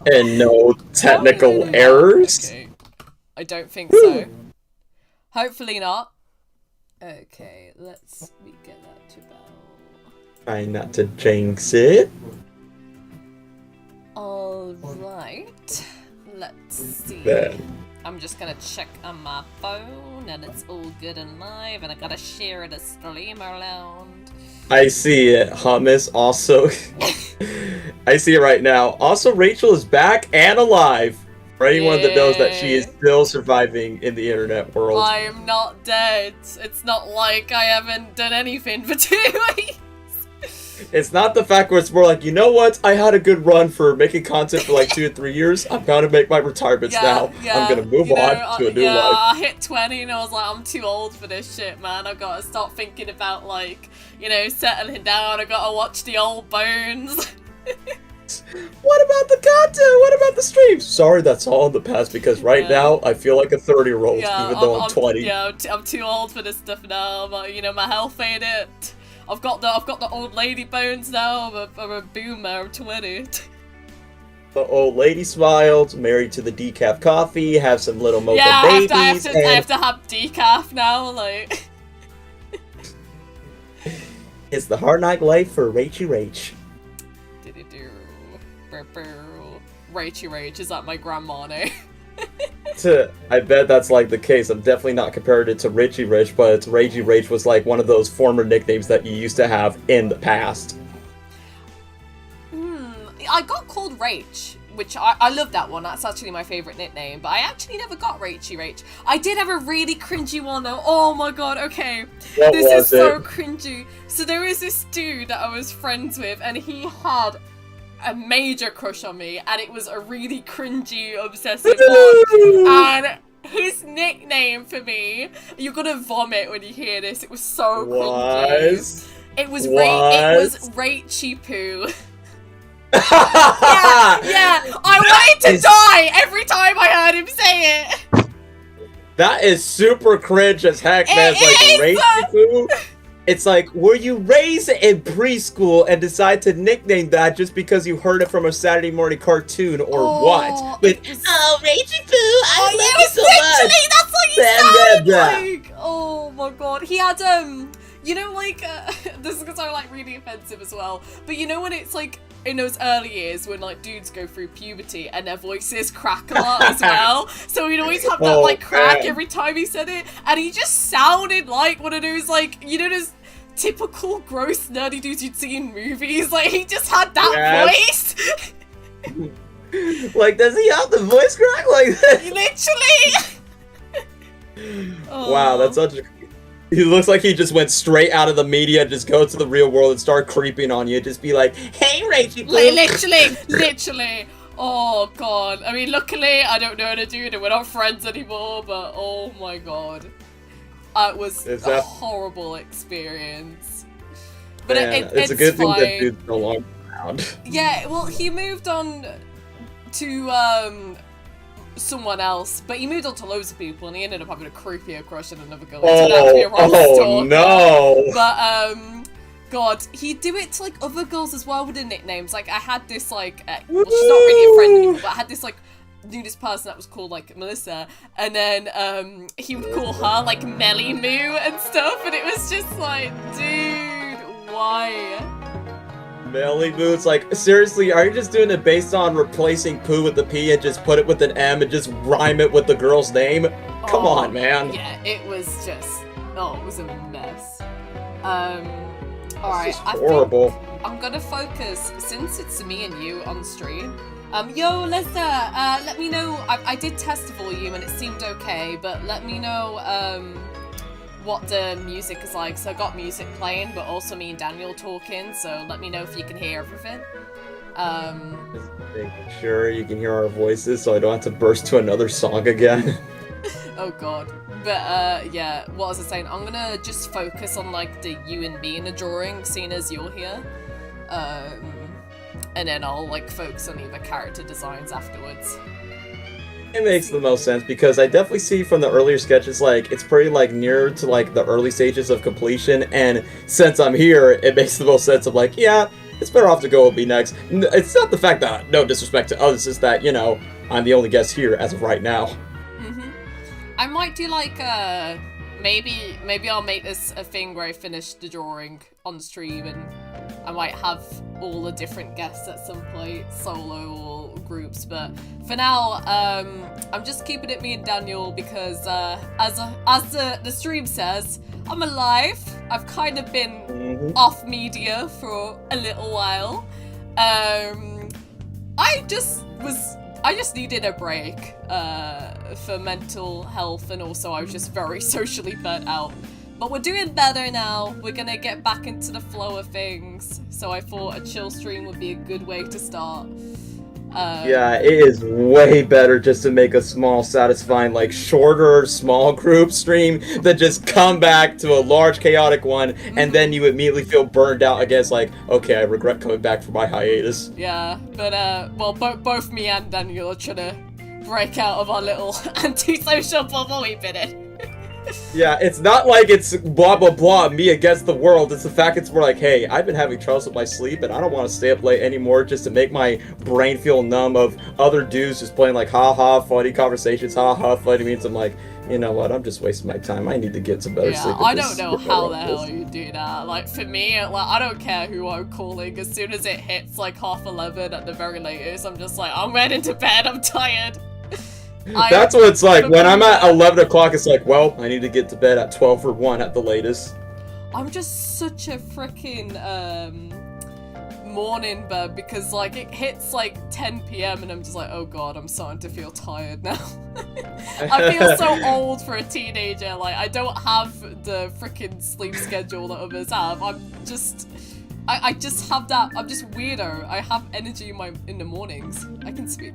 And no technical Probably not. errors. Okay. I don't think so. Woo. Hopefully not. Okay, let's get that to about. Try not to jinx it. Alright. Let's see. There. I'm just gonna check on my phone and it's all good and live and I gotta share the streamer lounge. I see it. Hummus also. I see it right now. Also, Rachel is back and alive. For anyone that knows that she is still surviving in the internet world. I am not dead. It's not like I haven't done anything for 2 weeks. It's not the fact where it's more like, you know what? I had a good run for making content for like 2 or 3 years. I'm gonna make my retirements now. I'm gonna move on to a new life. I hit 20 and I was like, I'm too old for this shit, man. I gotta start thinking about like, settling down. I gotta watch the old bones. What about the content? What about the streams? Sorry, that's all in the past because right now I feel like a 30-year-old, even though I'm 20. Yeah, I'm too old for this stuff now. But my health ain't it. I've got the old lady bones now. I'm a boomer. I'm 20. The old lady smiled, married to the decaf coffee, have some little mocha babies. I have to have decaf now. Like, it's the hard knock life for Rachy Rach. Rachy Rach, is that my grandma name? I bet that's like the case. I'm definitely not comparing it to Richie Rich, but Ragey Rach was like one of those former nicknames that you used to have in the past. I got called Rach, which I love that one. That's actually my favourite nickname, but I actually never got Rachy Rach. I did have a really cringy one though. Oh my god, okay. This is so cringy. So there was this dude that I was friends with, and he had a major crush on me, and it was a really cringy, obsessive one. And his nickname for me, you're gonna vomit when you hear this. It was so cringy. It was Rachy Pooh. yeah. I wanted to die every time I heard him say it. That is super cringe as heck, man. It's like Rachy Pooh. It's like, were you raised in preschool and decide to nickname that just because you heard it from a Saturday morning cartoon or what? With, Rachy Pooh, I love you so much. That's what you sound like. Oh my god. He had, this is gonna sound like really offensive as well, but when it's like, in those early years when like dudes go through puberty and their voices crack a lot as well, so he'd always have that crack every time he said it, and he just sounded like one of those those typical gross nerdy dudes you'd see in movies. Like, he just had that voice. Like, does he have the voice crack like that? Literally. Wow, that's such a... He looks like he just went straight out of the media and just go to the real world and start creeping on you. Just be like, hey, Rachy Pooh. Literally. Oh, God. I mean, luckily, I don't know how to do it, and we're not friends anymore, but oh my God. It was a horrible experience. But it's a good thing that dude's no longer around. Yeah, well, he moved on to, someone else, but he moved on to loads of people, and he ended up having a creepier crush on another girl. No! But God, he'd do it to like other girls as well with the nicknames. Like, I had this like, well, she's not really a friend anymore, but I had this like nudist person that was called like Melissa, and then he would call her like Melly Moo and stuff, and it was just like, dude, why? Melly Moo, it's like, seriously, are you just doing it based on replacing Pooh with the P and just put it with an M and just rhyme it with the girl's name? Come on, man. Yeah, it was just, it was a mess. Alright, horrible. I think I'm gonna focus, since it's me and you on stream. Yo, Lester, let me know, I did test the volume and it seemed okay, but let me know, what the music is like. So I got music playing, but also me and Daniel talking, so let me know if you can hear everything. Just making sure you can hear our voices so I don't have to burst to another song again. Oh god. But yeah, what was I saying? I'm gonna just focus on like the you and me in the drawing, seeing as you're here. And then I'll like focus on either character designs afterwards. It makes the most sense because I definitely see from the earlier sketches, like, it's pretty, like, near to, like, the early stages of completion, and since I'm here, it makes the most sense of, like, yeah, it's better off to go with me next. It's not the fact that, no disrespect to others, it's that, you know, I'm the only guest here as of right now. I might do like maybe I'll make this a thing where I finish the drawing on stream, and I might have all the different guests at some point, solo or groups. But for now, I'm just keeping it me and Daniel because as the stream says, I'm alive. I've kind of been off media for a little while. I just needed a break for mental health, and also I was just very socially burnt out. But we're doing better now. We're gonna get back into the flow of things. So I thought a chill stream would be a good way to start. Yeah, it is way better just to make a small, satisfying, like, shorter, small group stream than just come back to a large, chaotic one, and then you immediately feel burned out against, like, okay, I regret coming back for my hiatus. Yeah, but, well, both me and Daniel are trying to break out of our little antisocial bubble we've been in. Yeah, it's not like it's blah blah blah, me against the world. It's the fact it's more like, hey, I've been having troubles with my sleep and I don't want to stay up late anymore just to make my brain feel numb of other dudes just playing like haha funny conversations, haha funny memes. I'm like, you know what, I'm just wasting my time. I need to get some better sleep. I don't know how the hell you do that. Like, for me, like, I don't care who I'm calling. As soon as it hits like 11:30 at the very latest, I'm just like, I'm heading to bed, I'm tired. That's what it's like. When I'm at 11 o'clock, it's like, well, I need to get to bed at 12 or 1 at the latest. I'm just such a freaking morning bird because, like, it hits like 10 p.m. and I'm just like, oh god, I'm starting to feel tired now. I feel so old for a teenager. Like, I don't have the freaking sleep schedule that others have. I just have that. I'm just weirdo. I have energy in the mornings. I can speak.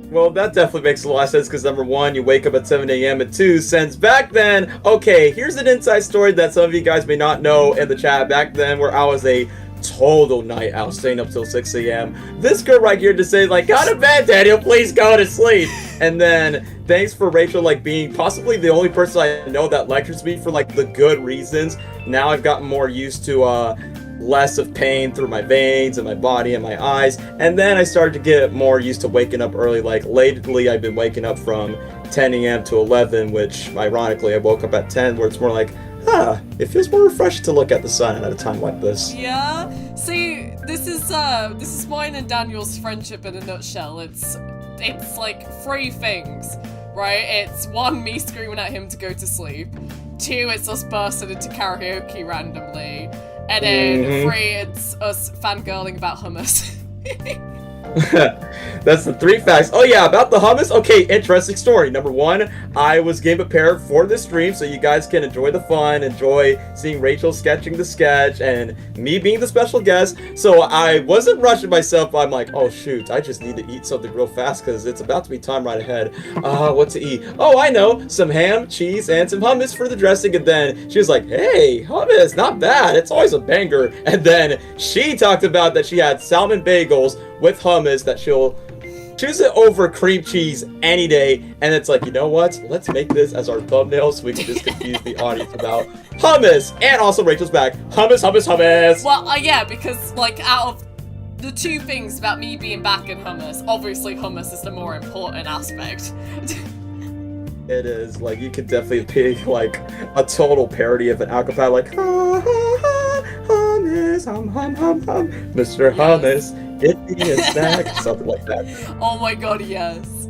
Well, that definitely makes a lot of sense because number one, you wake up at 7 a.m. and two, since back then, okay, here's an inside story that some of you guys may not know in the chat. Back then, where I was a total night owl, staying up till 6 a.m. This girl right here to say, like, go to bed, Daniel, please go to sleep. And then, thanks for Rachel, like, being possibly the only person I know that lectures me for, like, the good reasons. Now I've gotten more used to, less of pain through my veins and my body and my eyes, and then I started to get more used to waking up early. Like lately I've been waking up from 10 a.m. to 11, which ironically I woke up at 10, where it's more like, it feels more refreshing to look at the sun at a time like this. Yeah, see, this is mine and Daniel's friendship in a nutshell. It's like 3 things, right? It's 1, me screaming at him to go to sleep. 2, it's us bursting into karaoke randomly. And then 3, it's us fangirling about hummus. That's the 3 facts. Oh yeah, about the hummus. Okay, interesting story. Number 1, I was game prepared for this stream so you guys can enjoy the fun, enjoy seeing Rachel sketching the sketch, and me being the special guest. So I wasn't rushing myself. I'm like, oh shoot, I just need to eat something real fast because it's about to be time right ahead. What to eat? Oh, I know, some ham, cheese, and some hummus for the dressing. And then she was like, hey, hummus, not bad. It's always a banger. And then she talked about that she had salmon bagels with hummus, that she'll choose it over cream cheese any day. And it's like, you know what? Let's make this as our thumbnail so we can just confuse the audience about hummus. And also Rachel's back. Hummus, hummus, hummus. Well, yeah, because like out of the 2 things about me being back in hummus, obviously hummus is the more important aspect. It is. Like, you could definitely be like a total parody of an acapella, like, ha, ha, ha, hummus, hum, hum, hum, hum, Mr. Hummus. Get me a snack, something like that. Oh my god, yes.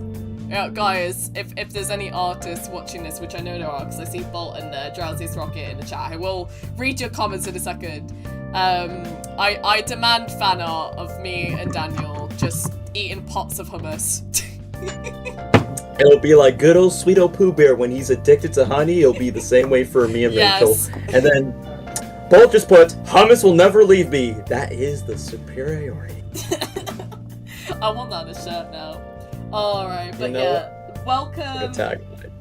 Yeah, guys, if there's any artists watching this, which I know there are, because I see Bolt and Drowsy's Rocket in the chat, I will read your comments in a second. I demand fan art of me and Daniel just eating pots of hummus. It'll be like good old sweet old Pooh Bear when he's addicted to honey. It'll be the same way for me and Rachel. And then Bolt just put, hummus will never leave me. That is the superiority. I want that on a shirt now. Alright, but welcome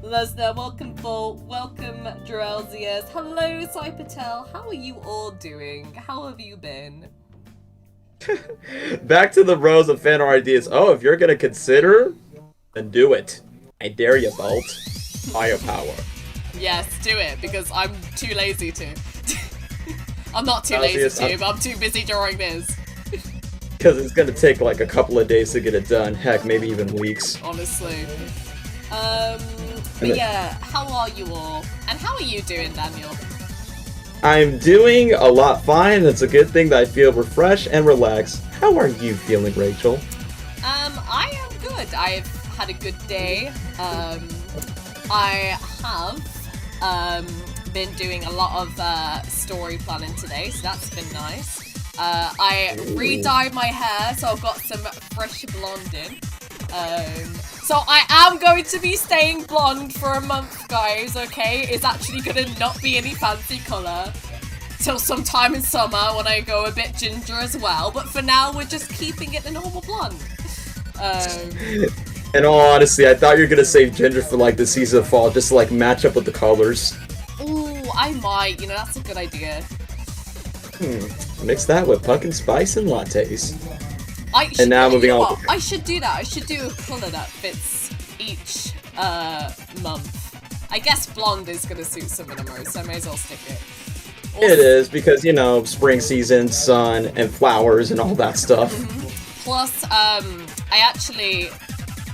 Lesnar, welcome Bolt, welcome Drowsiest. Hello Sai Patel, how are you all doing? How have you been? Back to the rows of fan art ideas. Oh, if you're gonna consider, then do it. I dare you, Bolt. Firepower. Yes, do it, because I'm too lazy to. I'm not too lazy to, but I'm too busy drawing this. Because it's gonna take like a couple of days to get it done. Heck, maybe even weeks. Honestly. But yeah, how are you all? And how are you doing, Daniel? I'm doing a lot fine. It's a good thing that I feel refreshed and relaxed. How are you feeling, Rachel? I am good. I've had a good day. I have been doing a lot of story planning today, so that's been nice. I re-dyed my hair, so I've got some fresh blonde in. So I am going to be staying blonde for a month, guys, okay? It's actually gonna not be any fancy colour till sometime in summer when I go a bit ginger as well. But for now, we're just keeping it the normal blonde. In all honesty, I thought you were gonna save ginger for like the season of fall, just to like match up with the colors. Ooh, I might. You know, that's a good idea. Mix that with pumpkin spice and lattes. And now moving on. I should do that. I should do a colour that fits each month. I guess blonde is gonna suit some of the most, so I may as well stick it. Also, it is, because, you know, spring season, sun, and flowers, and all that stuff. Plus, I actually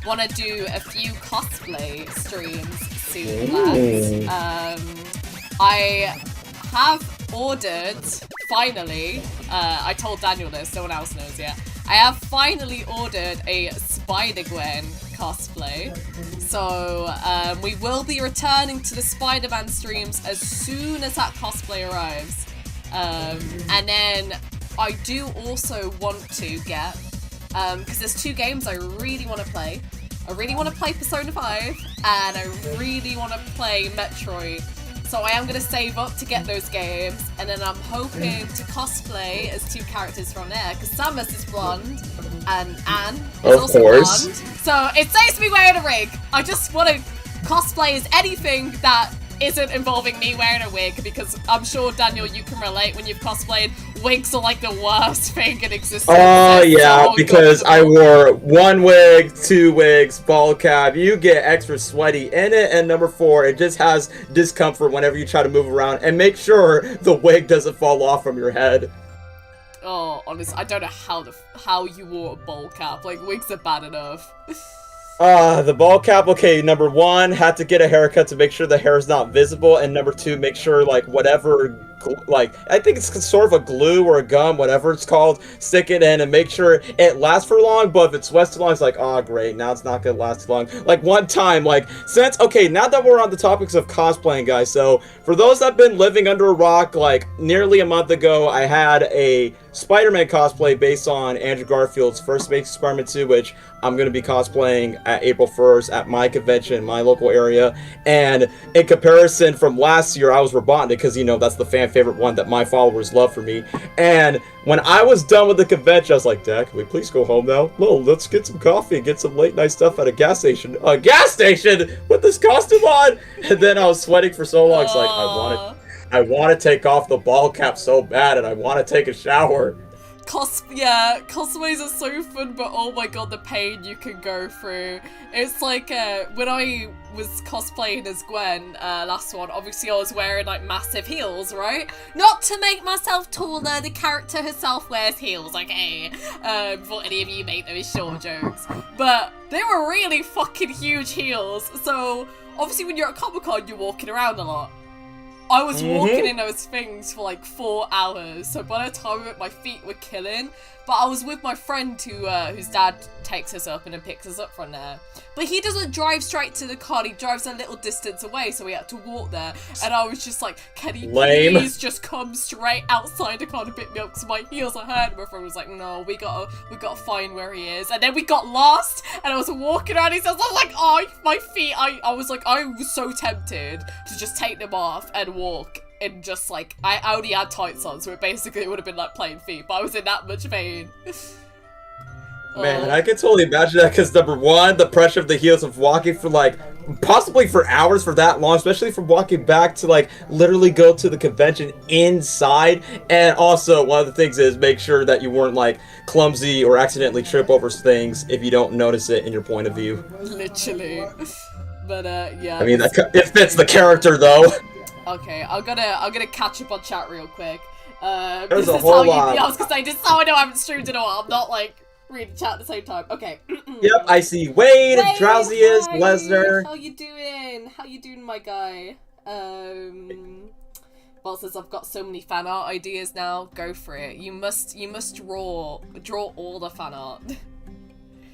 want to do a few cosplay streams soon, lads. I have ordered, finally, I told Daniel this, no one else knows yet, I have finally ordered a Spider-Gwen cosplay. So, we will be returning to the Spider-Man streams as soon as that cosplay arrives. And then I do also want to get, because there's two games I really want to play. I really want to play Persona 5, and I really want to play Metroid. So I am going to save up to get those games, and then I'm hoping to cosplay as two characters from there, because Samus is blonde, and Anne is also blonde. So it saves me wearing a wig. I just want to cosplay as anything that isn't involving me wearing a wig, because I'm sure, Daniel, you can relate when you've cosplayed. Wigs are like the worst thing in existence. Oh yeah, because I wore 1 wig, 2 wigs, ball cap. You get extra sweaty in it, and number 4, it just has discomfort whenever you try to move around. And make sure the wig doesn't fall off from your head. Oh, honestly, I don't know how you wore a ball cap. Like, wigs are bad enough. The ball cap, okay, number 1, had to get a haircut to make sure the hair is not visible, and number 2, make sure, like, whatever, like, I think it's sort of a glue or a gum, whatever it's called, stick it in and make sure it lasts for long, but if it sweats too long, it's like, oh, great, now it's not gonna last long. Like, one time, like, okay, now that we're on the topics of cosplaying, guys, so, for those that have been living under a rock, like, nearly a month ago, I had a Spider-Man cosplay based on Andrew Garfield's first Amazing Spider-Man 2, which I'm going to be cosplaying at April 1st at my convention in my local area. And in comparison from last year, I was Robotnik, because, you know, that's the fan favorite one that my followers love for me. And when I was done with the convention, I was like, Dad, can we please go home now? No, let's get some coffee and get some late night stuff at a gas station. A gas station with this costume on? And then I was sweating for so long, it's like, I want to take off the ball cap so bad, and I want to take a shower. Cosplays are so fun, but oh my god, the pain you can go through. It's like, when I was cosplaying as Gwen, last one, obviously I was wearing, like, massive heels, right? Not to make myself taller, the character herself wears heels, okay? Before any of you make those short jokes. But they were really fucking huge heels, so obviously when you're at Comic-Con, you're walking around a lot. I was walking in those things for like 4 hours, so by the time my feet were killing. But I was with my friend whose dad takes us up and then picks us up from there. But he doesn't drive straight to the car, he drives a little distance away, so we had to walk there. And I was just like, can he please just come straight outside the car to pick me up, because my heels are hurting. My friend was like, no, we gotta find where he is. And then we got lost, and I was walking around, I was like, oh, my feet, I was like, I was so tempted to just take them off and walk. And just like, I only had tights on, so it basically would have been like plain feet, but I was in that much pain. Man, I can totally imagine that, because number 1, the pressure of the heels of walking for like, possibly for hours for that long, especially from walking back to like, literally go to the convention inside. And also, one of the things is make sure that you weren't like, clumsy or accidentally trip over things if you don't notice it in your point of view. Literally. But yeah. I mean, it fits the character though. Okay, I'm gonna catch up on chat real quick. There's this a is whole how lot. I was gonna say, just so I know I haven't streamed in a while. I'm not like reading chat at the same time. Okay. Yep, I see Wade, Drowsiest, hi. Lesnar. How you doing? How you doing, my guy? Well, since I've got so many fan art ideas now, go for it. You must draw all the fan art.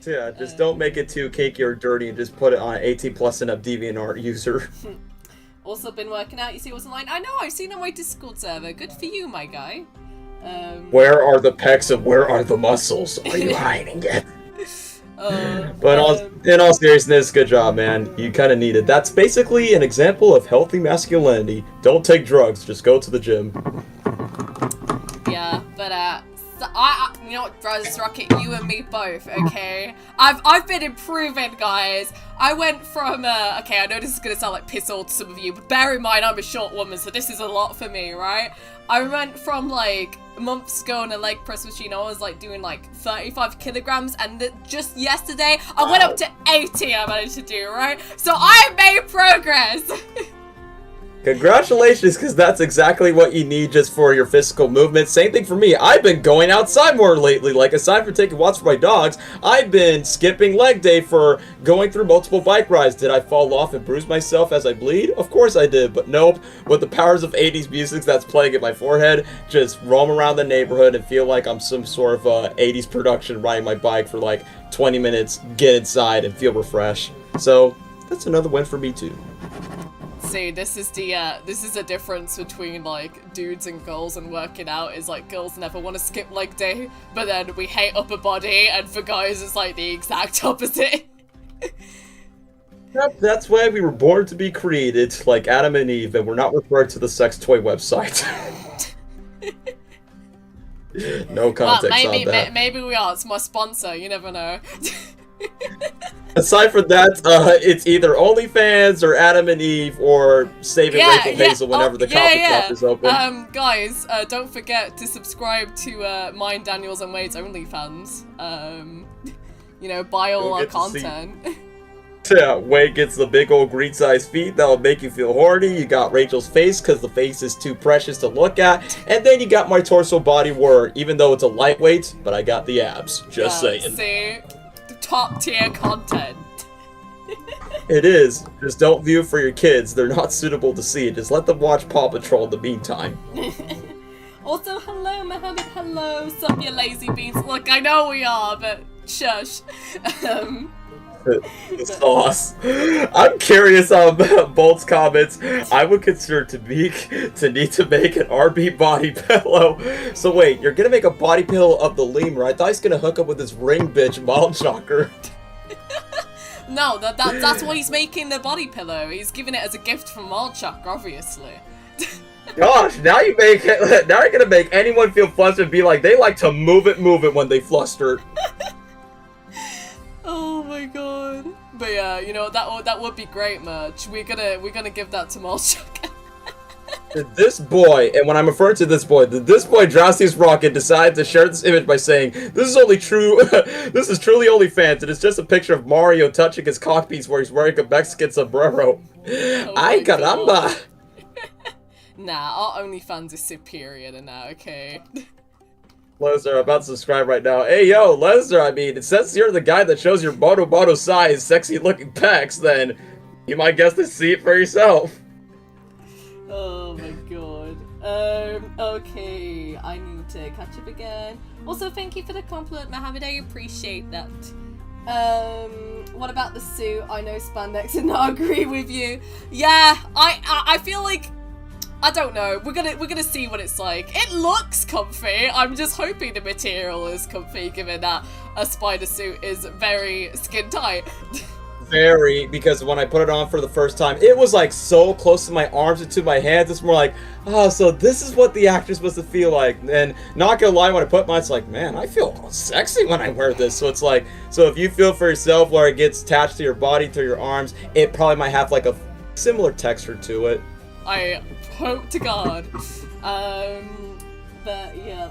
Yeah, just don't make it too cakey or dirty and just put it on an 18 plus and up DeviantArt user. Also been working out, you see what's online? I know, I've seen on my Discord server. Good for you, my guy. Where are the pecs and where are the muscles? Are you hiding it? But in all seriousness, good job, man. You kind of need it. That's basically an example of healthy masculinity. Don't take drugs, just go to the gym. Yeah, but so you know what, Druz Rocket, you and me both, okay? I've been improving, guys. I went from okay, I know this is gonna sound like piss all to some of you, but bear in mind I'm a short woman, so this is a lot for me, right? I went from like months ago on a leg press machine, I was like doing like 35 kilograms, and just yesterday I went up to 80. I managed to do, right? So I made progress. Congratulations, because that's exactly what you need just for your physical movement. Same thing for me. I've been going outside more lately. Like, aside from taking walks for my dogs, I've been skipping leg day for going through multiple bike rides. Did I fall off and bruise myself as I bleed? Of course I did, but nope. With the powers of 80s music that's playing at my forehead, just roam around the neighborhood and feel like I'm some sort of 80s production riding my bike for like 20 minutes, get inside and feel refreshed. So, that's another win for me too. See, this is the difference between like dudes and girls and working out is like girls never want to skip leg day, but then we hate upper body, and for guys it's like the exact opposite. Yep, that's why we were born to be created, like Adam and Eve, and we're not referred to the sex toy website. No context on that. Maybe we are. It's my sponsor. You never know. Aside from that, it's either OnlyFans or Adam and Eve or saving Rachel Hazel whenever the coffee shop is open. Guys, don't forget to subscribe to mine, Daniel's, and Wade's OnlyFans. You know, buy all our content. Yeah, Wade gets the big old green-sized feet that'll make you feel horny. You got Rachel's face because the face is too precious to look at, and then you got my torso body where, even though it's a lightweight, but I got the abs. Just saying. See? Top tier content. It is. Just don't view it for your kids. They're not suitable to see. Just let them watch Paw Patrol in the meantime. Also, hello, Mohammed. Hello, some you lazy beans. Look, I know we are, but shush. The sauce. I'm curious on Bolt's comments. I would consider to need to make an RB body pillow. So wait, you're gonna make a body pillow of the lemur? I thought he's gonna hook up with this ring bitch Mild Shocker. No, that's why he's making the body pillow. He's giving it as a gift from Mild Shocker, obviously. Gosh, now you're gonna make anyone feel flustered and be like they like to move it when they flustered. Oh my god. But yeah, you know, that would be great merch. We're gonna give that to Malchuk. Did this boy, and when I'm referring to this boy, Drowsy's Rocket, decide to share this image by saying, this is truly OnlyFans, and it's just a picture of Mario touching his cockpiece where he's wearing a Mexican sombrero. Oh Ay caramba! Nah, our OnlyFans is superior than that, okay? Lesnar, I'm about to subscribe right now. Hey, yo, Lesnar, I mean, since you're the guy that shows your moto size, sexy-looking pecs, then you might guess to see it for yourself. Oh my god. Okay, I need to catch up again. Also, thank you for the compliment, Mohammed, I appreciate that. What about the suit? I know spandex and I agree with you. Yeah, I feel like, I don't know. We're gonna see what it's like. It looks comfy. I'm just hoping the material is comfy, given that a spider suit is very skin tight. Very, because when I put it on for the first time, it was like so close to my arms and to my hands. It's more like, oh, so this is what the actor's supposed to feel like. And not gonna lie, when I put mine, it's like, man, I feel sexy when I wear this. So it's like, so if you feel for yourself where it gets attached to your body, through your arms, it probably might have like a similar texture to it. I hope to God. But yeah,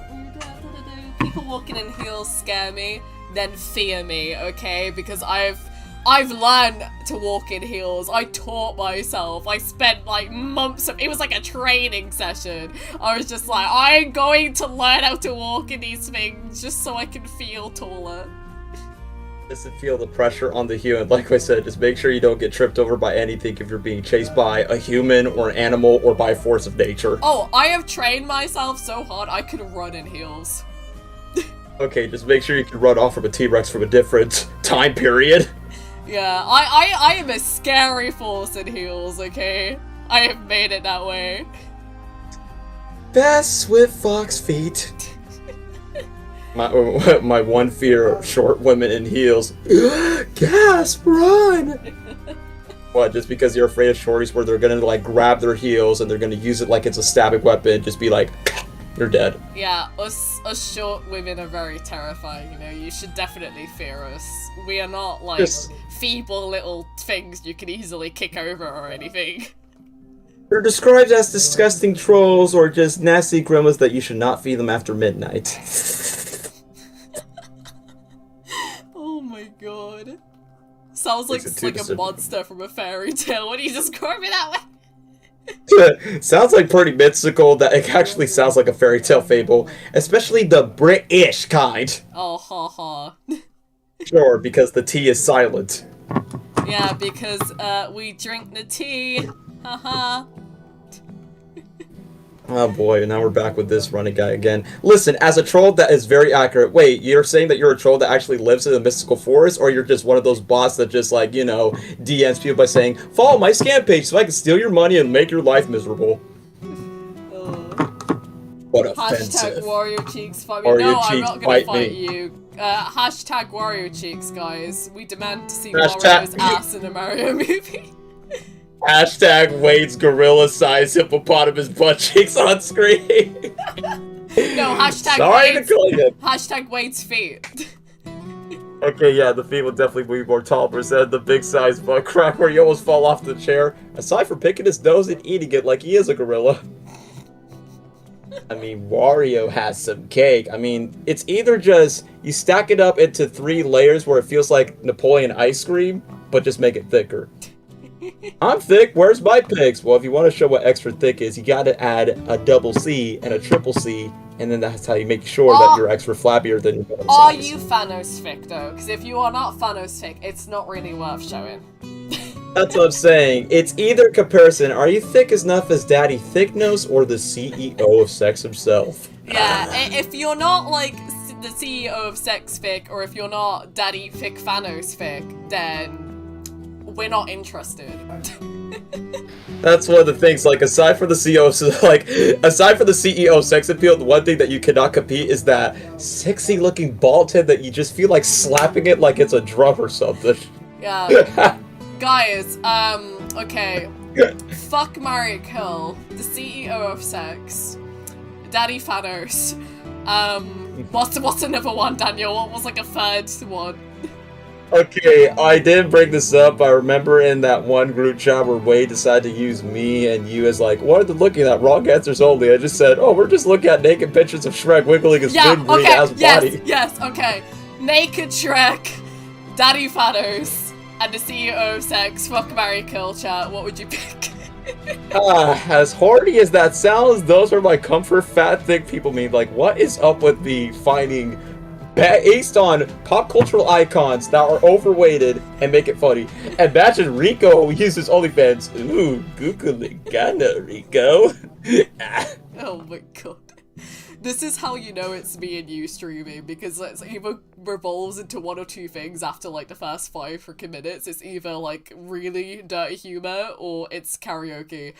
people walking in heels scare me, then fear me, okay? Because I've I've learned to walk in heels. I taught myself. I spent like months of, it was like a training session. I was just like, I'm going to learn how to walk in these things just so I can feel taller. Just to feel the pressure on the heel, and like I said, just make sure you don't get tripped over by anything if you're being chased by a human or an animal or by force of nature. Oh, I have trained myself so hard I could run in heels. Okay, just make sure you can run off from a T-Rex from a different time period. Yeah, I am a scary force in heels, okay? I have made it that way. Fast with fox feet. My one fear of short women in heels. Gasp, run! What, just because you're afraid of shorties where they're gonna like grab their heels and they're gonna use it like it's a stabbing weapon, just be like, you're dead. Yeah, us short women are very terrifying, you know, you should definitely fear us. We are not like feeble little things you can easily kick over or anything. They're described as disgusting trolls or just nasty gremlins that you should not feed them after midnight. Oh my god. Sounds like a monster from a fairy tale when you describe it that way. Sounds like pretty mystical. That it actually sounds like a fairy tale fable, especially the British kind. Oh, ha ha. Sure, because the T is silent. Yeah, because we drink the tea. Haha. Oh boy, now we're back with this running guy again. Listen, as a troll that is very accurate, wait, you're saying that you're a troll that actually lives in a mystical forest, or you're just one of those bots that just, like, you know, DMs people by saying, follow my scam page so I can steal your money and make your life miserable? What offensive. Hashtag Wario Cheeks fight me. No, I'm not gonna fight you. Hashtag Wario Cheeks, guys. We demand to see Wario's ass in a Mario movie. Hashtag Wade's gorilla-sized hippopotamus butt cheeks on screen. No, hashtag Wade's feet. Okay, yeah, the feet will definitely be more tolerable than the big-sized butt crack where you almost fall off the chair. Aside from picking his nose and eating it like he is a gorilla. I mean, Wario has some cake. I mean, it's either just you stack it up into 3 layers where it feels like Napoleon ice cream, but just make it thicker. I'm thick, where's my pics? Well, if you want to show what extra thick is, you gotta add a double C and a triple C, and then that's how you make sure that you're extra flabbier than your bottom Are size. you Thanos thick, though? Because if you are not Thanos thick, it's not really worth showing. That's what I'm saying. It's either comparison. Are you thick enough as Daddy Thicknose or the CEO of sex himself? Yeah, if you're not, like, the CEO of sex thick, or if you're not Daddy Thick Thanos thick, then we're not interested. That's one of the things, like, aside from the CEO of sex appeal, the one thing that you cannot compete is that sexy looking bald head that you just feel like slapping it like it's a drum or something. Yeah. Guys, okay. Fuck, marry, kill. The CEO of sex. Daddy Thanos. What's another one, Daniel? What was like a third one? Okay, I did bring this up. I remember in that one group chat where Wade decided to use me and you as like, what are they looking at? Wrong answers only. I just said, oh, we're just looking at naked pictures of Shrek wiggling his big green ass body. Yes, okay. Naked Shrek, Daddy Thanos, and the CEO of sex, fuck, marry, kill chat. What would you pick? As horny as that sounds, those are my comfort fat thick people meme. Like, what is up with me finding based on pop cultural icons that are overweighted and make it funny? Imagine Rico who uses OnlyFans. Ooh, googling Ghana, Rico. Oh my god. This is how you know it's me and you streaming, because it either revolves into one or two things after like the first 5 freaking minutes. It's either like really dirty humor or it's karaoke.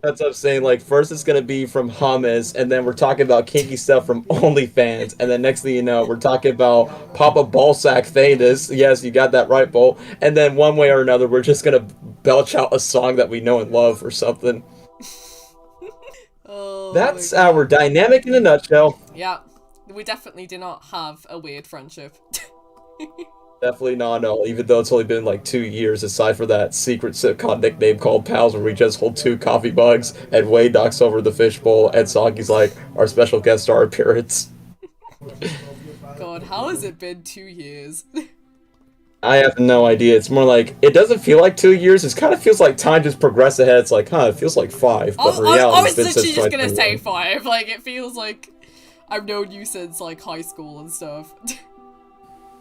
That's what I'm saying, like, first it's gonna be from Hummus, and then we're talking about kinky stuff from OnlyFans, and then next thing you know, we're talking about Papa Ballsack Thanos. Yes, you got that right, Bull. And then one way or another, we're just gonna belch out a song that we know and love or something. Oh, that's our dynamic in a nutshell. Yeah, we definitely do not have a weird friendship. Definitely not, no, even though it's only been like 2 years, aside for that secret sitcom nickname called Pals, where we just hold 2 coffee mugs, and Wade knocks over the fishbowl, and Sagi's like, our special guest star appearance. God, how has it been 2 years? I have no idea. It's more like, it doesn't feel like 2 years. It kind of feels like time just progressed ahead. It's like, huh, it feels like 5. But in reality, I was it's been literally since just gonna say 2021. 5. Like, it feels like I've known you since, like, high school and stuff.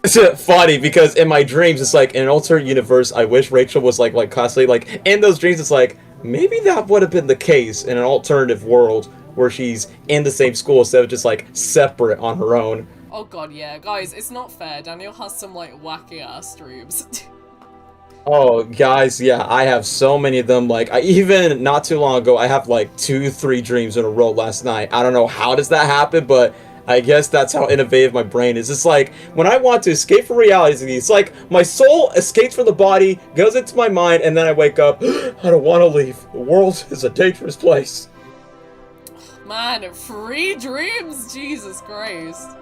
It's funny because in my dreams, it's like in an alternate universe. I wish Rachel was like constantly like in those dreams. It's like maybe that would have been the case in an alternative world where she's in the same school instead of just like separate on her own. Oh god, yeah. Guys, it's not fair. Daniel has some, like, wacky-ass dreams. Oh, guys, yeah, I have so many of them. Like, I even not too long ago, I have like 2, 3 dreams in a row last night. I don't know how does that happen, but I guess that's how innovative my brain is. It's like when I want to escape from reality, it's like my soul escapes from the body, goes into my mind, and then I wake up. I don't want to leave. The world is a dangerous place. Man, free dreams! Jesus Christ.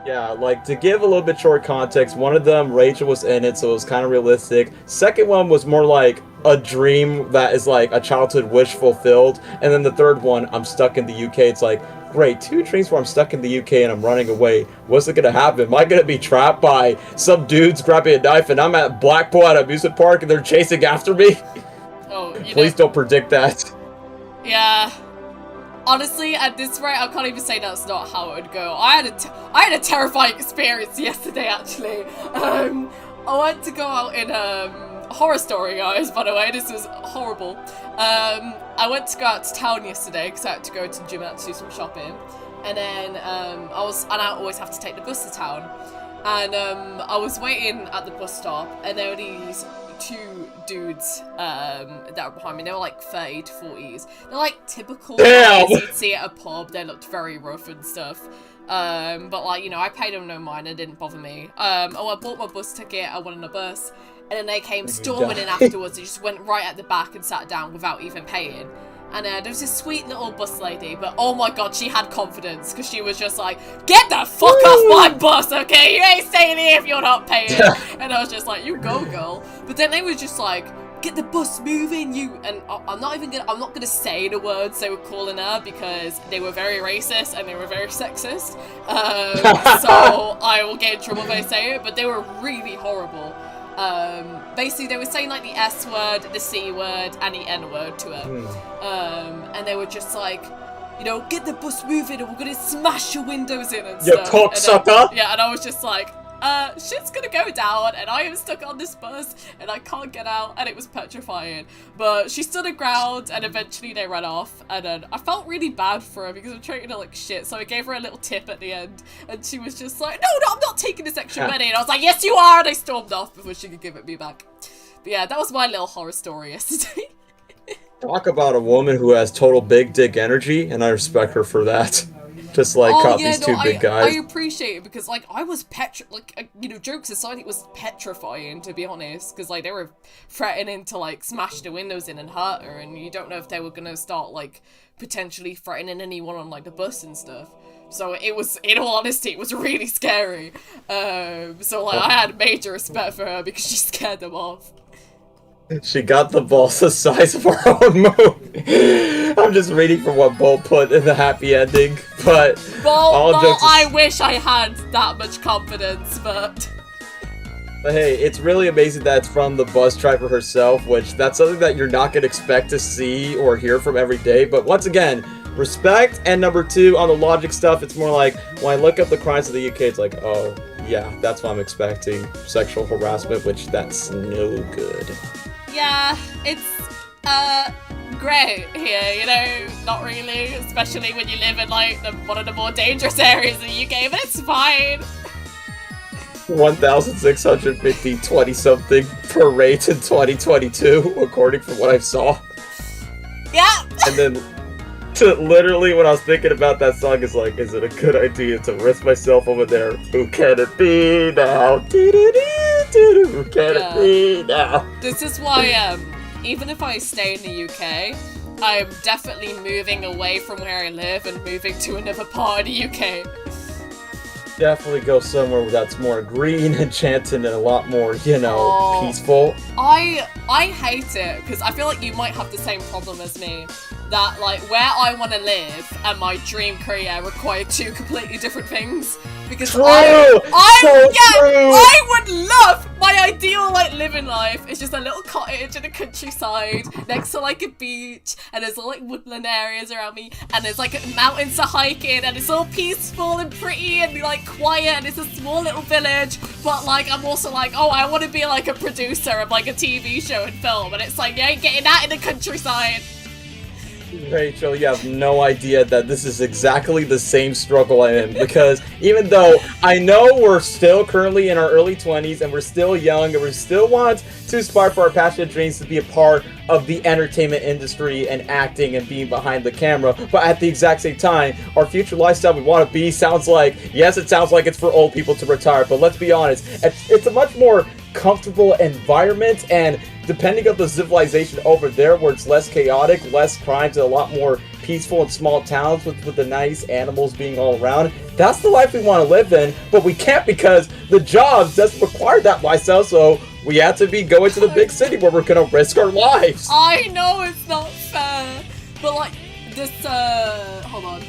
Yeah, like to give a little bit short context, one of them, Rachel was in it, so it was kind of realistic. Second one was more like a dream that is like a childhood wish fulfilled. And then the third one, I'm stuck in the UK. It's like, great, 2 dreams where I'm stuck in the UK and I'm running away. What's it gonna happen? Am I gonna be trapped by some dudes grabbing a knife and I'm at Blackpool at an amusement park and they're chasing after me? Oh, you Please know, don't predict that. yeah. Honestly, at this rate, I can't even say that's not how it would go. I had a terrifying experience yesterday, actually. I went to go out in horror story, guys. By the way, this was horrible. I went to go out to town yesterday because I had to go to the gym to do some shopping, and then I always have to take the bus to town, and I was waiting at the bus stop, and there were these 2 dudes that were behind me. They were like 30 to 40s. They're like typical guys you'd see at a pub. They looked very rough and stuff. But like, you know, I paid them no mind. It didn't bother me. I bought my bus ticket. I went on a bus, and then they came storming in afterwards. They just went right at the back and sat down without even paying. And there was this sweet little bus lady, but oh my god, she had confidence, because she was just like, get the fuck off my bus, okay? You ain't staying here if you're not paying. And I was just like, you go, girl. But then they were just like, get the bus moving, you. And I'm not gonna say the words they were calling her, because they were very racist and they were very sexist. So I will get in trouble if I say it, but they were really horrible. Basically they were saying like the S word, the C word, and the N word to her. And they were just like, you know, get the bus moving and we're gonna smash your windows in and stuff. You cocksucker! Yeah, and I was just like, shit's gonna go down and I am stuck on this bus and I can't get out, and it was petrifying. But she stood her ground and eventually they ran off, and then I felt really bad for her because I'm treating her like shit, so I gave her a little tip at the end and she was just like, no, I'm not taking this extra money, and I was like, yes you are, and I stormed off before she could give it me back. But yeah, that was my little horror story yesterday. Talk about a woman who has total big dick energy, and I respect her for that. Just like caught these 2 big guys. I appreciate it because like I was you know, jokes aside, it was petrifying, to be honest, because like they were threatening to like smash the windows in and hurt her, and you don't know if they were gonna start like potentially threatening anyone on like the bus and stuff. So it was, in all honesty, it was really scary. So like I had major respect for her because she scared them off. She got the balls the size of her own moon. I'm just reading for what Bo put in the happy ending, but I wish I had that much confidence, but hey, it's really amazing that it's from the bus driver herself, which that's something that you're not gonna expect to see or hear from every day. But once again, respect. And number 2, on the logic stuff, it's more like when I look up the crimes of the UK, it's like, oh yeah, that's what I'm expecting. Sexual harassment, which that's no good. Yeah, it's great here, you know, not really, especially when you live in like one of the more dangerous areas in the UK, but it's fine. 1,650 20-something per rate in 2022, according to what I saw. Yeah. And then, literally, when I was thinking about that song, is like, is it a good idea to risk myself over there? Who can it be now? Who can it be now? This is why, even if I stay in the UK, I'm definitely moving away from where I live and moving to another part of the UK. Definitely go somewhere that's more green, enchanted, and a lot more, you know, peaceful. I hate it, because I feel like you might have the same problem as me. That, like, where I want to live and my dream career require 2 completely different things. Because I would love in life is just a little cottage in the countryside next to like a beach, and there's all like woodland areas around me, and there's like mountains to hike in, and it's all peaceful and pretty and like quiet, and it's a small little village. But like I'm also like, oh, I want to be like a producer of like a TV show and film, and it's like you ain't getting that in the countryside. Rachel, you have no idea that this is exactly the same struggle I'm in, because even though I know we're still currently in our early 20s and we're still young and we still want to aspire for our passionate dreams to be a part of the entertainment industry and acting and being behind the camera, but at the exact same time, our future lifestyle we want to be sounds like, yes, it sounds like it's for old people to retire, but let's be honest, it's a much more comfortable environment, and depending on the civilization over there where it's less chaotic, less crimes, and a lot more peaceful and small towns with the nice animals being all around, that's the life we want to live in, but we can't because the job doesn't require that lifestyle, so we have to be going to the big city where we're gonna risk our lives. I know it's not fair, but like this hold on.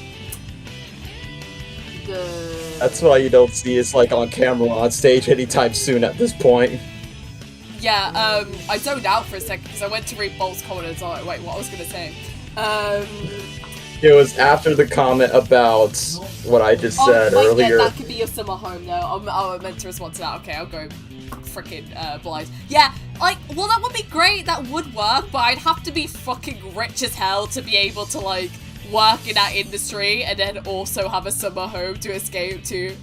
That's why you don't see us like on camera on stage anytime soon at this point. Yeah, I zoned out for a second because I went to read Bolt's comment. So wait, what I was gonna say? It was after the comment about what I just said earlier. Yeah, that could be your summer home though. I meant to respond to that. Okay, I'll go freaking blind. Yeah, like, well, that would be great. That would work, but I'd have to be fucking rich as hell to be able to like work in that industry and then also have a summer home to escape to.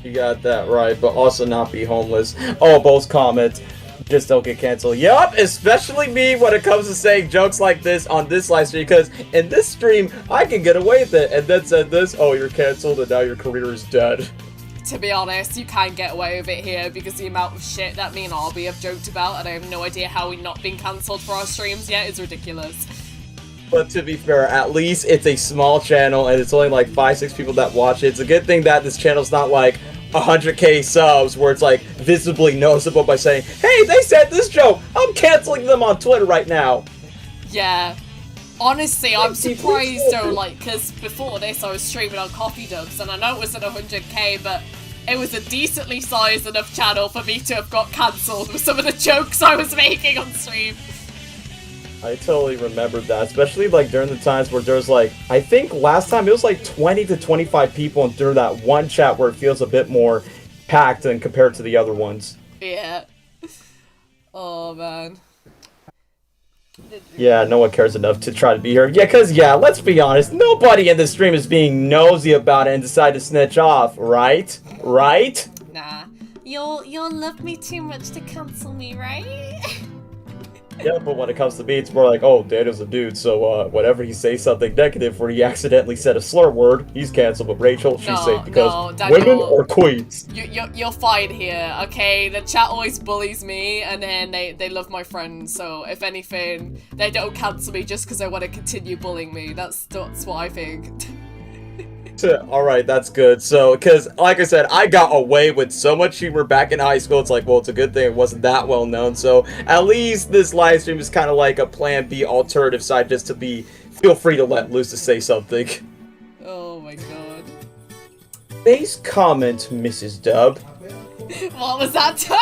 You got that right, but also not be homeless. Oh, Bo's comment. Just don't get canceled. Yup, especially me when it comes to saying jokes like this on this live stream, because in this stream, I can get away with it. And then said this, oh, you're canceled and now your career is dead. To be honest, you can't get away with it here because the amount of shit that me and Arby have joked about, and I have no idea how we've not been cancelled for our streams yet, is ridiculous. But to be fair, at least it's a small channel and it's only like 5-6 people that watch it. It's a good thing that this channel's not like 100k subs where it's like visibly noticeable by saying, hey, they said this joke, I'm canceling them on Twitter right now. Yeah. Honestly, I'm surprised though, like, because before this I was streaming on Coffee Dubs and I know it wasn't 100k, but it was a decently sized enough channel for me to have got cancelled with some of the jokes I was making on stream. I totally remember that, especially like during the times where there's like, I think last time it was like 20 to 25 people and through that one chat where it feels a bit more packed than compared to the other ones. Yeah. Oh man. Yeah, no one cares enough to try to be here. Yeah, cause yeah, let's be honest, nobody in the stream is being nosy about it and decide to snitch off, right? Right? Nah. You'll love me too much to cancel me, right? Yeah, but when it comes to me, it's more like, oh, Daniel's a dude, so whenever he says something negative or he accidentally said a slur word, he's canceled. But Rachel, she's safe because women are queens. You're fine here, okay? The chat always bullies me, and then they love my friends. So if anything, they don't cancel me just because they want to continue bullying me. That's what I think. Alright, that's good. So, because, like I said, I got away with so much humor back in high school. It's like, well, it's a good thing it wasn't that well known. So, at least this live stream is kind of like a plan B alternative side just to feel free to let loose to say something. Oh my god. Base comment, Mrs. Dub. What was that tone?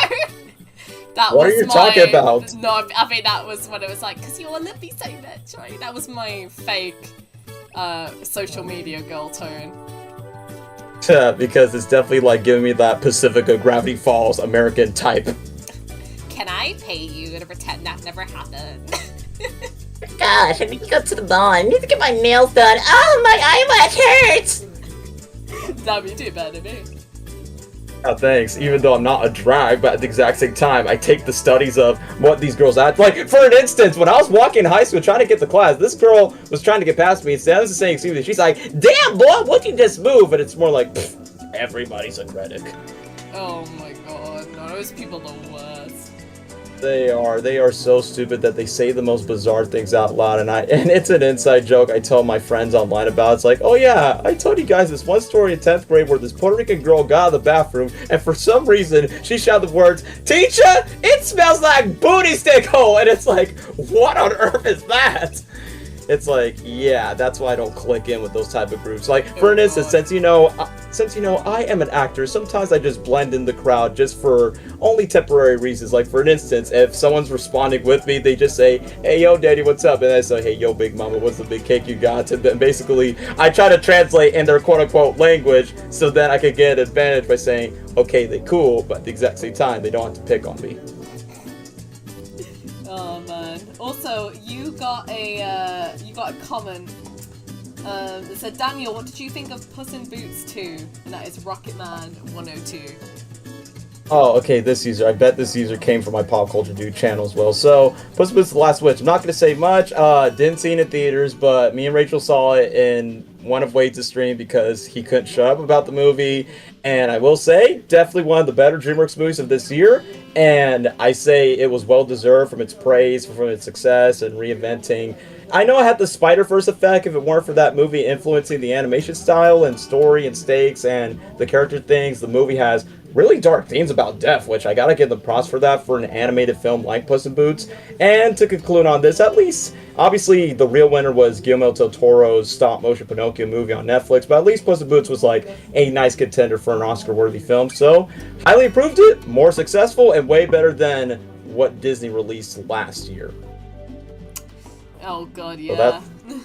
What are you talking about? No, I think that was when it was like, because you all love me so much, right? That was my fake social media girl tone. Yeah, because it's definitely like giving me that Pacifica Gravity Falls American type. Can I pay you to pretend that never happened? Gosh, I need to go to the mall. I need to get my nails done. Oh, my eyelash hurts! Damn, you do better than me. Oh, thanks. Even though I'm not a drag, but at the exact same time, I take the studies of what these girls act like. For an instance, when I was walking in high school trying to get to class, this girl was trying to get past me. Instead of saying excuse me, she's like, "Damn, boy, what you just move?" And it's more like, everybody's a critic. Oh my god, no, those people are the worst. They are so stupid that they say the most bizarre things out loud, and it's an inside joke I tell my friends online about. It's like, oh yeah, I told you guys this one story in 10th grade where this Puerto Rican girl got out of the bathroom, and for some reason, she shouted the words, "Teacher, it smells like booty stick hole!" And it's like, what on earth is that? It's like, yeah, that's why I don't click in with those type of groups. Like, for instance, since you know, since, I am an actor, sometimes I just blend in the crowd just for only temporary reasons. Like, for instance, if someone's responding with me, they just say, hey, yo, daddy, what's up? And I say, hey, yo, big mama, what's the big cake you got? And then basically, I try to translate in their quote-unquote language so then I could get an advantage by saying, okay, they cool, but at the exact same time, they don't have to pick on me. Oh, man. Also, you got a comment. It said, Daniel, what did you think of Puss in Boots 2? And that is Rocketman102. Oh, okay, this user. I bet this user came from my Pop Culture Dude channel as well. So, Puss in Boots: The Last Witch. I'm not going to say much. Didn't see it in theaters, but me and Rachel saw it in one of Wade's stream because he couldn't shut up about the movie. And I will say, definitely one of the better DreamWorks movies of this year. And I say it was well-deserved from its praise, from its success, and reinventing. I know it had the Spider-Verse effect if it weren't for that movie influencing the animation style and story and stakes and the character things. The movie has really dark themes about death, which I gotta give them props for that for an animated film like Puss in Boots. And to conclude on this, at least, obviously the real winner was Guillermo del Toro's stop-motion Pinocchio movie on Netflix, but at least Puss in Boots was like a nice contender for an Oscar-worthy film. So, highly approved it, more successful, and way better than what Disney released last year. Oh god, yeah. So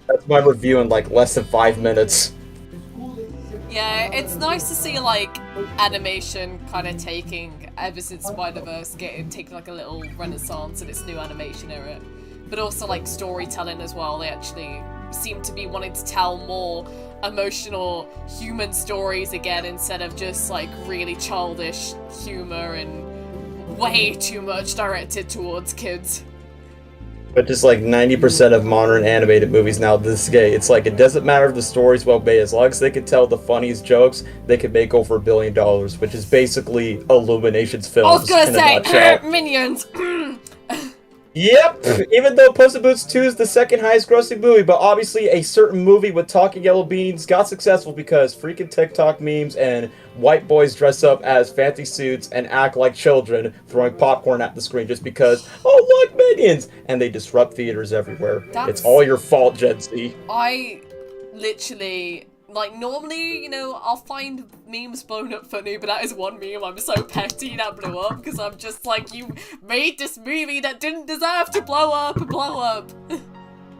that's my review in like less than 5 minutes. Yeah, it's nice to see like animation kind of taking, ever since Spider-Verse, taking like a little renaissance in its new animation era. But also like storytelling as well. They actually seem to be wanting to tell more emotional human stories again instead of just like really childish humor and way too much directed towards kids. But just like 90% of modern animated movies now this gay, it's like it doesn't matter if the story's well made, as long as they can tell the funniest jokes, they can make over $1 billion, which is basically Illumination's films. I was gonna say, Minions! Yep! Even though Puss in Boots 2 is the second highest grossing movie, but obviously a certain movie with talking yellow beans got successful because freaking TikTok memes and white boys dress up as fancy suits and act like children throwing popcorn at the screen just because, oh look, Minions! And they disrupt theaters everywhere. It's all your fault, Gen Z. I literally... Like, normally, I'll find memes blown up funny, but that is one meme I'm so petty that blew up, because I'm just like, you made this movie that didn't deserve to blow up.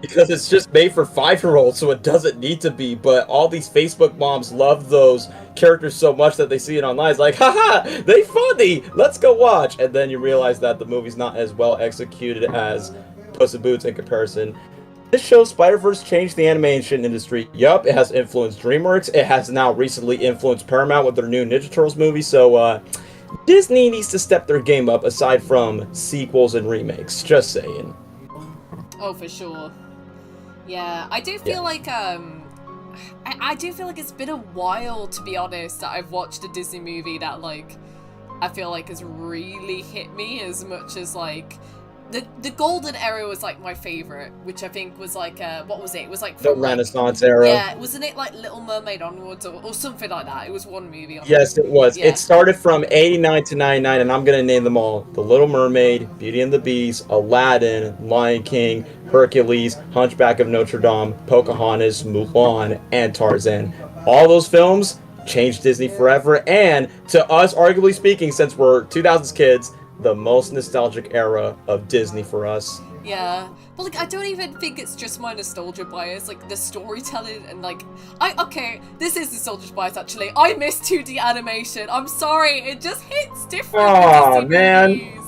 Because it's just made for 5-year-olds, so it doesn't need to be, but all these Facebook moms love those characters so much that they see it online. It's like, haha, they funny, let's go watch. And then you realize that the movie's not as well executed as Puss in Boots in comparison. This show, Spider-Verse, changed the animation industry. Yup, it has influenced DreamWorks. It has now recently influenced Paramount with their new Ninja Turtles movie. So, Disney needs to step their game up aside from sequels and remakes. Just saying. Oh, for sure. Yeah, I do feel like, I do feel like it's been a while, to be honest, that I've watched a Disney movie that, like, I feel like has really hit me as much as, like... The golden era was like my favorite, which I think was like what was it? It was like from, the Renaissance era. Yeah, wasn't it like Little Mermaid onwards or something like that? It was one movie. Yes, it was. Yeah. It started from 89 to 99, and I'm gonna name them all: The Little Mermaid, Beauty and the Beast, Aladdin, Lion King, Hercules, Hunchback of Notre Dame, Pocahontas, Mulan, and Tarzan. All those films changed Disney forever, and to us, arguably speaking, since we're 2000s kids, the most nostalgic era of Disney for us. Yeah, but like I don't even think it's just my nostalgia bias, like the storytelling and like okay, this is nostalgia bias actually. I miss 2D animation. I'm sorry, it just hits different. Oh man. Movies.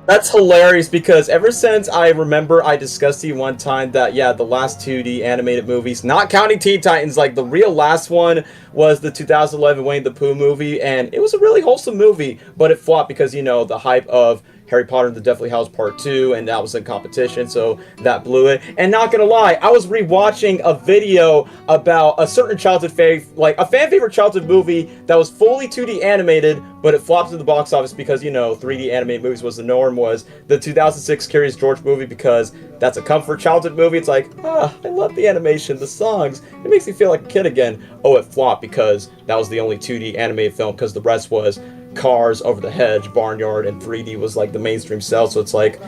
That's hilarious because ever since I remember I discussed to you one time that, yeah, the last 2D animated movies, not counting Teen Titans, like the real last one was the 2011 Winnie the Pooh movie, and it was a really wholesome movie, but it flopped because, the hype of Harry Potter and the Deathly Hallows Part 2, and that was in competition, so that blew it. And not gonna lie, I was rewatching a video about a certain childhood like a fan favorite childhood movie that was fully 2D animated, but it flopped in the box office because, 3D animated movies was the norm, was the 2006 Curious George movie, because that's a comfort childhood movie. It's like, I love the animation, the songs, it makes me feel like a kid again. Oh, it flopped because that was the only 2D animated film, because the rest was Cars, Over the Hedge, Barnyard, and 3D was like the mainstream sell, so it's like,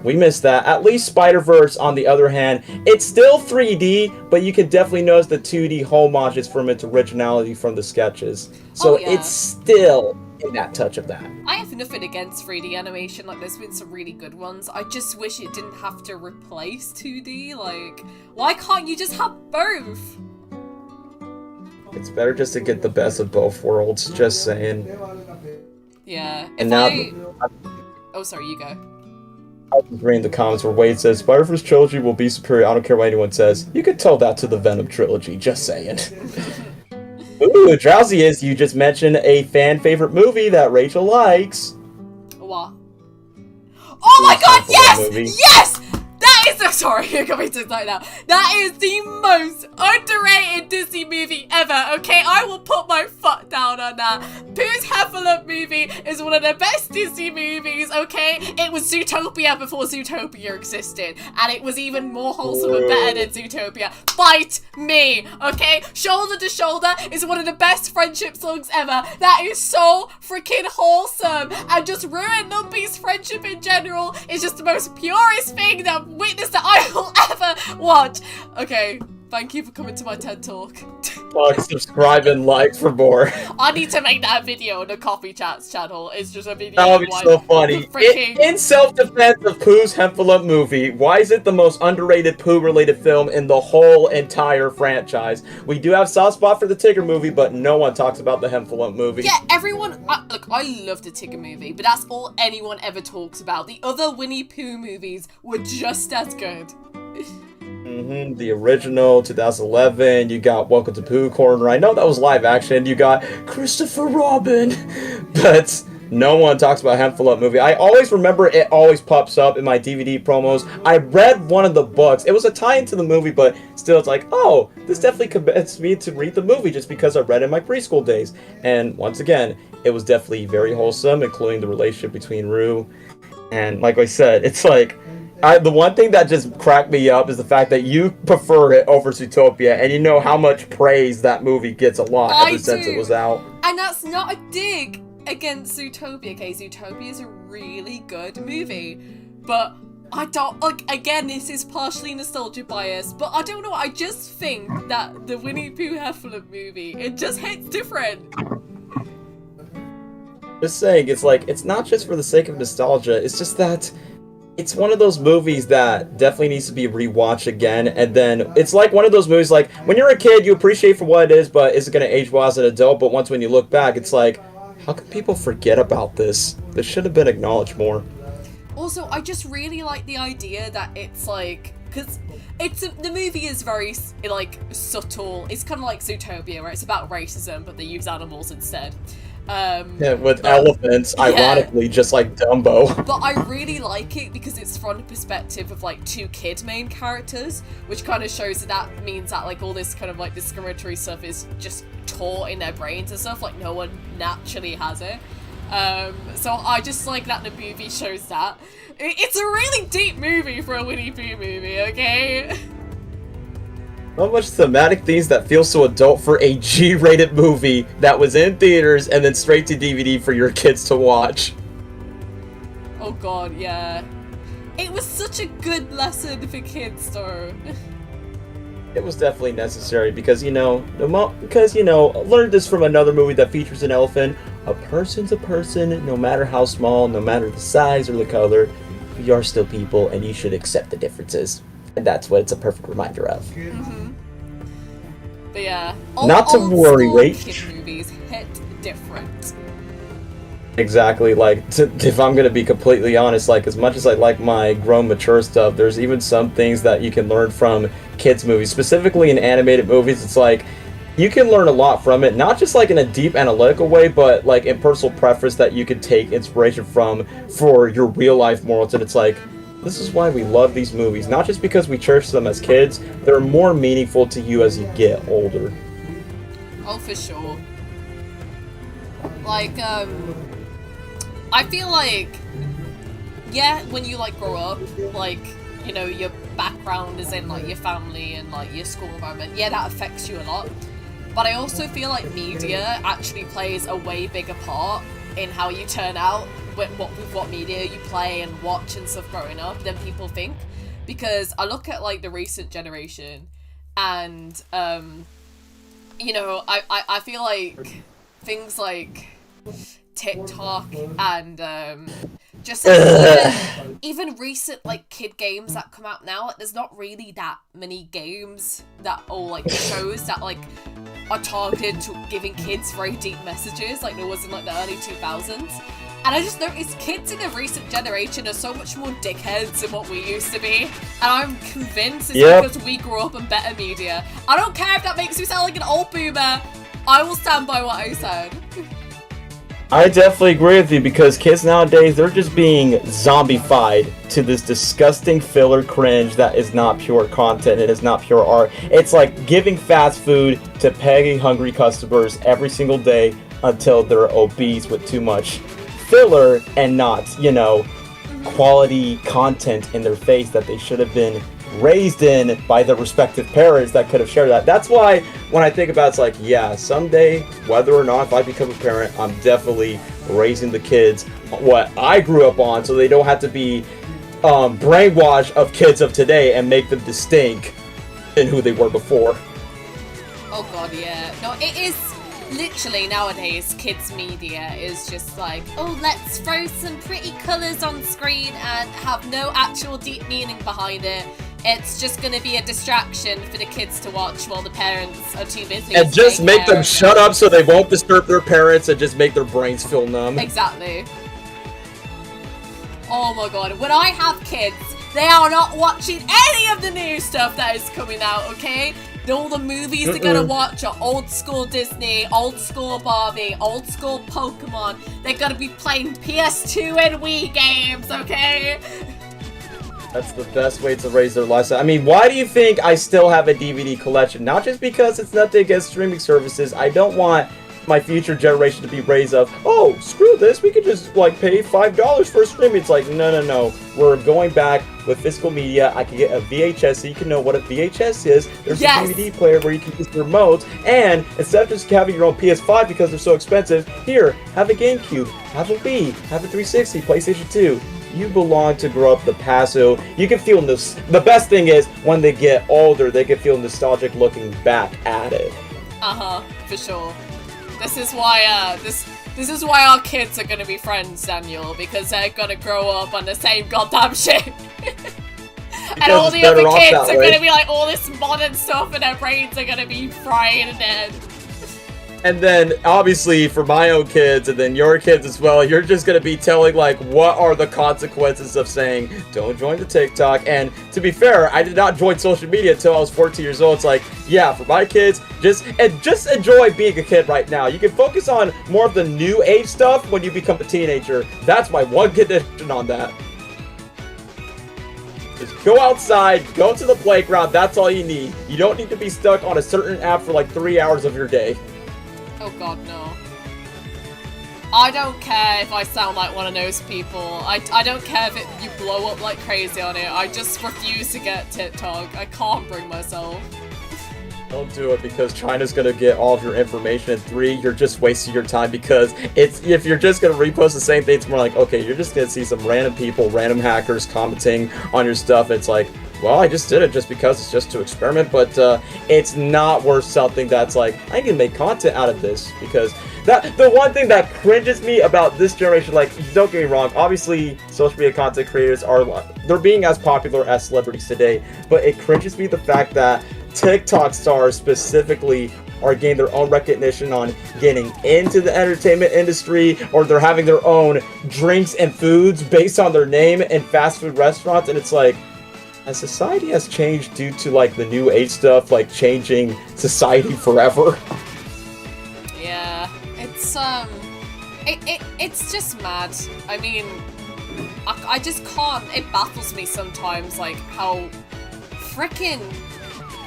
We missed that. At least Spider-Verse, on the other hand, it's still 3D, but you can definitely notice the 2D homages from its originality from the sketches. So it's still in that touch of that. I have nothing against 3D animation, like there's been some really good ones. I just wish it didn't have to replace 2D, like, why can't you just have both? It's better just to get the best of both worlds, just saying. Yeah. And now... Oh, sorry, you go. I was reading the comments where Wade says, Spider-Verse trilogy will be superior, I don't care what anyone says. You could tell that to the Venom trilogy, just saying. Ooh, Drowsy is, you just mentioned a fan-favorite movie that Rachel likes. What? Oh my god, yes! Movie. Yes! That is the... Sorry, you're coming to excited now. That is the most underrated Disney movie ever, okay? I will put my foot down on that. Pooh's Heffalump movie is one of the best Disney movies, okay? It was Zootopia before Zootopia existed, and it was even more wholesome and better than Zootopia. Fight me, okay? Shoulder to Shoulder is one of the best friendship songs ever. That is so freaking wholesome, and just Ruin Lumpy's friendship in general is just the most purest thing that witness that I will ever watch. Okay, thank you for coming to my TED Talk. Subscribe and like for more. I need to make that video on the Coffee Chats channel. It's just a video. That would be so funny. In self-defense of Pooh's Heffalump movie, why is it the most underrated Pooh-related film in the whole entire franchise? We do have soft spot for the Tigger movie, but no one talks about the Heffalump movie. Yeah, everyone... look, I love the Tigger movie, but that's all anyone ever talks about. The other Winnie Pooh movies were just as good. The original, 2011, you got Welcome to Pooh Corner. I know that was live action. You got Christopher Robin, but no one talks about Heffalump movie. I always remember it always pops up in my DVD promos. I read one of the books. It was a tie-in to the movie, but still it's like, oh, this definitely convinced me to read the movie just because I read it in my preschool days. And once again, it was definitely very wholesome, including the relationship between Rue. And like I said, it's like, the one thing that just cracked me up is the fact that you prefer it over Zootopia, and you know how much praise that movie gets a lot ever since it was out. And that's not a dig against Zootopia, okay? Zootopia is a really good movie, but I don't, like, again, this is partially nostalgia bias, but I don't know, I just think that the Winnie Pooh Heffalump movie, it just hits different. Just saying, it's like, it's not just for the sake of nostalgia, it's just that it's one of those movies that definitely needs to be rewatched again, and then it's like one of those movies, like, when you're a kid, you appreciate for what it is, but is it going to age well as an adult? But once when you look back, it's like, how can people forget about this? This should have been acknowledged more. Also, I just really like the idea that it's like, because the movie is very, like, subtle. It's kind of like Zootopia, where it's about racism, but they use animals instead. Yeah, with elephants, ironically, just like Dumbo. But I really like it because it's from the perspective of, like, two kid main characters, which kind of shows that means that, like, all this kind of, like, discriminatory stuff is just taught in their brains and stuff, like, no one naturally has it. So I just like that the movie shows that. It's a really deep movie for a Winnie Pooh movie, okay? So much thematic themes that feel so adult for a G-rated movie that was in theaters and then straight to DVD for your kids to watch. Oh god, yeah. It was such a good lesson for kids, though. It was definitely necessary because, learned this from another movie that features an elephant. A person's a person, no matter how small, no matter the size or the color. We are still people, and you should accept the differences. And that's what it's a perfect reminder of. Mm-hmm. But yeah, not to worry, Rach. Kid movies hit different. Exactly, like, if I'm gonna be completely honest, like, as much as I like my grown, mature stuff, there's even some things that you can learn from kids' movies, specifically in animated movies. It's like, you can learn a lot from it, not just, like, in a deep analytical way, but, like, in personal preference that you could take inspiration from for your real-life morals, and it's like, this is why we love these movies, not just because we cherish them as kids, they're more meaningful to you as you get older. Oh, for sure. Like, I feel like, yeah, when you, like, grow up, like, you know, your background is in, like, your family and, like, your school environment, yeah, that affects you a lot. But I also feel like media actually plays a way bigger part in how you turn out with what media you play and watch and stuff growing up than people think. Because I look at like the recent generation, and you know, I feel like things like TikTok and just like, even recent like kid games that come out now, like, there's not really that many games that, or like shows that like are targeted to giving kids very deep messages like there was in like the early 2000s. And I just noticed kids in the recent generation are so much more dickheads than what we used to be. And I'm convinced it's because we grew up in better media. I don't care if that makes me sound like an old boomer. I will stand by what I said. I definitely agree with you, because kids nowadays, they're just being zombified to this disgusting filler cringe that is not pure content, it is not pure art. It's like giving fast food to peggy hungry customers every single day until they're obese with too much filler and not, you know, quality content in their face that they should have been raised in by their respective parents that could have shared that. That's why when I think about it, it's like, yeah, someday, whether or not if I become a parent, I'm definitely raising the kids what I grew up on, so they don't have to be brainwashed of kids of today and make them distinct in who they were before. Oh god, yeah. No, it is literally nowadays kids media is just like, oh, let's throw some pretty colours on screen and have no actual deep meaning behind it. It's just going to be a distraction for the kids to watch while the parents are too busy. And just make them shut up so they won't disturb their parents and just make their brains feel numb. Exactly. Oh my god, when I have kids, they are not watching any of the new stuff that is coming out, okay? All the movies they're gonna watch are old school Disney, old school Barbie, old school Pokemon. They're gonna be playing PS2 and Wii games, okay? That's the best way to raise their lifestyle. I mean, why do you think I still have a DVD collection? Not just because it's nothing against streaming services. I don't want my future generation to be raised of, oh, screw this, we could just like pay $5 for streaming. It's like, no. We're going back with physical media. I can get a VHS so you can know what a VHS is. There's a DVD player where you can use the remote, and instead of just having your own PS5 because they're so expensive, here, have a GameCube, have a Wii, have a 360, PlayStation 2. You belong to grow up the past, so you can feel this. The best thing is when they get older, they can feel nostalgic looking back at it. For sure. This is why this is why our kids are gonna be friends, Daniel, because they're gonna grow up on the same goddamn shit. And all the other kids are gonna be like all this modern stuff, and their brains are gonna be fried and dead. And then, obviously, for my own kids, and then your kids as well, you're just going to be telling, like, what are the consequences of saying, don't join the TikTok. And to be fair, I did not join social media until I was 14 years old. It's like, yeah, for my kids, just enjoy being a kid right now. You can focus on more of the new age stuff when you become a teenager. That's my one condition on that. Just go outside, go to the playground, that's all you need. You don't need to be stuck on a certain app for like 3 hours of your day. Oh god, no. I don't care if I sound like one of those people. I don't care if you blow up like crazy on it. I just refuse to get TikTok. I can't bring myself. Don't do it, because China's gonna get all of your information. And 3, you're just wasting your time, because if you're just gonna repost the same thing, it's more like, okay, you're just gonna see some random people, random hackers commenting on your stuff. It's like, well, I just did it just because it's just to experiment, but it's not worth something that's like, I can make content out of this. Because the one thing that cringes me about this generation, like, don't get me wrong, obviously social media content creators they're being as popular as celebrities today, but it cringes me the fact that TikTok stars specifically are getting their own recognition on getting into the entertainment industry, or they're having their own drinks and foods based on their name in fast food restaurants. And it's like, as society has changed due to like the new age stuff, like changing society forever. Yeah, it's just mad. I mean, I just can't. It baffles me sometimes, like how freaking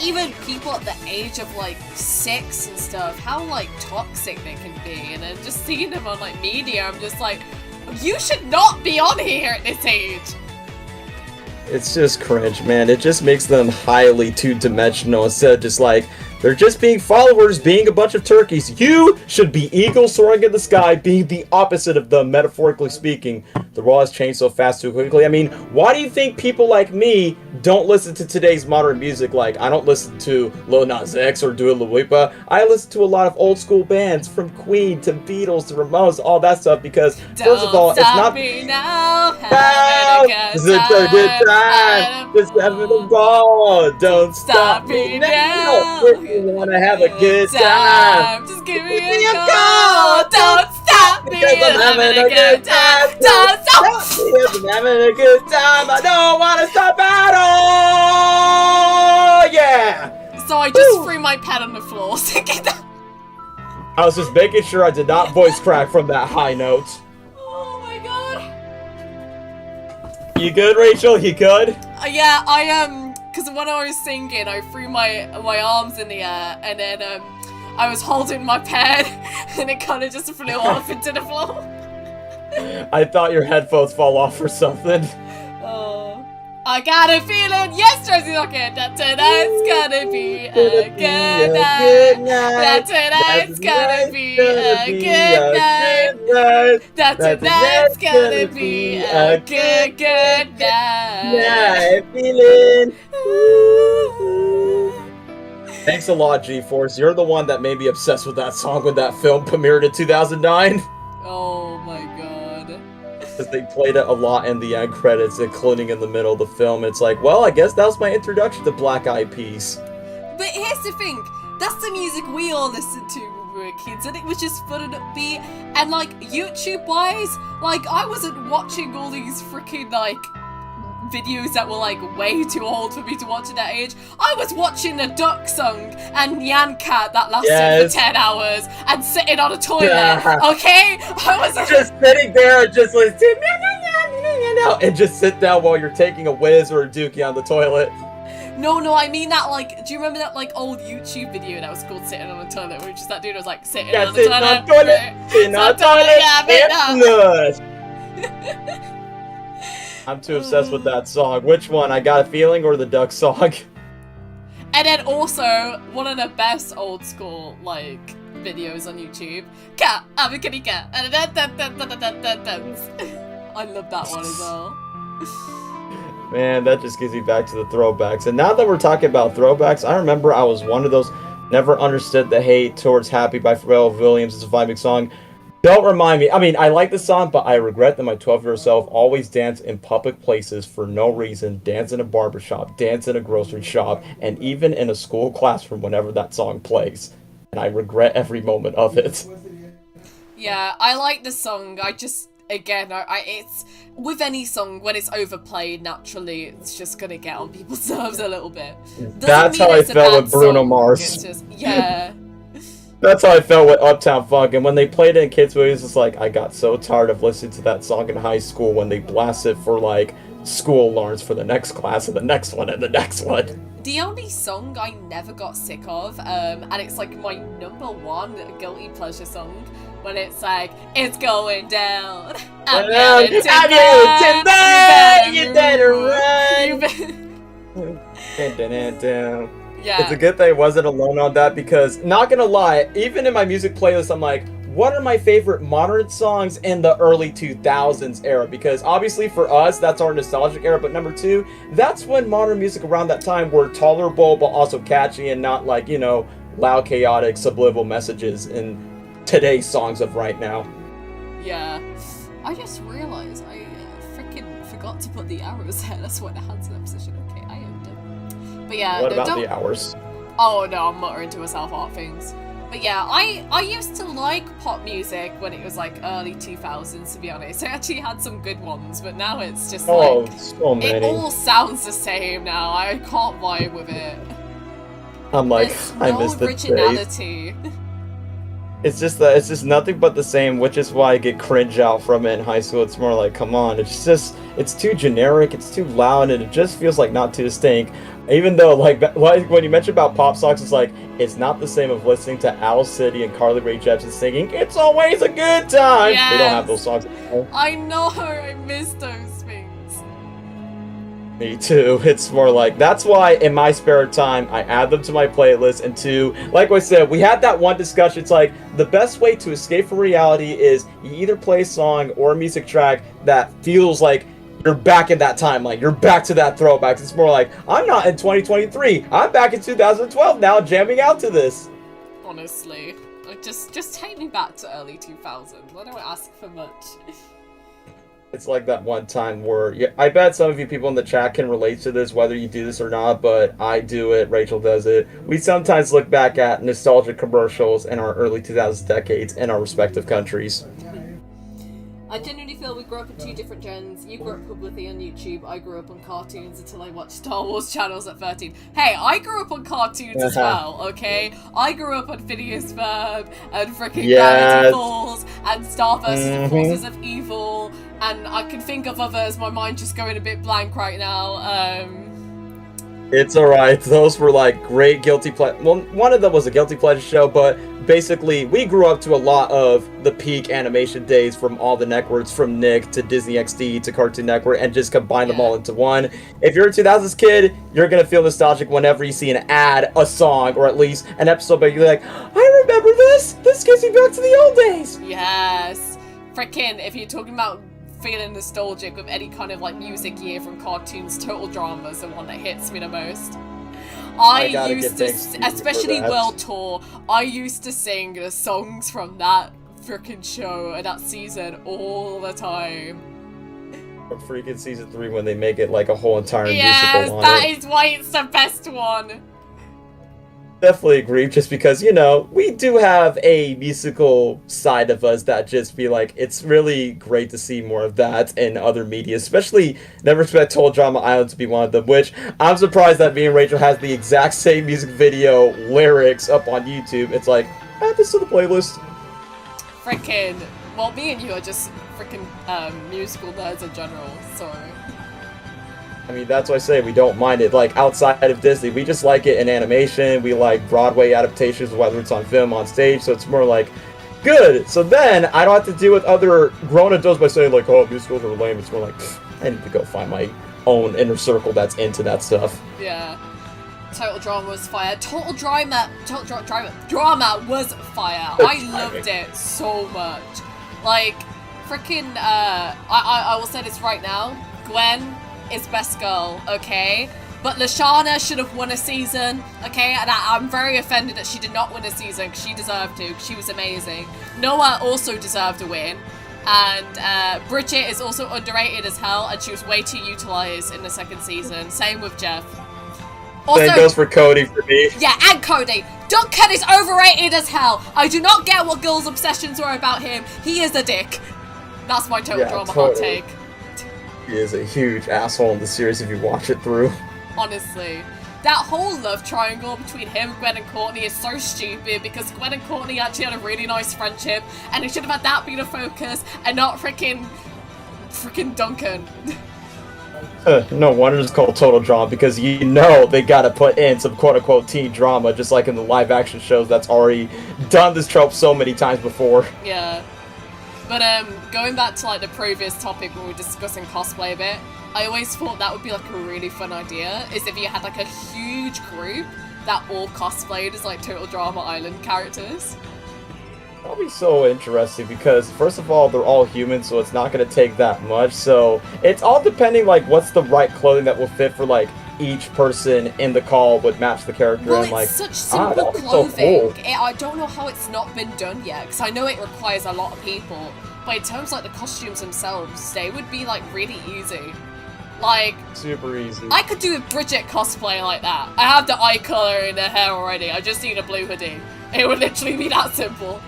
even people at the age of like 6 and stuff, how like toxic they can be. And then just seeing them on like media, I'm just like, you should not be on here at this age. It's just cringe, man. It just makes them highly two-dimensional instead of just like They're just being followers, being a bunch of turkeys. You should be eagles soaring in the sky, being the opposite of them, metaphorically speaking. The world has changed so fast, too quickly. I mean, why do you think people like me don't listen to today's modern music? Like, I don't listen to Lil Nas X or Dua Lipa. I listen to a lot of old school bands, from Queen to Beatles to Ramones, all that stuff, because, first of all, it's not... Me now, it's a good time. Just having a ball. Don't stop me now. If you wanna have a good time, just give me a call. Don't stop me. Because I'm having a good time. Don't stop. Because I'm having a good time. I don't wanna stop at all. Yeah. So I just threw my pad on the floor. I was just making sure I did not voice crack from that high note. Oh my god. You good, Rachel? You good? Yeah, I am. Because when I was singing, I threw my arms in the air, and then I was holding my pad, and it kind of just flew off into the floor. I thought your headphones fall off or something. Oh, I got a feeling, yes, Tracy Lockett, that tonight's gonna be a good night. That tonight's gonna be a good night. That tonight's gonna be a good night. Feeling. Thanks a lot, G-Force. You're the one that made me obsessed with that song when that film premiered in 2009. Oh my god. Because they played it a lot in the end credits, including in the middle of the film. It's like, well, I guess that was my introduction to Black Eyed Peas. But here's the thing, that's the music we all listened to when we were kids, and it was just fun and upbeat. And like, YouTube-wise, like, I wasn't watching all these freaking, like, videos that were like way too old for me to watch at that age. I was watching the Duck Song and Nyan Cat that lasted for 10 hours and sitting on a toilet, okay? I was just sitting there and just listening, and just sit down while you're taking a whiz or a dookie on the toilet. No, I mean that, like, do you remember that, like, old YouTube video that was called Sitting on a Toilet, where just that dude was, like, sitting on the toilet? Sitting on the toilet, I'm too obsessed with that song. Which one? I Got a Feeling or the Duck Song? And then also, one of the best old school, like, videos on YouTube. Cat, I'm a kitty cat. I love that one as well. Man, that just gives me back to the throwbacks. And now that we're talking about throwbacks, I remember I was one of those never understood the hate towards Happy by Pharrell Williams. It's a vibing song. Don't remind me. I mean, I like the song, but I regret that my 12-year-old self always danced in public places for no reason. Dance in a barbershop, dance in a grocery shop, and even in a school classroom whenever that song plays. And I regret every moment of it. Yeah, I like the song. I just, again, it's with any song, when it's overplayed, naturally, it's just gonna get on people's nerves a little bit. That's how I felt with Bruno Mars. It's just, yeah. That's how I felt with Uptown Funk, and when they played it in kids' movies, it's like, I got so tired of listening to that song in high school when they blasted for, like, school alarms for the next class, and the next one, and the next one. The only song I never got sick of, and it's like my #1 guilty pleasure song, when it's like, it's going down, I'm headed tonight, you better run. Yeah. It's a good thing I wasn't alone on that, because, not gonna lie, even in my music playlist, I'm like, what are my favorite modern songs in the early 2000s era? Because obviously for us, that's our nostalgic era, but number 2, that's when modern music around that time were tolerable, but also catchy, and not like, you know, loud, chaotic, subliminal messages in today's songs of right now. Yeah. I just realized I freaking forgot to put the arrows there. That's why the hands in that position. Okay, I am done. But yeah, what about the hours? Oh no, I'm muttering to myself art things. But yeah, I used to like pop music when it was like early 2000s, to be honest. I actually had some good ones, but now it's just like, so many. It all sounds the same now. I can't vibe with it. I'm like, I miss the originality. It's just nothing but the same, which is why I get cringe out from it in high school. It's more like, come on, it's too generic, it's too loud, and it just feels like not too distinct. Even though, like when you mentioned about pop songs, it's like, it's not the same of listening to Owl City and Carly Rae Jepsen singing, "It's Always a Good Time." Yes. They don't have those songs anymore. I know, I miss those things. Me too. It's more like, that's why in my spare time, I add them to my playlist. And two, like I said, we had that one discussion. It's like, the best way to escape from reality is you either play a song or a music track that feels like you're back in that timeline. You're back to that throwback. It's more like, I'm not in 2023. I'm back in 2012 now, jamming out to this. Honestly. Like, just take me back to early 2000s. I don't ask for much. It's like that one time where, yeah, I bet some of you people in the chat can relate to this, whether you do this or not, but I do it, Rachel does it. We sometimes look back at nostalgic commercials in our early 2000s decades in our respective countries. I genuinely feel we grew up in two different gens. You grew up publicly on YouTube, I grew up on cartoons until I watched Star Wars channels at 13. Hey, I grew up on cartoons as well, okay? I grew up on Phineas Ferb and frickin' Gravity Falls and Star vs. Forces of Evil, and I can think of others, my mind's just going a bit blank right now. It's alright, those were like great guilty pleasure. Well, one of them was a guilty pleasure show, but basically we grew up to a lot of the peak animation days from all the networks, from Nick to Disney XD to Cartoon Network, and just combined them all into one. If you're a 2000s kid, you're gonna feel nostalgic whenever you see an ad, a song, or at least an episode where you're like, I remember this! This gives me back to the old days! Yes! Frickin', if you're talking about feeling nostalgic with any kind of like music year from cartoons, Total Drama is the one that hits me the most. I used to, especially World Tour, I used to sing the songs from that freaking show and that season all the time. From freaking season 3 when they make it like a whole entire musical on that is why it's the best one. Definitely agree, just because, you know, we do have a musical side of us that just be like, it's really great to see more of that in other media, especially never expect Total Drama Island to be one of them, which I'm surprised that me and Rachel has the exact same music video lyrics up on YouTube. It's like, add this to the playlist. Frickin', well, me and you are just frickin' musical nerds in general, so... I mean, that's why I say we don't mind it. Like, outside of Disney, we just like it in animation. We like Broadway adaptations, whether it's on film, on stage. So it's more like, good. So then I don't have to deal with other grown adults by saying, like, oh, musicals are lame. It's more like, I need to go find my own inner circle that's into that stuff. Yeah. Total Drama was fire. Total Drama was fire. I loved it so much. Like, freaking, I will say this right now. Gwen is best girl, okay? But Lashana should have won a season, okay? And I'm very offended that she did not win a season, because she deserved to, because she was amazing. Noah also deserved a win. And Bridget is also underrated as hell, and she was way too utilized in the second season. Same with Jeff. Also, same goes for Cody for me. Yeah, and Cody. Duncan is overrated as hell. I do not get what girls' obsessions were about him. He is a dick. That's my Total Drama hot take. He is a huge asshole in the series if you watch it through. Honestly. That whole love triangle between him, Gwen, and Courtney is so stupid because Gwen and Courtney actually had a really nice friendship and they should have had that be the focus and not freaking Duncan. No wonder it's called Total Drama, because you know they gotta put in some quote-unquote teen drama, just like in the live-action shows that's already done this trope so many times before. Yeah. But going back to like the previous topic when we were discussing cosplay a bit, I always thought that would be like a really fun idea, is if you had like a huge group that all cosplayed as like Total Drama Island characters. That'll be so interesting because, first of all, they're all human, so it's not going to take that much. So it's all depending, like, what's the right clothing that will fit for, like, each person in the call would match the character. Well, and, like, it's such simple clothing. So cool. I don't know how it's not been done yet, because I know it requires a lot of people. But in terms of, like, the costumes themselves, they would be, like, really easy. Like, super easy. I could do a Bridget cosplay like that. I have the eye color in her hair already. I just need a blue hoodie. It would literally be that simple.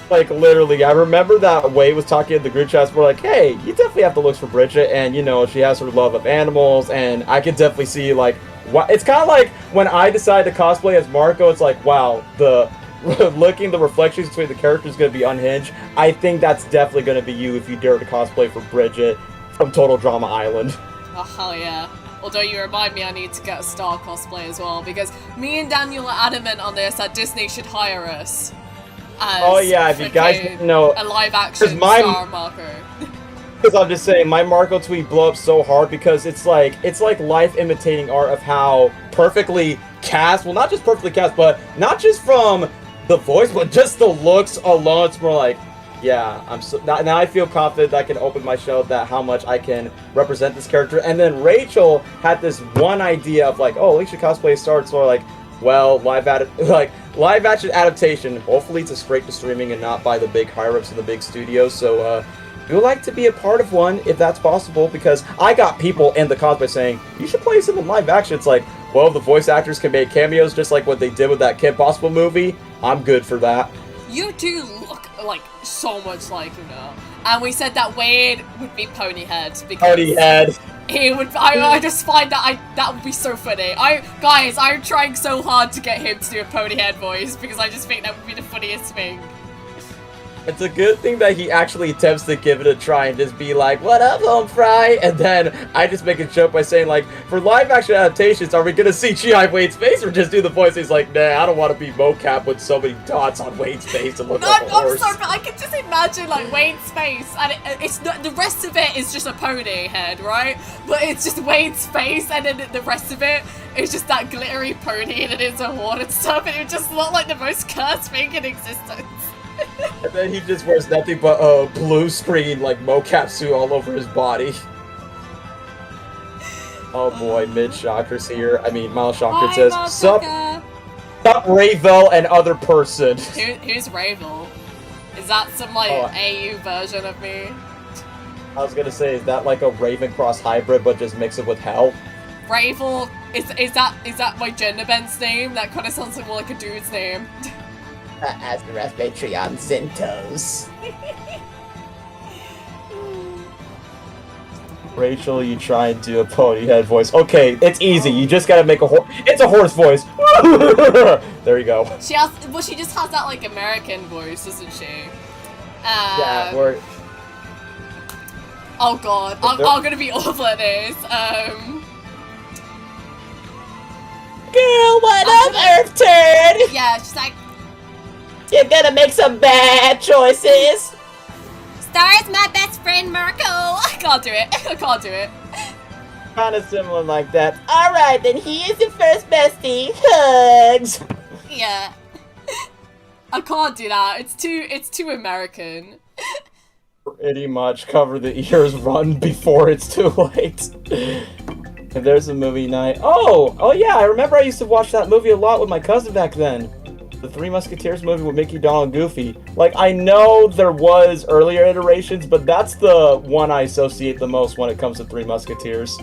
Like, literally, I remember that Wade was talking in the group chats. We're like, hey, you definitely have the looks for Bridget, and, you know, she has her love of animals, and I could definitely see, like, it's kind of like when I decided to cosplay as Marco, it's like, wow, the reflections between the characters is going to be unhinged. I think that's definitely going to be you if you dare to cosplay for Bridget from Total Drama Island. Oh, hell yeah. Although you remind me I need to get a Star cosplay as well, because me and Daniel are adamant on this that Disney should hire us. Oh yeah, if you guys didn't know, a live-action Star marker. Because I'm just saying, my Marco tweet blew up so hard because it's like life imitating art of how perfectly cast, well, not just perfectly cast, but not just from the voice, but just the looks alone. It's more like, yeah, now I feel confident that I can open my show that how much I can represent this character. And then Rachel had this one idea of like, oh, Alicia Cosplay starts, or like, well, live action adaptation. Hopefully it's straight to streaming and not by the big higher-ups in the big studios. So, we would like to be a part of one if that's possible, because I got people in the cosplay saying, you should play some in live action. It's like, well, the voice actors can make cameos just like what they did with that Kim Possible movie. I'm good for that. You do look like so much like Una. And we said that Wade would be Ponyhead because Ponyhead. He would. I just find that would be so funny. Guys, I'm trying so hard to get him to do a Ponyhead voice because I just think that would be the funniest thing. It's a good thing that he actually attempts to give it a try and just be like, what up, home fry? And then I just make a joke by saying, like, for live action adaptations, are we gonna see G.I. Wade's face or just do the voice? He's like, nah, I don't want to be mocap with so many dots on Wade's face and look like a horse. I'm sorry, but I can just imagine, like, Wade's face, and it's not, the rest of it is just a pony head, right? But it's just Wade's face, and then the rest of it is just that glittery pony, and it is a horn and stuff, and it would just look like the most cursed thing in existence. And then he just wears nothing but a blue screen, like, mocap suit all over his body. Oh boy, Mid-Shocker's here. I mean, Miles Shocker says, Sup, Ravel and other person. Who's Ravel? Is that some, like, AU version of me? I was gonna say, is that like a Ravencross hybrid, but just mix it with hell? Ravel, is that my gender bend's name? That kind of sounds more like a dude's name. As the Patreon Zintos. Rachel, you try and do a ponyhead voice. Okay, it's easy. You just gotta make it's a horse voice. There you go. She just has that, like, American voice, doesn't she? Yeah, we're... Oh god, I'm gonna be awful at this. Girl, what up, Earth Turd? Yeah, she's like, you're gonna make some bad choices. Star is my best friend, Marco. I can't do it. I can't do it. Kind of similar like that. Alright, then he is the first bestie. Hugs. Yeah. I can't do that. It's too American. Pretty much cover the ears, run before it's too late. If there's a movie night. Oh yeah, I remember I used to watch that movie a lot with my cousin back then. The Three Musketeers movie with Mickey, Donald, and Goofy. Like, I know there was earlier iterations, but that's the one I associate the most when it comes to Three Musketeers.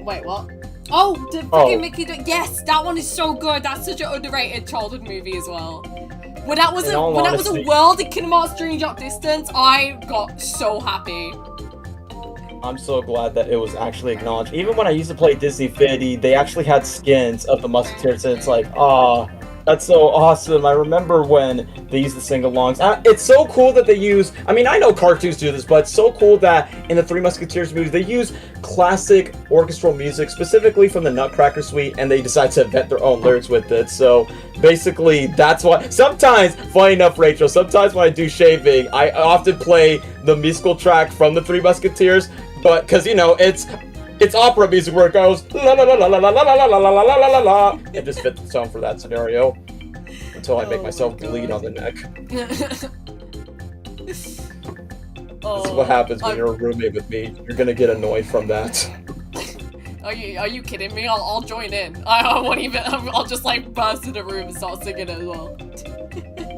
Wait, what? Oh, the freaking Mickey. Yes, that one is so good. That's such an underrated childhood movie as well. When that was a world in Kinema Strange Up Distance, I got so happy. I'm so glad that it was actually acknowledged. Even when I used to play Disney Infinity, they actually had skins of the Musketeers, and it's like, that's so awesome. I remember when they used the sing-alongs. It's so cool that they use, I mean, I know cartoons do this, but it's so cool that in the Three Musketeers movies, they use classic orchestral music, specifically from the Nutcracker Suite, and they decide to invent their own lyrics with it. So, basically, that's why, sometimes, funny enough, Rachel, sometimes when I do shaving, I often play the musical track from the Three Musketeers, but, because, you know, it's opera music where it goes la la la la la la la la la la la la la la. It just fits the tone for that scenario. Until I make myself bleed on the neck. This is what happens when you're a roommate with me. You're gonna get annoyed from that. Are you kidding me? I'll join in. I won't even. I'll just like burst in the room and start singing it as well.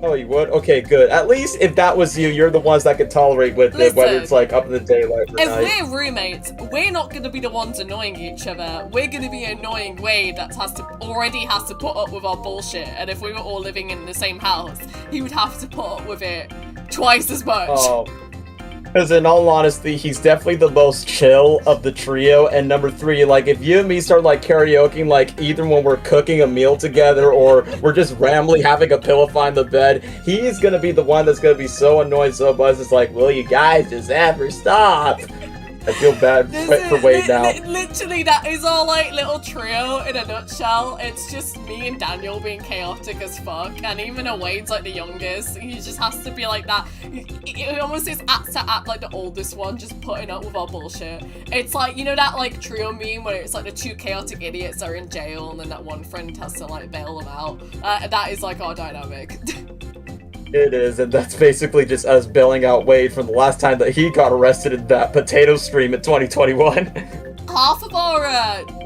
Oh, you would? Okay, good. At least if that was you, you're the ones that could tolerate with it, whether it's like up in the daylight or night. If we're roommates, we're not going to be the ones annoying each other. We're going to be annoying Wade that already has to put up with our bullshit. And if we were all living in the same house, he would have to put up with it twice as much. Oh. Because in all honesty, he's definitely the most chill of the trio. And number 3, like, if you and me start, like, karaokeing, like, either when we're cooking a meal together or we're just randomly having a pillow fight in the bed, he's gonna be the one that's gonna be so annoyed, so buzzed. It's like, will you guys just ever stop? I feel bad for Wade now. Literally, that is our like little trio in a nutshell. It's just me and Daniel being chaotic as fuck, and even though Wade's like the youngest, he just has to be like that. It almost is act to act like the oldest one, just putting up with our bullshit. It's like, you know that like trio meme where it's like the two chaotic idiots are in jail, and then that one friend has to like bail them out. That is like our dynamic. It is, and that's basically just us bailing out Wade from the last time that he got arrested in that potato stream in 2021. Half of our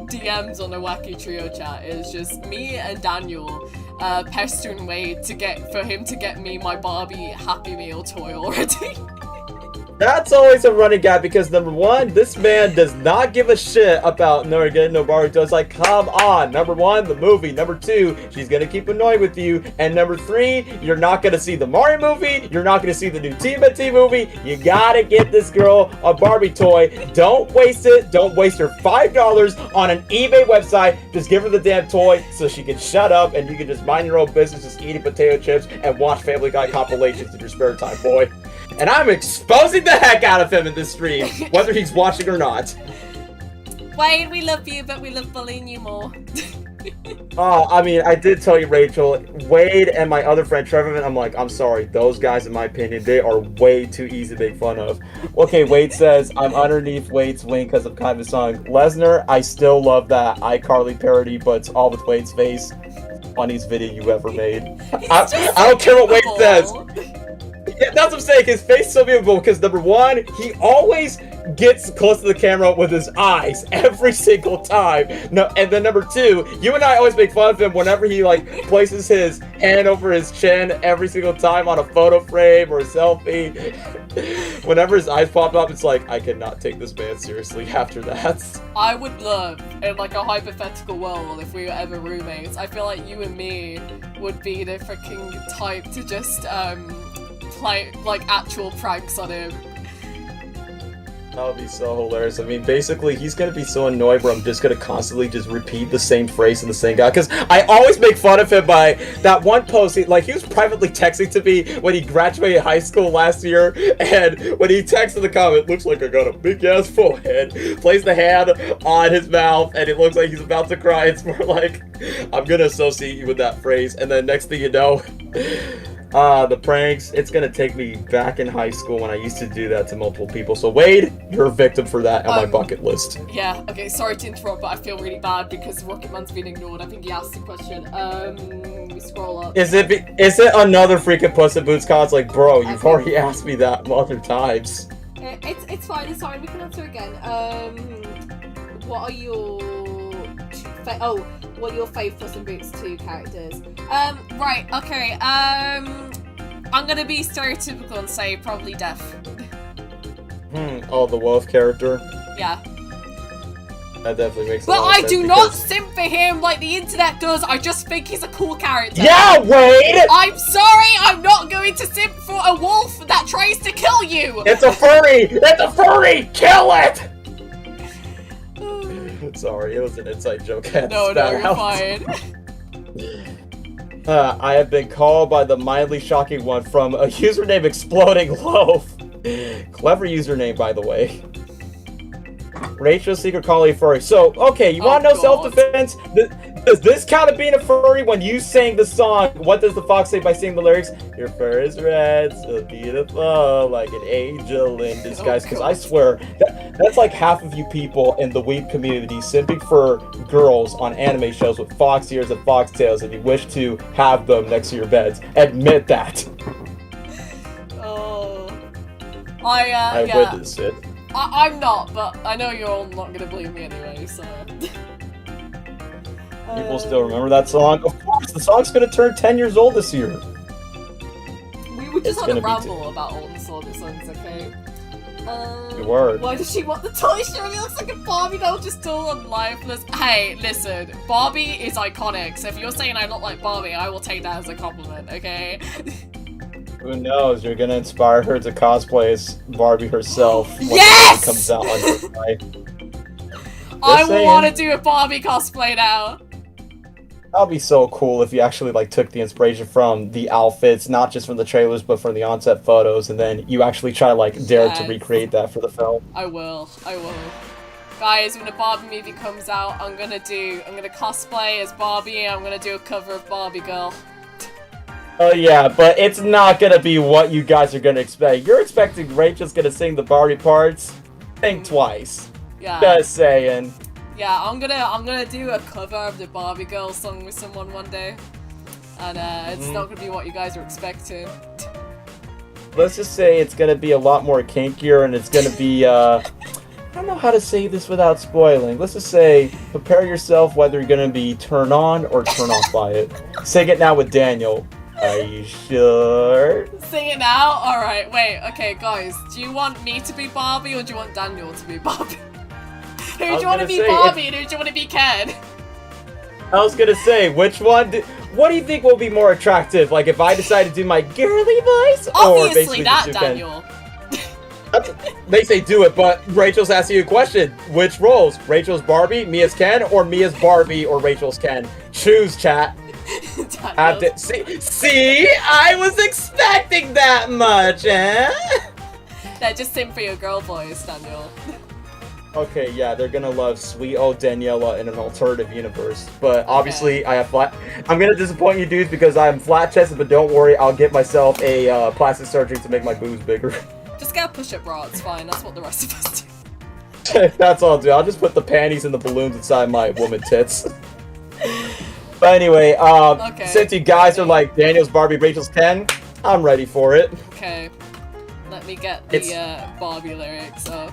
DMs on the Wacky Trio chat is just me and Daniel pestering Wade for him to get me my Barbie Happy Meal toy already. That's always a running gag because number one, this man does not give a shit about getting no Barbie toys. Like, come on. Number one, the movie. Number two, she's gonna keep annoying with you. And number three, you're not gonna see the Mario movie. You're not gonna see the new TMNT movie. You gotta get this girl a Barbie toy. Don't waste it. Don't waste her $5 on an eBay website. Just give her the damn toy so she can shut up and you can just mind your own business, just eating potato chips and watch Family Guy compilations in your spare time, boy. And I'm exposing the heck out of him in this stream, whether he's watching or not. Wade, we love you, but we love bullying you more. I mean, I did tell you, Rachel, Wade and my other friend Trevor, I'm like, I'm sorry, those guys, in my opinion, they are way too easy to make fun of. Okay, Wade says, I'm underneath Wade's wing because of kind of a song. Lesnar, I still love that iCarly parody, but it's all with Wade's face. Funniest video you ever made. I don't care what Wade says. Yeah, that's what I'm saying. His face is so beautiful because number one, he always gets close to the camera with his eyes every single time. No, and then number two, you and I always make fun of him whenever he like places his hand over his chin every single time on a photo frame or a selfie. Whenever his eyes pop up, it's like I cannot take this man seriously after that. I would love, in like a hypothetical world, if we were ever roommates, I feel like you and me would be the freaking type to just play like actual pranks on him. That would be so hilarious. I mean, basically, he's gonna be so annoyed where I'm just gonna constantly just repeat the same phrase and the same guy. Because I always make fun of him by that one post. He was privately texting to me when he graduated high school last year. And when he texted the comment, looks like I got a big ass forehead. Plays the hand on his mouth and it looks like he's about to cry. It's more like, I'm gonna associate you with that phrase. And then next thing you know, the pranks, it's gonna take me back in high school when I used to do that to multiple people. So Wade, you're a victim for that on my bucket list. Yeah, okay, sorry to interrupt, but I feel really bad because Rocket Man's been ignored. I think he asked the question. We scroll up. Is it another freaking Puss in Boots cause? Like, bro, you've already asked me that other times. It's fine, we can answer again. What are your what are your fave Puss in Boots 2 characters? Right, okay, I'm gonna be stereotypical and say probably Death. Oh, the wolf character? Yeah. That definitely makes sense. But I do not simp for him like the internet does, I just think he's a cool character. Yeah, Wade! I'm sorry, I'm not going to simp for a wolf that tries to kill you! It's a furry! It's a furry! Kill it! Sorry, it was an inside joke. No, you're fine. I have been called by the mildly shocking one from a username Exploding Loaf. Clever username, by the way. Rachel Secret Collie Furry. So, okay, you want to know self-defense? Does this count as being a furry when you sang the song? What does the fox say by singing the lyrics? Your fur is red, so beautiful, like an angel in disguise. Because I swear, that's like half of you people in the weeb community simping for girls on anime shows with fox ears and fox tails, and you wish to have them next to your beds. Admit that. Oh. I witnessed it. I'm not, but I know you're all not gonna believe me anyway, so... People still remember that song? Of course, the song's gonna turn 10 years old this year. We were just on a ramble about all the songs, okay? You were. Why does she want the toy? She really looks like a Barbie doll, just dull and lifeless. Hey, listen, Barbie is iconic, so if you're saying I look like Barbie, I will take that as a compliment, okay? Who knows? You're gonna inspire her to cosplay as Barbie herself when yes! it comes out on her life. I want to do a Barbie cosplay now. That'd be so cool if you actually like took the inspiration from the outfits, not just from the trailers, but from the on-set photos, and then you actually try like dare to recreate that for the film. I will. Guys, when the Barbie movie comes out, I'm gonna cosplay as Barbie and I'm gonna do a cover of Barbie Girl. Oh yeah, but it's not gonna be what you guys are gonna expect. You're expecting Rachel's gonna sing the Barbie parts? Think twice. Yeah. Just saying. Yeah, I'm gonna do a cover of the Barbie Girl song with someone one day, and it's not gonna be what you guys are expecting. Let's just say it's gonna be a lot more kinkier, and it's gonna be I don't know how to say this without spoiling. Let's just say prepare yourself whether you're gonna be turned on or turned off by it. Sing it now with Daniel. Are you sure? Sing it now? Alright, wait, okay guys, do you want me to be Barbie or do you want Daniel to be Barbie? Who do you want to be Barbie and who do you want to be Ken? I was gonna say, which one? What do you think will be more attractive? Like if I decide to do my girly voice, or obviously that, Daniel. They say do it, but Rachel's asking you a question. Which roles? Rachel's Barbie, me as Ken, or me as Barbie or Rachel's Ken? Choose, chat. See, I was expecting that much, eh? Yeah, just sing for your girl voice, Daniel. Okay, yeah, they're gonna love sweet old Daniela in an alternative universe. But obviously, I have flat. I'm gonna disappoint you dudes because I'm flat chested, but don't worry, I'll get myself a plastic surgery to make my boobs bigger. Just get a push-up bra, it's fine. That's what the rest of us do. That's all I'll do. I'll just put the panties and the balloons inside my woman tits. But anyway, since you guys are like Daniel's Barbie, Rachel's Ken, I'm ready for it. Okay, let me get the Barbie lyrics up.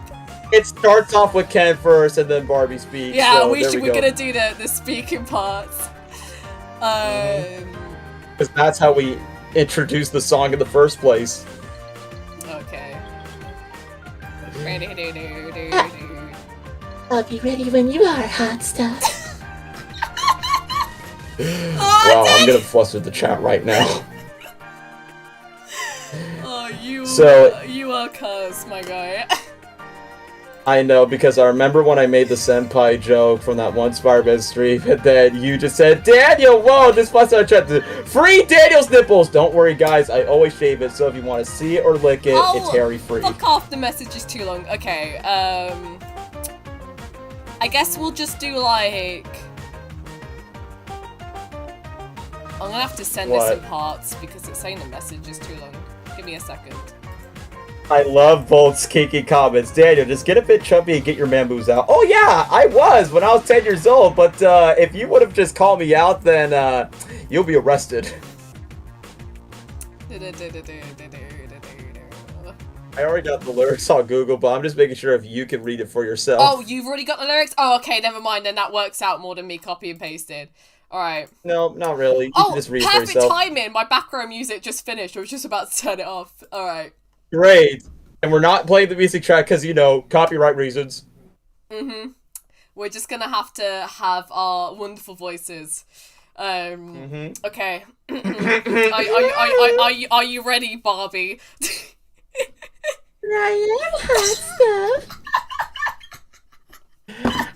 It starts off with Ken first, and then Barbie speaks. Yeah, so we're gonna do the speaking parts. Because that's how we introduced the song in the first place. Okay. I'll be ready when you are, hot stuff. Wow, I'm gonna fluster the chat right now. Oh, you are cursed, my guy. I know, because I remember when I made the senpai joke from that one Spider-Man stream, and then you just said, Daniel, whoa, this plus I tried to free Daniel's nipples! Don't worry, guys, I always shave it, so if you want to see it or lick it, it's hairy-free. Fuck off, the message is too long. Okay, I guess we'll just do, like... I'm gonna have to send this in parts, because it's saying the message is too long. Give me a second. I love Bolt's kinky comments. Daniel, just get a bit chubby and get your man boobs out. Oh yeah, I was when I was 10 years old, but if you would have just called me out, then you'll be arrested. I already got the lyrics on Google, but I'm just making sure if you can read it for yourself. Oh, you've already got the lyrics? Oh, okay, never mind, then that works out more than me copy and pasted. Alright. No, not really. You can just read it for yourself. Perfect timing! My background music just finished. I was just about to turn it off. Alright. Great. And we're not playing the music track because, you know, copyright reasons. Mm-hmm. We're just gonna have to have our wonderful voices. Okay. Are you ready, Barbie? I am hot stuff.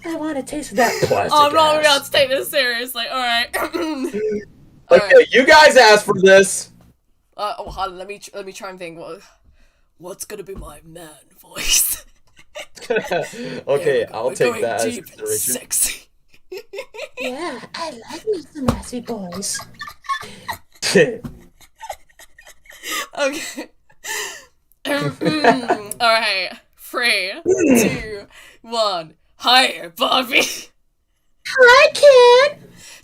I want to taste that plastic. I'm not gonna be able to take this seriously. Alright. Okay, you guys asked for this. Hold on, let me try and think. What's gonna be my man voice? Okay, I'll take that as deep and sexy. Yeah, I like me some raspy boys. Okay. Alright. 3, 2, 1. Hi, Bobby. Hi, Ken.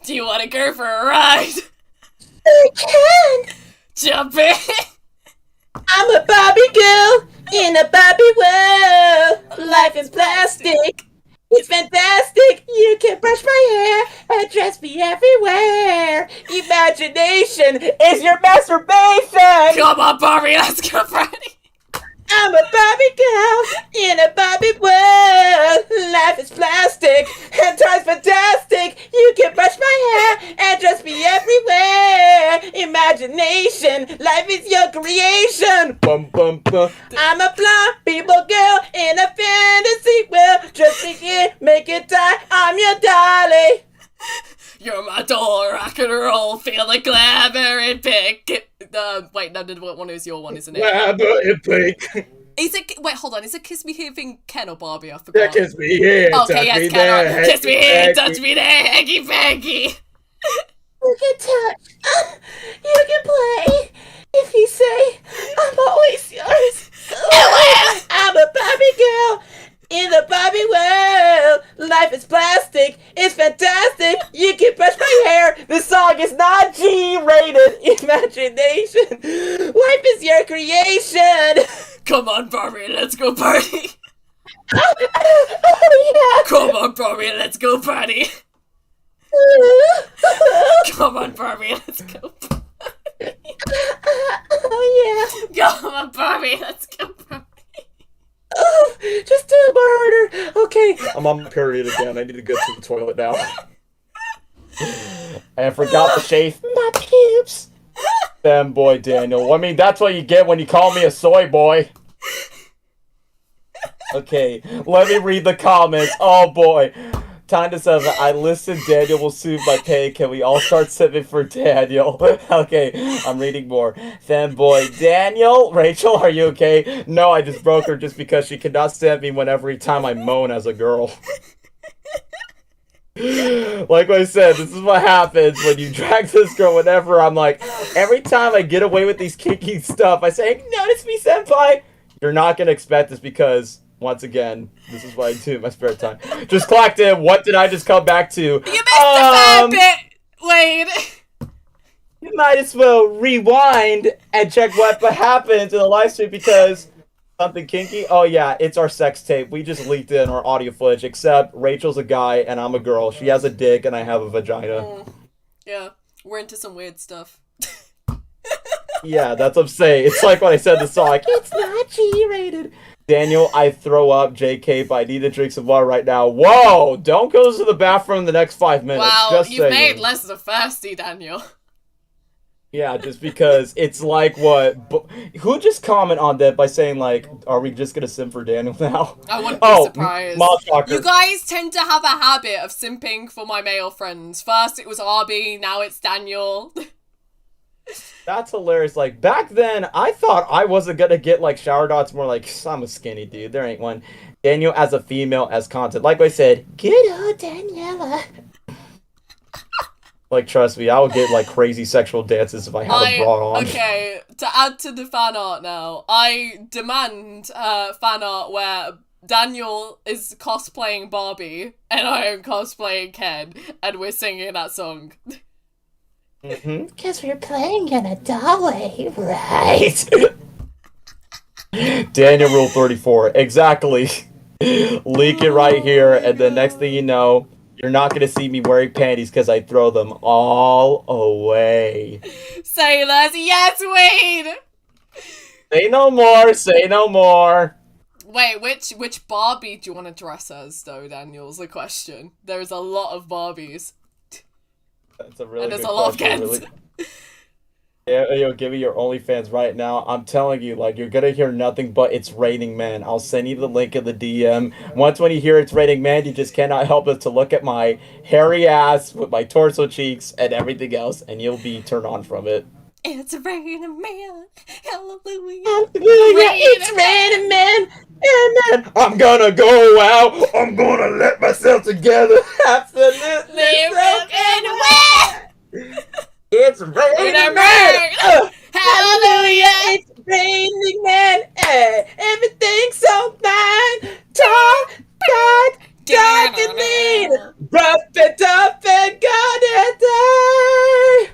Do you want to go for a ride? I can. Jump in. I'm a Barbie girl in a Barbie world. Life is plastic. It's fantastic. You can brush my hair and dress me everywhere. Imagination is your masturbation. Come on, Barbie, let's go, Freddy. I'm a Barbie girl in a Barbie world. Life is plastic and time's fantastic. You can brush my hair and dress me everywhere. Imagination, life is your creation. Bum, bum, bum. I'm a blonde people girl in a fantasy world. Just begin, make it die. I'm your dolly. You're my doll, rock and roll, feel the glamour and pink. Wait, no, what one is your one, isn't it? Glamour and pink. Is it, wait, hold on, is it Kiss Me Here thing Ken or Barbie? I forgot. Yeah, kiss me here, okay, yes, me Ken, there, kiss me here, hanky, touch me there, hanky panky. You can touch. You can play. If you say, I'm always yours. I'm a Barbie girl in the Barbie world. Life is plastic. It's fantastic. You can brush my hair. This song is not G-rated. Imagination. Life is your creation. Come on, Barbie, let's go party. Oh, Come on, Barbie, let's go party. yeah. Come on, Barbie, let's go party. Oh, yeah. Come on, Barbie, let's go party. Oh, just do it more harder. Okay. I'm on my period again. I need to go to the toilet now. I forgot to shave My pubes. Femboy Daniel. I mean, that's what you get when you call me a soy boy. Okay, let me read the comments. Oh boy. Tanda says, I listen, Daniel will soothe my pain. Can we all start sipping for Daniel? Okay, I'm reading more. Fanboy Daniel, Rachel, are you okay? No, I just broke her just because she cannot stand me when every time I moan as a girl. Like I said, this is what happens when you drag this girl whenever I'm like, every time I get away with these kinky stuff, I say, notice me, senpai. You're not going to expect this because... Once again, this is what I do in my spare time. Just clocked in. What did I just come back to? You missed the bad bit, Wade. You might as well rewind and check what happened in the live stream because something kinky. Oh yeah, it's our sex tape. We just leaked in our audio footage. Except Rachel's a guy and I'm a girl. She has a dick and I have a vagina. Yeah, we're into some weird stuff. Yeah, that's what I'm saying. It's like when I said the song. Like, it's not G-rated. Daniel, I throw up, JK, but I need to drink some water right now. Whoa! Don't go to the bathroom in the next 5 minutes. Wow, just you've saying. made less of thirsty, Daniel. Yeah, just because it's like what... Who just comment on that by saying, like, are we just gonna simp for Daniel now? I wouldn't be surprised. Shocker. You guys tend to have a habit of simping for my male friends. First it was Arby, now it's Daniel. That's hilarious. Like, back then, I thought I wasn't gonna get, like, shower dots more like, I'm a skinny dude. There ain't one. Daniel as a female as content. Like I said, Good old Daniela. like, trust me, I would get, like, crazy sexual dances if I had a bra on. Okay, to add to the fan art now, I demand fan art where Daniel is cosplaying Barbie and I am cosplaying Ken and we're singing that song. Because we're playing in a dolly, right? Daniel Rule 34. Exactly. Leak it right here, and the next thing you know, you're not going to see me wearing panties because I throw them all away. Say less. Yes, Wade! Say no more. Say no more. Wait, which Barbie do you want to dress as, though, Daniel's the question. There's a lot of Barbies. That's a really and there's good a lot question, of Kens. really. Yeah, yo, give me your OnlyFans right now. I'm telling you, like, you're gonna hear nothing but It's Raining Man. I'll send you the link in the DM. Once when you hear It's Raining Man, you just cannot help but to look at my hairy ass with my torso cheeks and everything else, and you'll be turned on from it. It's raining man, hallelujah. Hallelujah, it's raining man. And I'm gonna go out. I'm gonna let myself together. Absolutely broken away. It's raining man. Hallelujah. It's raining man. Everything's so fine. Dark and lean. Rough and tough and gonna die.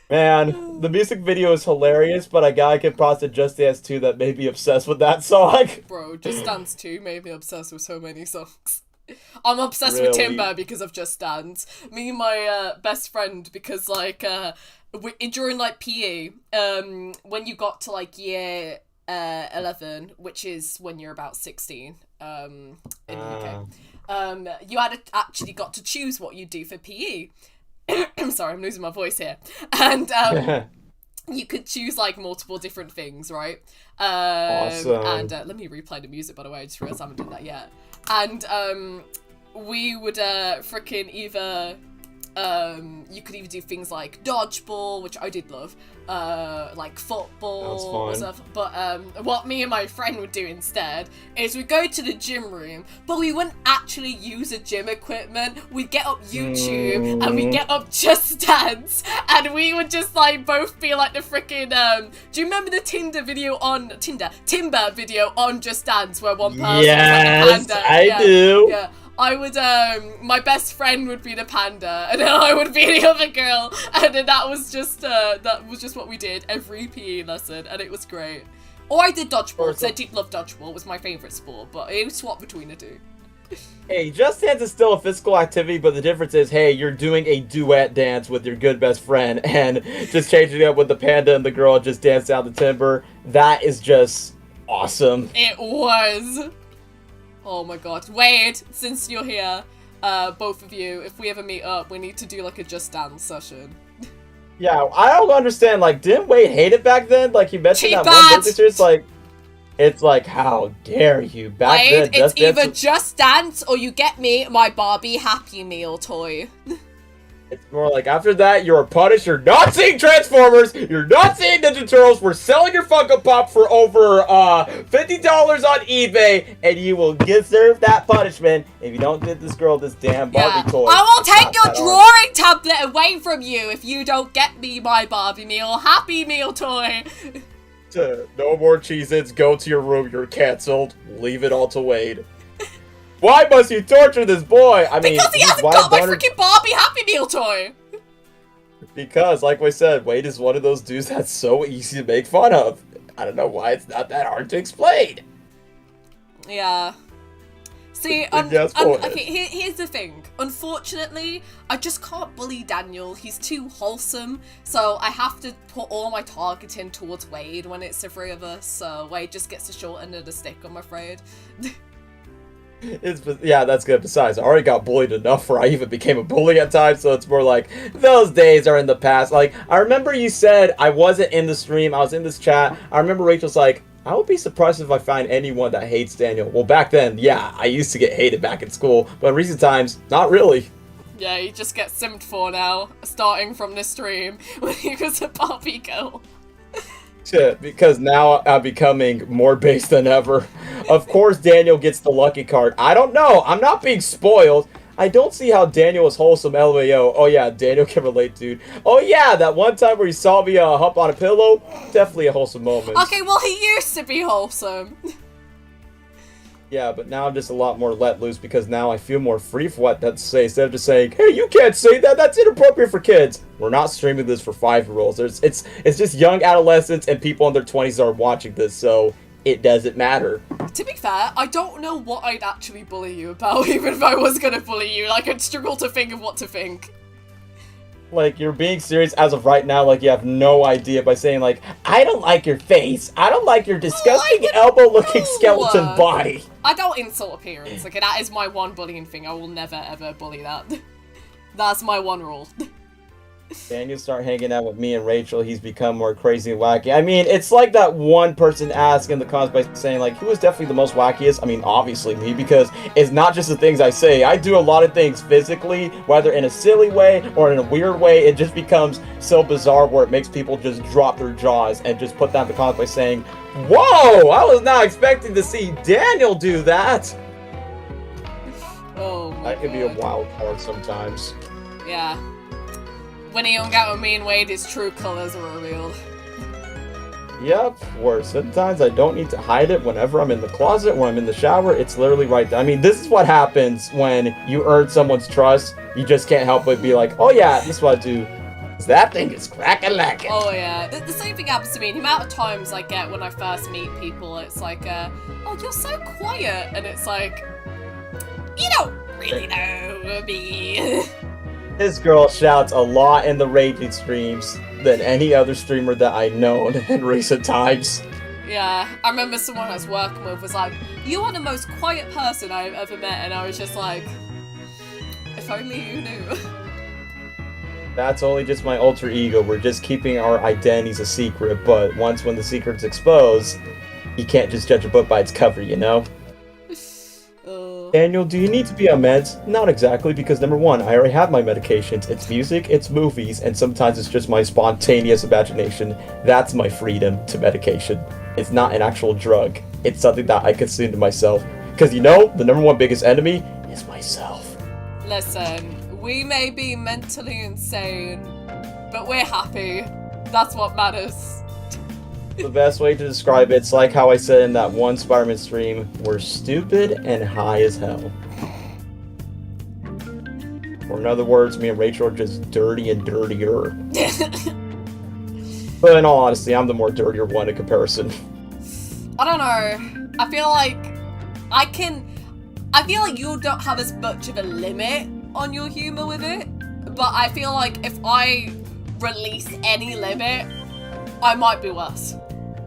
Man, the music video is hilarious, but a guy can process Just Dance 2 that made me obsessed with that song. Bro, Just Dance 2 made me obsessed with so many songs. I'm obsessed Really? with Timber because of Just Dance. Me and my best friend, because like during like PE, when you got to like year 11, which is when you're about 16 in the UK, you had actually got to choose what you do for PE. Sorry, I'm losing my voice here. And you could choose like multiple different things, right? Awesome. And let me replay the music, by the way. I just realized I haven't done that yet. And we would freaking either You could even do things like dodgeball, which I did love, like football or stuff. But what me and my friend would do instead is we'd go to the gym room, but we wouldn't actually use the gym equipment. We'd get up YouTube and we'd get up Just Dance, and we would just like both be like the freaking do you remember the Timber video on Just Dance where one person was like the panda? I do. Yeah. I would, my best friend would be the panda, and then I would be the other girl, and then that was just what we did every PE lesson, and it was great. Or I did dodgeball, because I did love dodgeball, it was my favourite sport, but it was swapped between the two. Hey, Just Dance is still a physical activity, but the difference is, hey, you're doing a duet dance with your good best friend, and just changing it up with the panda and the girl just dance down the timber. That is just awesome. It was. Oh my god. Wade, since you're here, both of you, if we ever meet up, we need to do like a Just Dance session. Yeah, I don't understand, like, didn't Wade hate it back then? Like, you mentioned Cheap that one business, it's like, how dare you? Back Wade, then, it's either Just Dance or you get me my Barbie Happy Meal toy. It's more like, after that, you're punished. You're not seeing Transformers. You're not seeing Ninja Turtles. We're selling your Funko Pop for over $50 on eBay, and you will deserve that punishment if you don't get this girl this damn Barbie toy. I will take your drawing tablet away from you if you don't get me my Barbie Meal Happy Meal toy. No more Cheez-Its. Go to your room. You're canceled. Leave it all to Wade. Why must you torture this boy? I mean, because he hasn't got my freaking Barbie Happy Meal toy! Because, like we said, Wade is one of those dudes that's so easy to make fun of. I don't know why it's not that hard to explain. Yeah. See, okay, here's the thing. Unfortunately, I just can't bully Daniel. He's too wholesome, so I have to put all my targeting towards Wade when it's the three of us, so Wade just gets the short end of the stick, I'm afraid. Yeah, that's good. Besides, I already got bullied enough where I even became a bully at times, so it's more like, those days are in the past. Like, I remember you said I wasn't in the stream, I was in this chat. I remember Rachel's like, I would be surprised if I find anyone that hates Daniel. Well, back then, yeah, I used to get hated back in school, but in recent times, not really. Yeah, he just gets simmed for now, starting from this stream, when he was a Barbie Girl. Shit, because now I'm becoming more base than ever. Of course Daniel gets the lucky card. I don't know. I'm not being spoiled. I don't see how Daniel is wholesome, LMAO. Oh yeah, Daniel can relate, dude. Oh yeah, that one time where he saw me hump on a pillow. Definitely a wholesome moment. Okay, well he used to be wholesome. Yeah, but now I'm just a lot more let loose because now I feel more free for what that to say. Instead of just saying, hey, you can't say that, that's inappropriate for kids. We're not streaming this for 5-year-olds. It's just young adolescents and people in their 20s that are watching this, so it doesn't matter. To be fair, I don't know what I'd actually bully you about, even if I was gonna bully you. Like, I'd struggle to think of what to think. Like, you're being serious as of right now, like you have no idea by saying, like, I don't like your face. I don't like your disgusting elbow-looking skeleton body. I don't insult appearance. Okay, that is my one bullying thing. I will never, ever bully that. That's my one rule. Daniel start hanging out with me and Rachel, he's become more crazy and wacky. I mean, it's like that one person asked in the comments by saying, like, who is definitely the most wackiest? I mean, obviously me, because it's not just the things I say. I do a lot of things physically, whether in a silly way or in a weird way. It just becomes so bizarre where it makes people just drop their jaws and just put that in the comments by saying, whoa, I was not expecting to see Daniel do that. Oh my That can be a wild card sometimes. Yeah. When he hung out with me and Wade, his true colors were revealed. Yep, where sometimes I don't need to hide it whenever I'm in the closet, when I'm in the shower, it's literally right there. I mean, this is what happens when you earn someone's trust. You just can't help but be like, oh yeah, this is what I do. That thing is crack-a-lackin'. Oh yeah, the same thing happens to me. The amount of times I get when I first meet people, it's like, oh, you're so quiet. And it's like, you don't really know me. This girl shouts a lot in the raging streams than any other streamer that I've known in recent times. Yeah, I remember someone I was working with was like, you are the most quiet person I've ever met, and I was just like, if only you knew. That's only just my alter ego. We're just keeping our identities a secret, but when the secret's exposed, you can't just judge a book by its cover, you know? Daniel, do you need to be on meds? Not exactly, because number one, I already have my medications. It's music, it's movies, and sometimes it's just my spontaneous imagination. That's my freedom to medication. It's not an actual drug. It's something that I consume to myself. Because you know, the number one biggest enemy is myself. Listen, we may be mentally insane, but we're happy. That's what matters. The best way to describe it's like how I said in that one Spider-Man stream, we're stupid and high as hell. Or in other words, me and Rachel are just dirty and dirtier. But in all honesty, I'm the more dirtier one in comparison. I don't know. I feel like you don't have as much of a limit on your humor with it, but I feel like if I release any limit, I might be worse,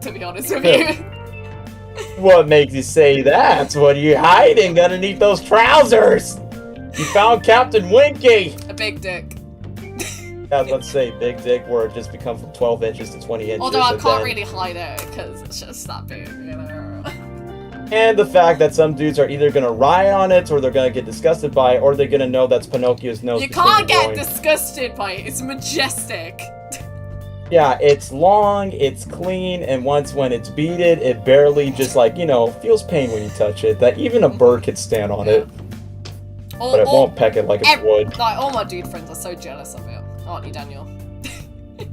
to be honest with you. What makes you say that? What are you hiding underneath those trousers? You found Captain Winky! A big dick. I was about to say, big dick, where it just becomes from 12 inches to 20 inches. Although I can't really hide it, because it's just that big, you know. And the fact that some dudes are either gonna riot on it, or they're gonna get disgusted by it, or they're gonna know that's Pinocchio's nose. You can't get disgusted by it, it's majestic. Yeah, it's long, it's clean, and when it's beaded, it barely just like, you know, feels pain when you touch it. That even a bird could stand on it. But it won't peck it like it would. Like, all my dude friends are so jealous of it. Aren't you, Daniel?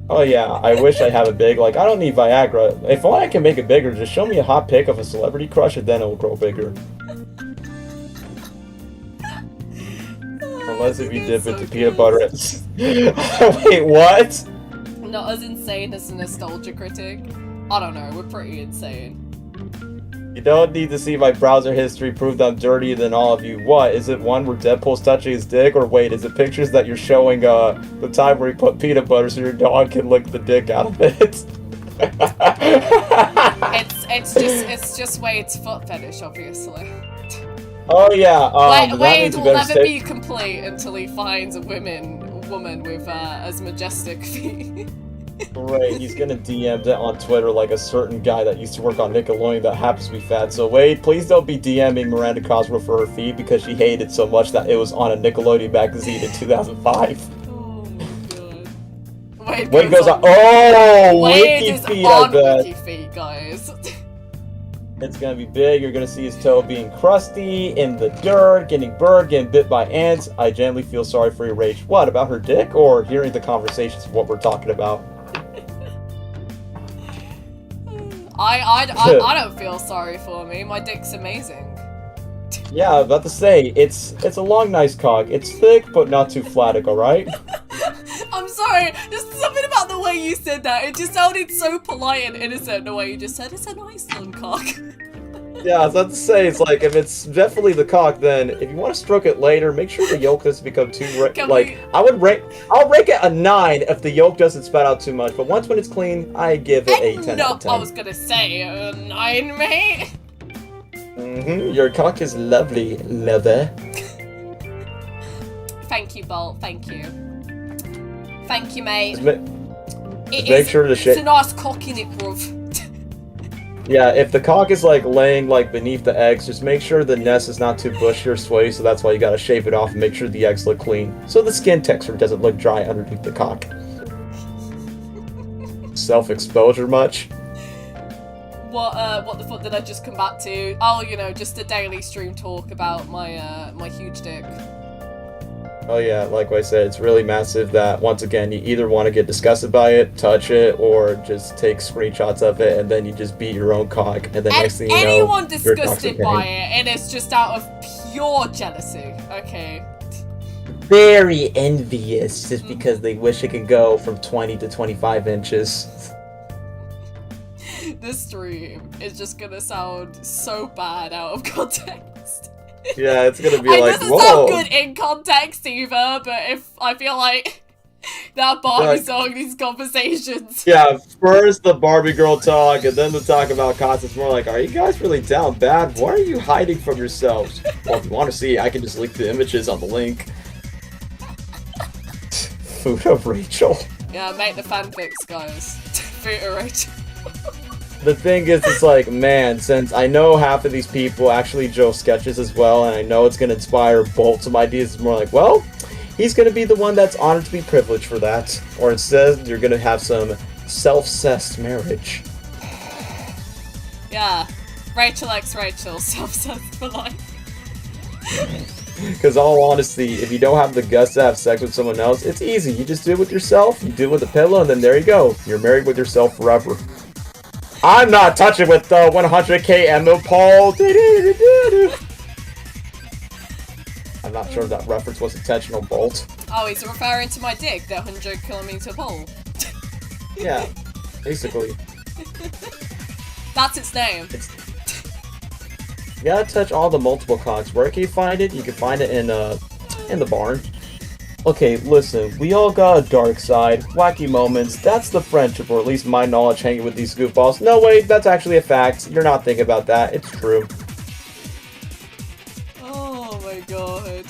Oh yeah, I wish I have it big. Like, I don't need Viagra. If only I can make it bigger, just show me a hot pic of a celebrity crush and then it will grow bigger. Unless if you dip it to peanut butter and... Wait, what? Not as insane as a nostalgia critic. I don't know, we're pretty insane. You don't need to see my browser history prove that I'm dirtier than all of you. What? Is it one where Deadpool's touching his dick? Or wait, is it pictures that you're showing the time where he put peanut butter so your dog can lick the dick out of it? it's just Wade's foot fetish, obviously. Oh yeah, Wade will never be complete until he finds a woman with as majestic feet. Right, he's gonna DM that on Twitter like a certain guy that used to work on Nickelodeon that happens to be fat. So Wade, please don't be DMing Miranda Cosgrove for her feet because she hated so much that it was on a Nickelodeon magazine in 2005. Oh my god. Wade goes on. Oh, Wade Wiki feet, I bet. Wiki feet, guys. It's gonna be big. You're gonna see his toe being crusty, in the dirt, getting burned, getting bit by ants. I genuinely feel sorry for your Rach. What, about her dick or hearing the conversations of what we're talking about? I don't feel sorry for me. My dick's amazing. Yeah, I was about to say, it's a long, nice cock. It's thick, but not too flattic, alright? I'm sorry, just something about the way you said that. It just sounded so polite and innocent the way you just said, it's a nice long cock. Yeah, I was about to say, it's like, if it's definitely the cock, then if you want to stroke it later, make sure the yolk doesn't become too I'll rank it a 9 if the yolk doesn't spat out too much, but once when it's clean, I give it a 10 out of 10. I was gonna say a 9, mate. Your cock is lovely, lover. Thank you, Bolt, thank you. Thank you, mate. Make sure to It's a nice cock in it, bruv. Yeah, if the cock is like laying like beneath the eggs, just make sure the nest is not too bushy or sway, so that's why you gotta shape it off and make sure the eggs look clean. So the skin texture doesn't look dry underneath the cock. Self-exposure much? What the fuck did I just come back to? Oh, you know, just a daily stream talk about my my huge dick. Oh yeah, like I said, it's really massive that, once again, you either want to get disgusted by it, touch it, or just take screenshots of it, and then you just beat your own cock, and then next thing you know, anyone disgusted by it, and it's just out of pure jealousy, okay? Very envious, just because they wish it could go from 20 to 25 inches. This stream is just gonna sound so bad out of context. Yeah, it's gonna be like, whoa. It doesn't sound good in context either, but if I feel like that Barbie song, these conversations. Yeah, first the Barbie Girl talk, and then the talk about costs. It's more like, are you guys really down bad? What are you hiding from yourselves? Well, if you want to see, I can just link the images on the link. Food of Rachel. Yeah, make the fanfics, guys. Food of Rachel. the thing is, it's like, man, since I know half of these people actually draw sketches as well, and I know it's going to inspire Bolt some ideas, it's more like, well, he's going to be the one that's honored to be privileged for that. Or instead, you're going to have some self-cessed marriage. Yeah. Rachel X Rachel, self-cessed for life. Because all honesty, if you don't have the guts to have sex with someone else, it's easy. You just do it with yourself, you do it with a pillow, and then there you go. You're married with yourself forever. I'm not touching with the 100k Emma Paul. I'm not sure if that reference was intentional, Bolt. Oh, he's referring to my dick, the 100km pole. Yeah, basically. That's its name. You gotta touch all the multiple cocks. Where can you find it? You can find it in the barn. Okay, listen, we all got a dark side, wacky moments, that's the friendship, or at least my knowledge hanging with these goofballs. No, wait, that's actually a fact. You're not thinking about that, it's true. Oh my god.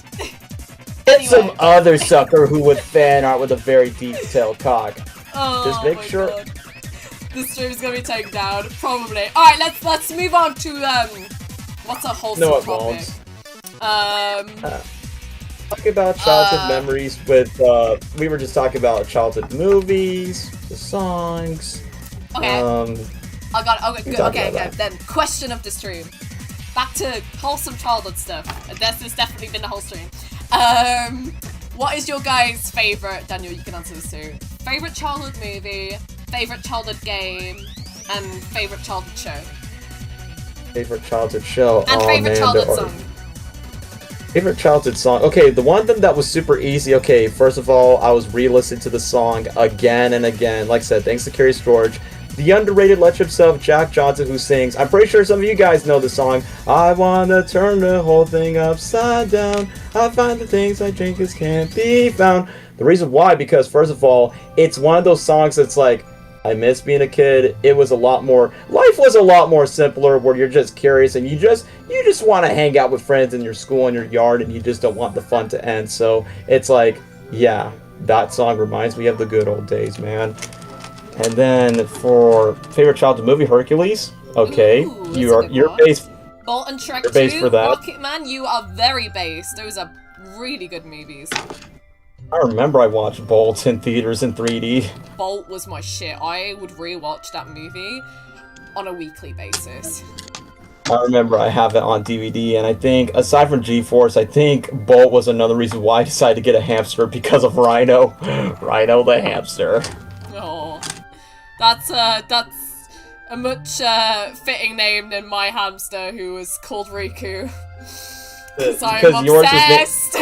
It's some other sucker who would fan art with a very detailed cock. Oh, just make sure. God. This stream's gonna be taken down, probably. Alright, let's move on to, what's a wholesome topic? Talk about childhood memories with, we were just talking about childhood movies, the songs. Okay. Okay, then question of the stream. Back to wholesome childhood stuff. This has definitely been the whole stream. What is your guys' favorite, Daniel, you can answer this too, favorite childhood movie, favorite childhood game, and favorite childhood show? Favorite childhood show. And favorite childhood song. Favorite childhood song. Okay, the one thing that was super easy. Okay, first of all, I was re-listening to the song again and again. Like I said, thanks to Curious George. The underrated legend himself, Jack Johnson, who sings. I'm pretty sure some of you guys know the song. I wanna turn the whole thing upside down. I find the things I drink is can't be found. The reason why, because first of all, it's one of those songs that's like, I miss being a kid. It was a lot more, life was a lot more simpler where you're just curious and you just want to hang out with friends in your school, in your yard, and you just don't want the fun to end. So it's like, yeah, that song reminds me of the good old days, man. And then for favorite childhood movie, Hercules. Okay, ooh, you're based. Bolt and Shrek you're based 2, for that. Rocket Man, you are very based. Those are really good movies. I remember I watched Bolt in theaters in 3D. Bolt was my shit. I would rewatch that movie on a weekly basis. I remember I have it on DVD, and I think, aside from G-Force, I think Bolt was another reason why I decided to get a hamster because of Rhino. Rhino the hamster. Oh, that's a much fitting name than my hamster, who was called Riku. Because I'm obsessed.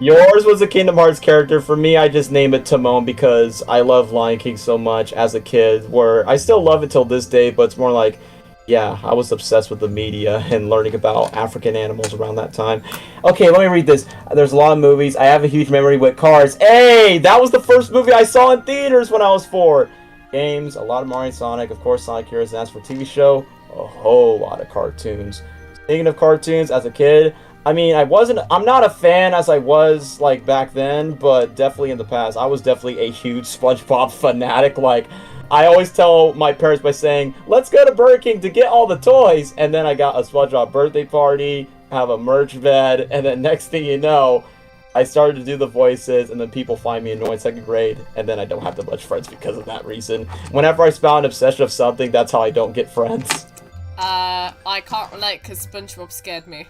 Yours was a Kingdom Hearts character. For me, I just named it Timon because I love Lion King so much as a kid, where I still love it till this day, but it's more like, yeah, I was obsessed with the media and learning about African animals around that time. Okay, let me read this. There's a lot of movies. I have a huge memory with Cars. Hey, that was the first movie I saw in theaters when I was 4. Games, a lot of Mario and Sonic, of course, Sonic Heroes, and as for TV show, a whole lot of cartoons. Speaking of cartoons, as a kid, I mean, I'm not a fan as I was, like, back then, but definitely in the past, I was definitely a huge SpongeBob fanatic. Like, I always tell my parents by saying, let's go to Burger King to get all the toys, and then I got a SpongeBob birthday party, have a merch bed, and then next thing you know, I started to do the voices, and then people find me annoying in 2nd grade, and then I don't have that much friends because of that reason. Whenever I found an obsession of something, that's how I don't get friends. I can't relate because SpongeBob scared me.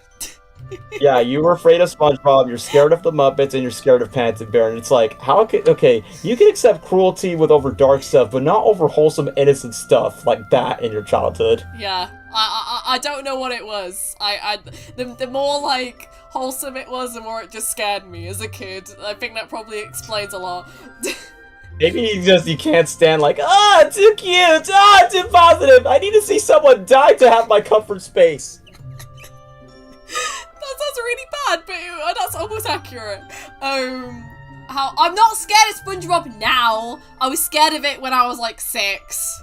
Yeah, you were afraid of SpongeBob, you're scared of the Muppets, and you're scared of Panty Bear, and it's like, how could, okay, you can accept cruelty with over dark stuff, but not over wholesome, innocent stuff like that in your childhood. Yeah, I don't know what it was. The more, like, wholesome it was, the more it just scared me as a kid. I think that probably explains a lot. Maybe you can't stand, like, too cute, too positive, I need to see someone die to have my comfort space. That sounds really bad, but that's almost accurate. I'm not scared of SpongeBob now. I was scared of it when I was like 6.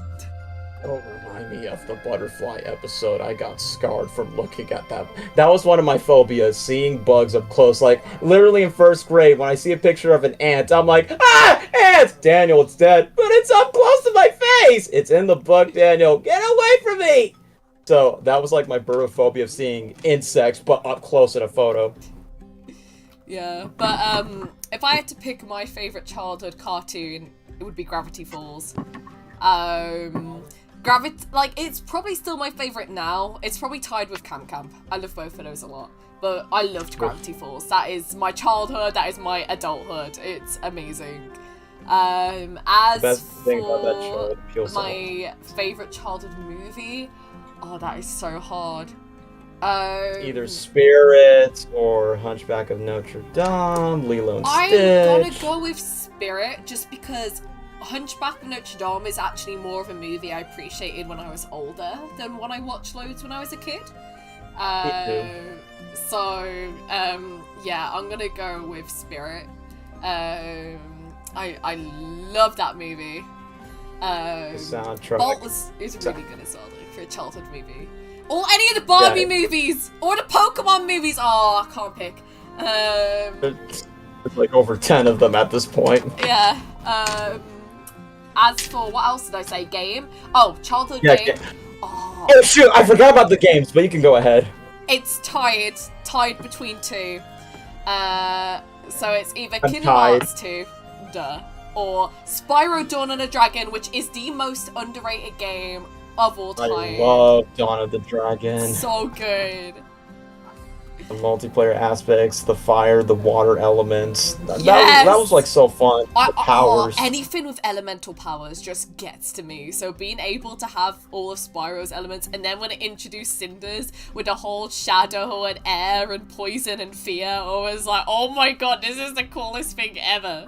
Don't remind me of the butterfly episode. I got scarred from looking at that. That was one of my phobias, seeing bugs up close. Like, literally in first grade, when I see a picture of an ant, I'm like, ah, ants! Daniel, it's dead. But it's up close to my face! It's in the book, Daniel. Get away from me! So, that was like my phobia of seeing insects, but up close in a photo. Yeah, but if I had to pick my favorite childhood cartoon, it would be Gravity Falls. It's probably still my favorite now. It's probably tied with Camp Camp. I love both of those a lot. But I loved Gravity Falls. That is my childhood. That is my adulthood. It's amazing. As for my favorite childhood movie, oh, that is so hard. Either Spirit or Hunchback of Notre Dame, Lilo and Stitch. I'm gonna go with Spirit just because Hunchback of Notre Dame is actually more of a movie I appreciated when I was older than when I watched loads when I was a kid. Yeah, I'm gonna go with Spirit. I love that movie. Soundtrack. Bolt is really good as well, though, for a childhood movie. Or any of the Barbie movies! Or the Pokemon movies! Oh, I can't pick. There's like over 10 of them at this point. Yeah. As for, what else did I say? Game? Oh, childhood game. Oh, shoot, I forgot about the games, but you can go ahead. It's tied between two. So it's either Kingdom tied. Hearts 2, or Spyro Dawn of the Dragon, which is the most underrated game of all time. I love Dawn of the Dragon. So good. The multiplayer aspects, the fire, the water elements. Yes! That was like so fun. The powers. Anything with elemental powers just gets to me. So being able to have all of Spyro's elements, and then when it introduced Cinders with the whole shadow and air and poison and fear, I was like, oh my god, this is the coolest thing ever.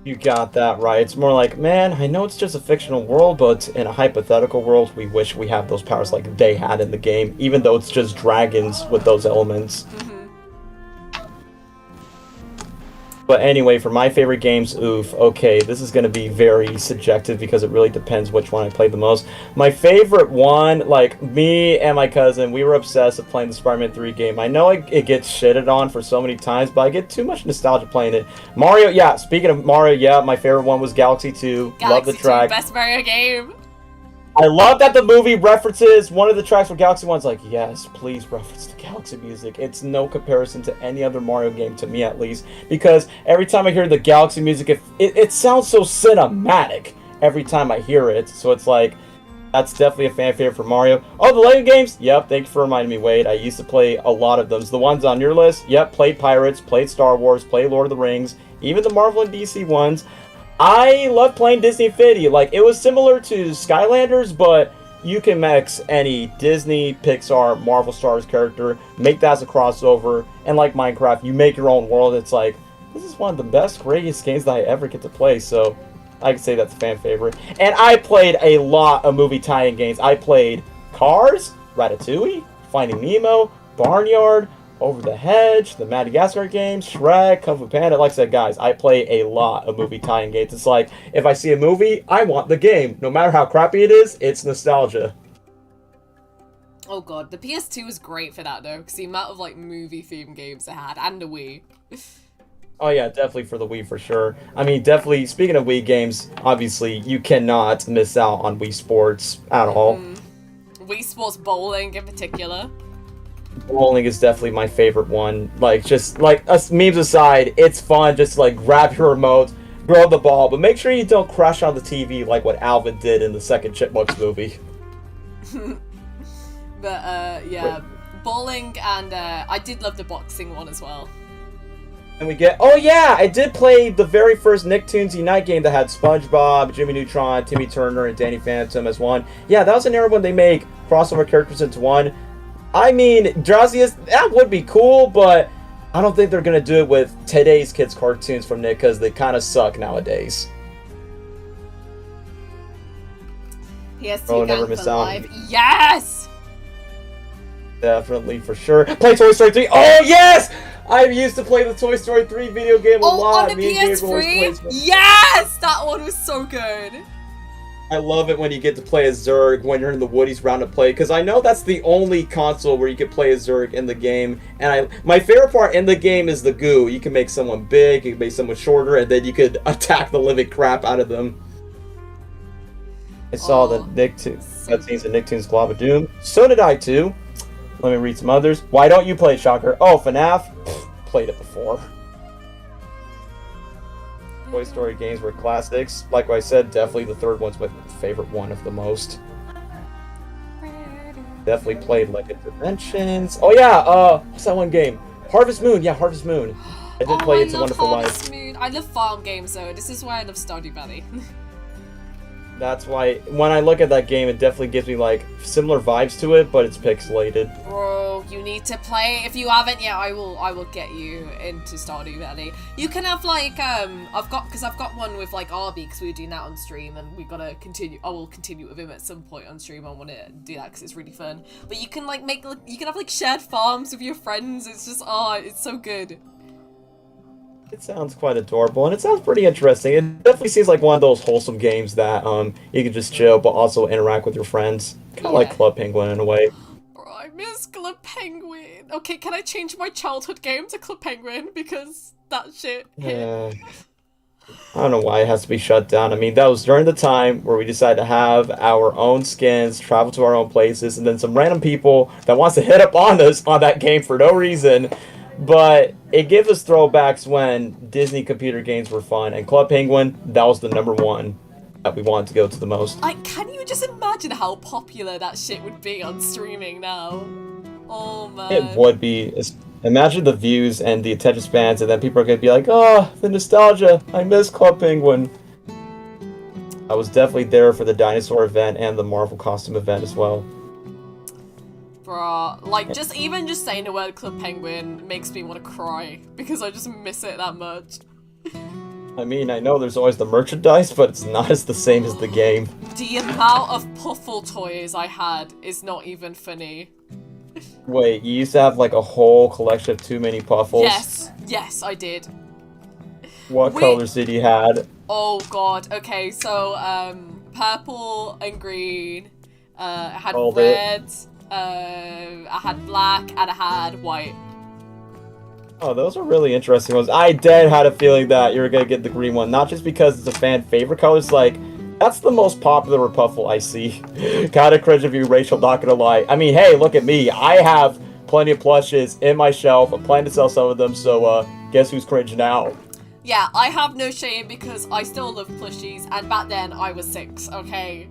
You got that right. It's more like, man, I know it's just a fictional world, but in a hypothetical world, we wish we had those powers like they had in the game, even though it's just dragons with those elements. But anyway, for my favorite games, okay, this is going to be very subjective because it really depends which one I played the most. My favorite one, like, me and my cousin, we were obsessed with playing the Spider-Man 3 game. I know it gets shitted on for so many times, but I get too much nostalgia playing it. Mario, yeah, speaking of Mario, yeah, my favorite one was Galaxy 2. Love the track. Best Mario game. I love that the movie references one of the tracks for Galaxy 1's like, yes, please reference the Galaxy music. It's no comparison to any other Mario game, to me at least, because every time I hear the Galaxy music, it sounds so cinematic every time I hear it. So it's like, that's definitely a fan favorite for Mario. Oh, the Lego games? Yep, thanks for reminding me, Wade. I used to play a lot of them. So the ones on your list? Yep, played Pirates, played Star Wars, played Lord of the Rings, even the Marvel and DC ones. I love playing Disney Infinity. Like, it was similar to Skylanders, but you can mix any Disney, Pixar, Marvel Stars character, make that as a crossover, and like Minecraft, you make your own world. It's like, this is one of the best, greatest games that I ever get to play, so I can say that's a fan favorite. And I played a lot of movie tie-in games. I played Cars, Ratatouille, Finding Nemo, Barnyard, Over the Hedge, the Madagascar games, Shrek, Kung Fu Panda. Like I said, guys, I play a lot of movie tie-in games. It's like, if I see a movie, I want the game. No matter how crappy it is, it's nostalgia. Oh god, the PS2 was great for that though, because the amount of like movie-themed games it had, and the Wii. Oh yeah, definitely for the Wii for sure. I mean, definitely, speaking of Wii games, obviously, you cannot miss out on Wii Sports at all. Wii Sports Bowling in particular. Bowling is definitely my favorite one. Like, just, like, us memes aside, it's fun just to, like, grab your remote, throw the ball, but make sure you don't crash on the TV like what Alvin did in the second Chipmunks movie. But, yeah, bowling, and I did love the boxing one as well. And we get, oh yeah, I did play the very first Nicktoons Unite game that had SpongeBob, Jimmy Neutron, Timmy Turner, and Danny Phantom as one. Yeah, that was an era when they make crossover characters into one. I mean, Drowsiest, that would be cool, but I don't think they're going to do it with today's kids' cartoons from Nick, because they kind of suck nowadays. PS2 never gang miss for out. life. Yes! Definitely, for sure. Play Toy Story 3. Oh, yes! I used to play the Toy Story 3 video game a lot. On the PS3? Yes! That one was so good. I love it when you get to play as Zurg when you're in the Woody's round of play, because I know that's the only console where you can play as Zurg in the game. And my favorite part in the game is the goo. You can make someone big, you can make someone shorter, and then you could attack the living crap out of them. I saw the cutscenes of Nicktoons Glove of Doom. So did I too. Let me read some others. Why don't you play Shocker? Oh, FNAF? Played it before. Toy Story games were classics. Like I said, definitely the third one's my favorite one of the most. Definitely played Lego Dimensions. Oh yeah, what's that one game? Harvest Moon. Yeah, Harvest Moon. I did play It's a Wonderful Life. Moon. I love farm games though. This is why I love Stardew Valley. That's why when I look at that game, it definitely gives me like similar vibes to it, but it's pixelated. Bro, you need to play. If you haven't yet, I will get you into Stardew Valley. You can have like I've got one with like Arby because we were doing that on stream, and we gotta continue. I will continue with him at some point on stream. I want to do that because it's really fun. But you can like you can have like shared farms with your friends. It's just it's so good. It sounds quite adorable, and it sounds pretty interesting. It definitely seems like one of those wholesome games that you can just chill, but also interact with your friends. Kind of like Club Penguin in a way. Bro, I miss Club Penguin. Okay, can I change my childhood game to Club Penguin? Because that shit hit. I don't know why it has to be shut down. I mean, that was during the time where we decided to have our own skins, travel to our own places, and then some random people that wants to hit up on us on that game for no reason. But it gives us throwbacks when Disney computer games were fun, and Club Penguin, that was the #1 that we wanted to go to the most. Can you just imagine how popular that shit would be on streaming now? Oh man. It would be. Imagine the views and the attention spans, and then people are going to be like, oh, the nostalgia, I miss Club Penguin. I was definitely there for the dinosaur event and the Marvel costume event as well. Bruh, like, just saying the word Club Penguin makes me want to cry, because I just miss it that much. I mean, I know there's always the merchandise, but it's not as the same as the game. The amount of Puffle toys I had is not even funny. Wait, you used to have, like, a whole collection of Too Many Puffles? Yes, I did. What colors did you have? Oh god, okay, so, purple and green, I had red, I had black, and I had white. Oh, those are really interesting ones. I dead had a feeling that you were going to get the green one, not just because it's a fan favorite color, it's like, that's the most popular Puffle I see. Kinda cringe of you, Rachel, not gonna lie. I mean, hey, look at me. I have plenty of plushes in my shelf. I plan to sell some of them, so guess who's cringe now? Yeah, I have no shame because I still love plushies, and back then I was 6, okay?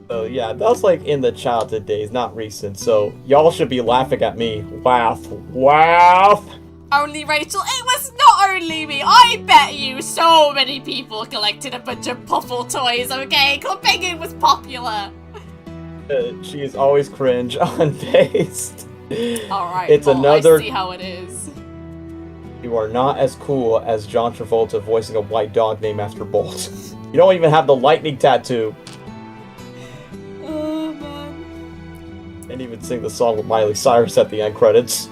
So yeah, that was like in the childhood days, not recent, so y'all should be laughing at me. Laugh. Only Rachel, it was not only me. I bet you so many people collected a bunch of Puffle toys, okay? Club Penguin was popular. She is always cringe unbased. Alright, it's another. I see how it is. You are not as cool as John Travolta voicing a white dog named after Bolt. You don't even have the lightning tattoo. Oh, man. And even sing the song with Miley Cyrus at the end credits.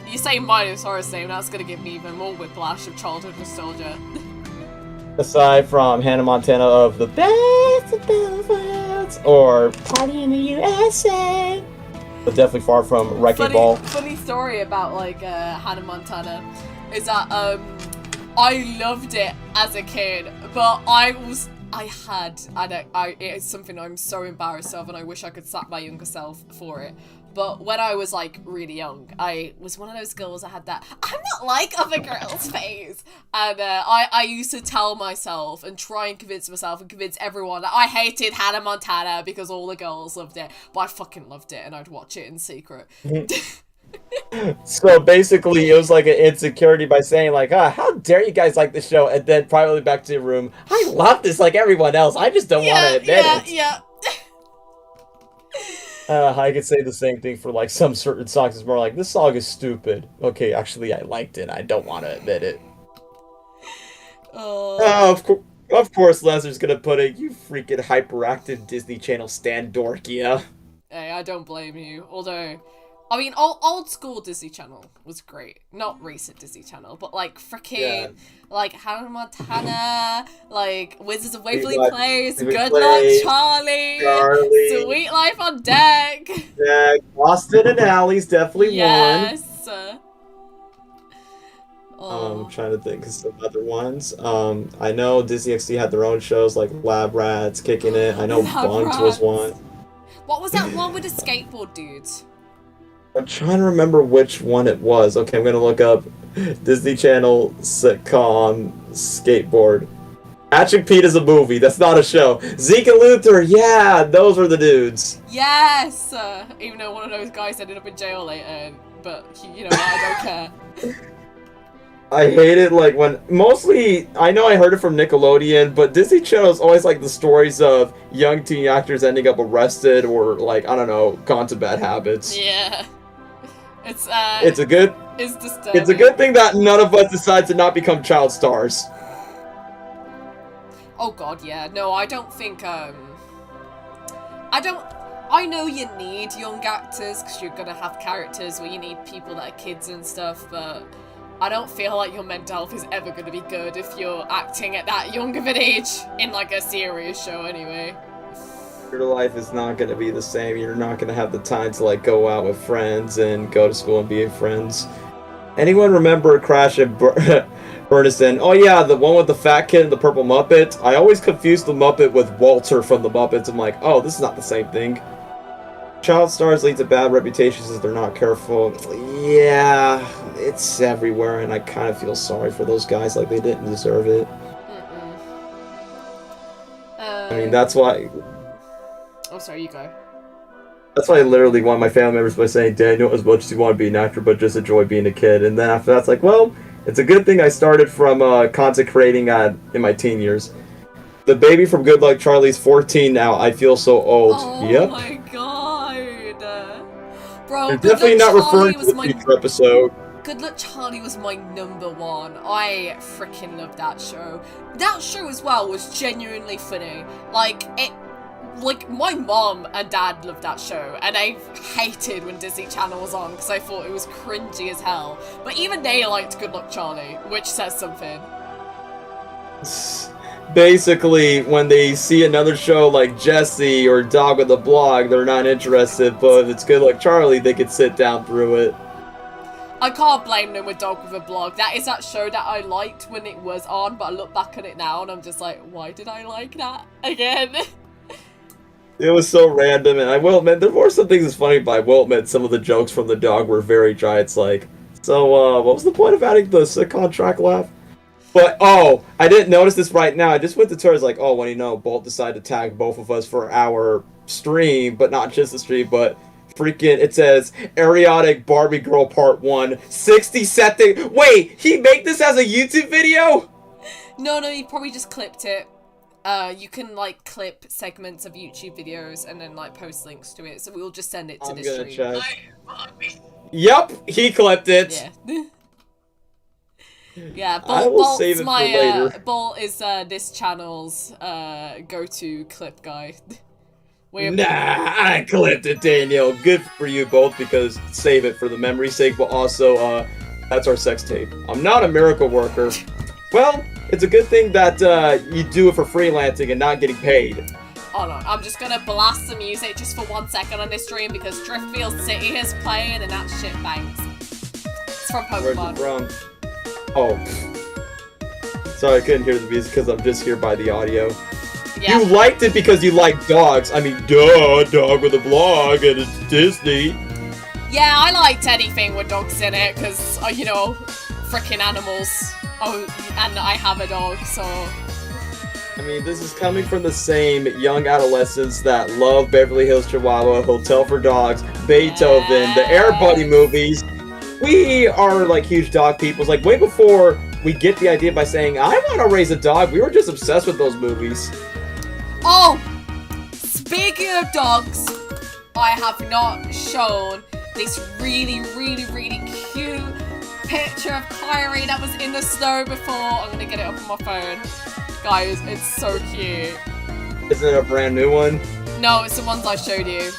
You say Miley Cyrus name, that's gonna give me even more whiplash of childhood nostalgia. Aside from Hannah Montana of the best of both worlds, or Party in the USA, but definitely far from Wrecking Ball. Funny story about like Hannah Montana is that I loved it as a kid, but it's something I'm so embarrassed of, and I wish I could slap my younger self for it. But when I was like really young, I was one of those girls that had that I'm not like other girls phase, and I used to tell myself and try and convince myself and convince everyone that I hated Hannah Montana because all the girls loved it, but I fucking loved it, and I'd watch it in secret. So basically, it was like an insecurity by saying like, how dare you guys like the show, and then privately back to your room, I love this like everyone else, I just don't want to admit it. Yeah. I could say the same thing for like some certain songs. It's more like, this song is stupid. Okay, actually I liked it, I don't want to admit it. Of course Lester's gonna put it, you freaking hyperactive Disney Channel stan dork, yeah. Hey, I don't blame you, although I mean, old school Disney Channel was great. Not recent Disney Channel, but like freaking like Hannah Montana, like Wizards of Waverly Place, Good Luck Charlie, Sweet Life on Deck. Yeah, Austin and Allie's definitely one. Yes. I'm trying to think of some other ones. I know Disney XD had their own shows like Lab Rats, Kicking It. I know Bunked was one. What was that one with the skateboard dudes? I'm trying to remember which one it was. Okay, I'm gonna look up Disney Channel sitcom skateboard. Patrick Pete is a movie. That's not a show. Zeke and Luther. Yeah, those were the dudes. Yes. Even though one of those guys ended up in jail later, but you know I don't care. I hate it, like, when, mostly, I know I heard it from Nickelodeon, but Disney Channel is always, like, the stories of young teen actors ending up arrested or, like, I don't know, gone to bad habits. Yeah. It's a good thing that none of us decide to not become child stars. Oh god, yeah. No, I don't think, I know you need young actors, because you're gonna have characters where you need people that are kids and stuff, but I don't feel like your mental health is ever going to be good if you're acting at that young of an age in, like, a serious show anyway. Your life is not going to be the same. You're not going to have the time to, like, go out with friends and go to school and be with friends. Anyone remember Crash at Burniston? Oh, yeah, the one with the fat kid and the purple Muppet. I always confused the Muppet with Walter from the Muppets. I'm like, oh, this is not the same thing. Child stars lead to bad reputations if they're not careful. Yeah, it's everywhere, and I kind of feel sorry for those guys, like they didn't deserve it. I mean, that's why... Oh, sorry, you go. That's why I literally want my family members by saying, Daniel, as much as you want to be an actor, but just enjoy being a kid. And then after that, it's like, well, it's a good thing I started from content creating in my teen years. The baby from Good Luck Charlie's 14 now. I feel so old. Oh yep. My god. Bro, They're definitely not referring to the future episode. Good Luck Charlie was my #1. I freaking loved that show. That show as well was genuinely funny. Like my mom and dad loved that show, and I hated when Disney Channel was on because I thought it was cringy as hell. But even they liked Good Luck Charlie, which says something. Basically, when they see another show like Jessie or Dog with a Blog, they're not interested, but if it's Good Luck Charlie, they could sit down through it. I can't blame them with Dog with a Blog. That is that show that I liked when it was on, but I look back at it now and I'm just like, why did I like that again? It was so random, and I will admit, there were some things that's funny, but I will admit some of the jokes from the dog were very dry. It's like, so, what was the point of adding the sitcom track laugh? But, oh, I didn't notice this right now. I just went to Twitter, like, oh, when you know, Bolt decided to tag both of us for our stream, but not just the stream, but freaking, it says, Ariotic Barbie Girl Part 1, 60-second. Wait, he made this as a YouTube video? No, he probably just clipped it. You can, like, clip segments of YouTube videos and then, like, post links to it, so we'll just send it to the stream. Check. Yep, he clipped it. Yeah. Yeah, I will save it for later. Bolt is this channel's go-to clip guy. Nah, I clipped it, Daniel. Good for you both, because save it for the memory's sake, but also, that's our sex tape. I'm not a miracle worker. Well, it's a good thing that you do it for freelancing and not getting paid. Hold on, I'm just gonna blast the music just for 1 second on this stream because Driftfield City is playing and that shit bangs. It's from Pokemon. Where's it from? Oh. Sorry, I couldn't hear the music because I'm just here by the audio. Yeah. You liked it because you like dogs. I mean, duh, Dog with a Blog, and it's Disney. Yeah, I liked anything with dogs in it because, you know, freaking animals. Oh, and I have a dog, so... I mean, this is coming from the same young adolescents that love Beverly Hills Chihuahua, Hotel for Dogs, Beethoven, the Air Buddy movies. We are, like, huge dog people. Like, way before we get the idea by saying, I want to raise a dog, we were just obsessed with those movies. Oh! Speaking of dogs, I have not shown this really, really, really cute picture of Kyrie that was in the snow before. I'm gonna get it up on my phone. Guys, it's so cute. Isn't it a brand new one? No, it's the ones I showed you.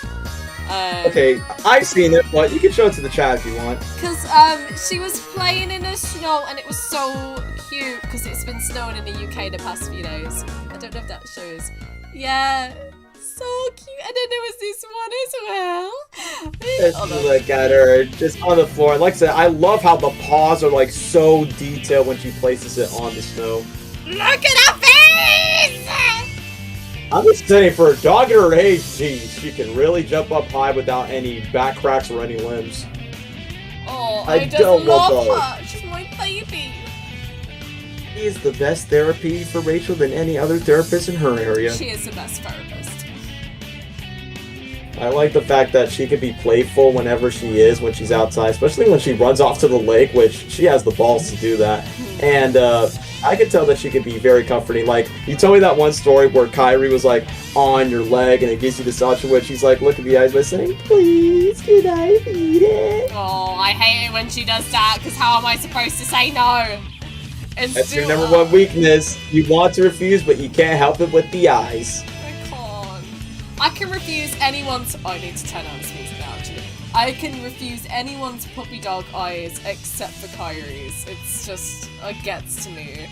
Okay, I've seen it, but you can show it to the chat if you want. Because she was playing in the snow and it was so cute because it's been snowing in the UK the past few days. I don't know if that shows. Yeah, so cute. And then there was this one as well. Just look at her, just on the floor. And like I said, I love how the paws are like so detailed when she places it on the snow. Look at her face! I'm just saying, for a dog at her age, geez, she can really jump up high without any back cracks or any limbs. Oh, I just love her. She's my baby. She is the best therapy for Rachel than any other therapist in her area. She is the best therapist. I like the fact that she can be playful whenever she is when she's outside, especially when she runs off to the lake, which she has the balls to do that. And I could tell that she could be very comforting. Like, you told me that one story where Kyrie was like on your leg and it gives you the such which she's like, look at the eyes by saying, please, can I eat it? Oh, I hate it when she does that, because how am I supposed to say no? That's your number one weakness. You want to refuse, but you can't help it with the eyes. I can refuse anyone's... Oh, I need to turn on this music now, actually. I can refuse anyone's puppy dog eyes except for Kyrie's. It's just... It gets to me.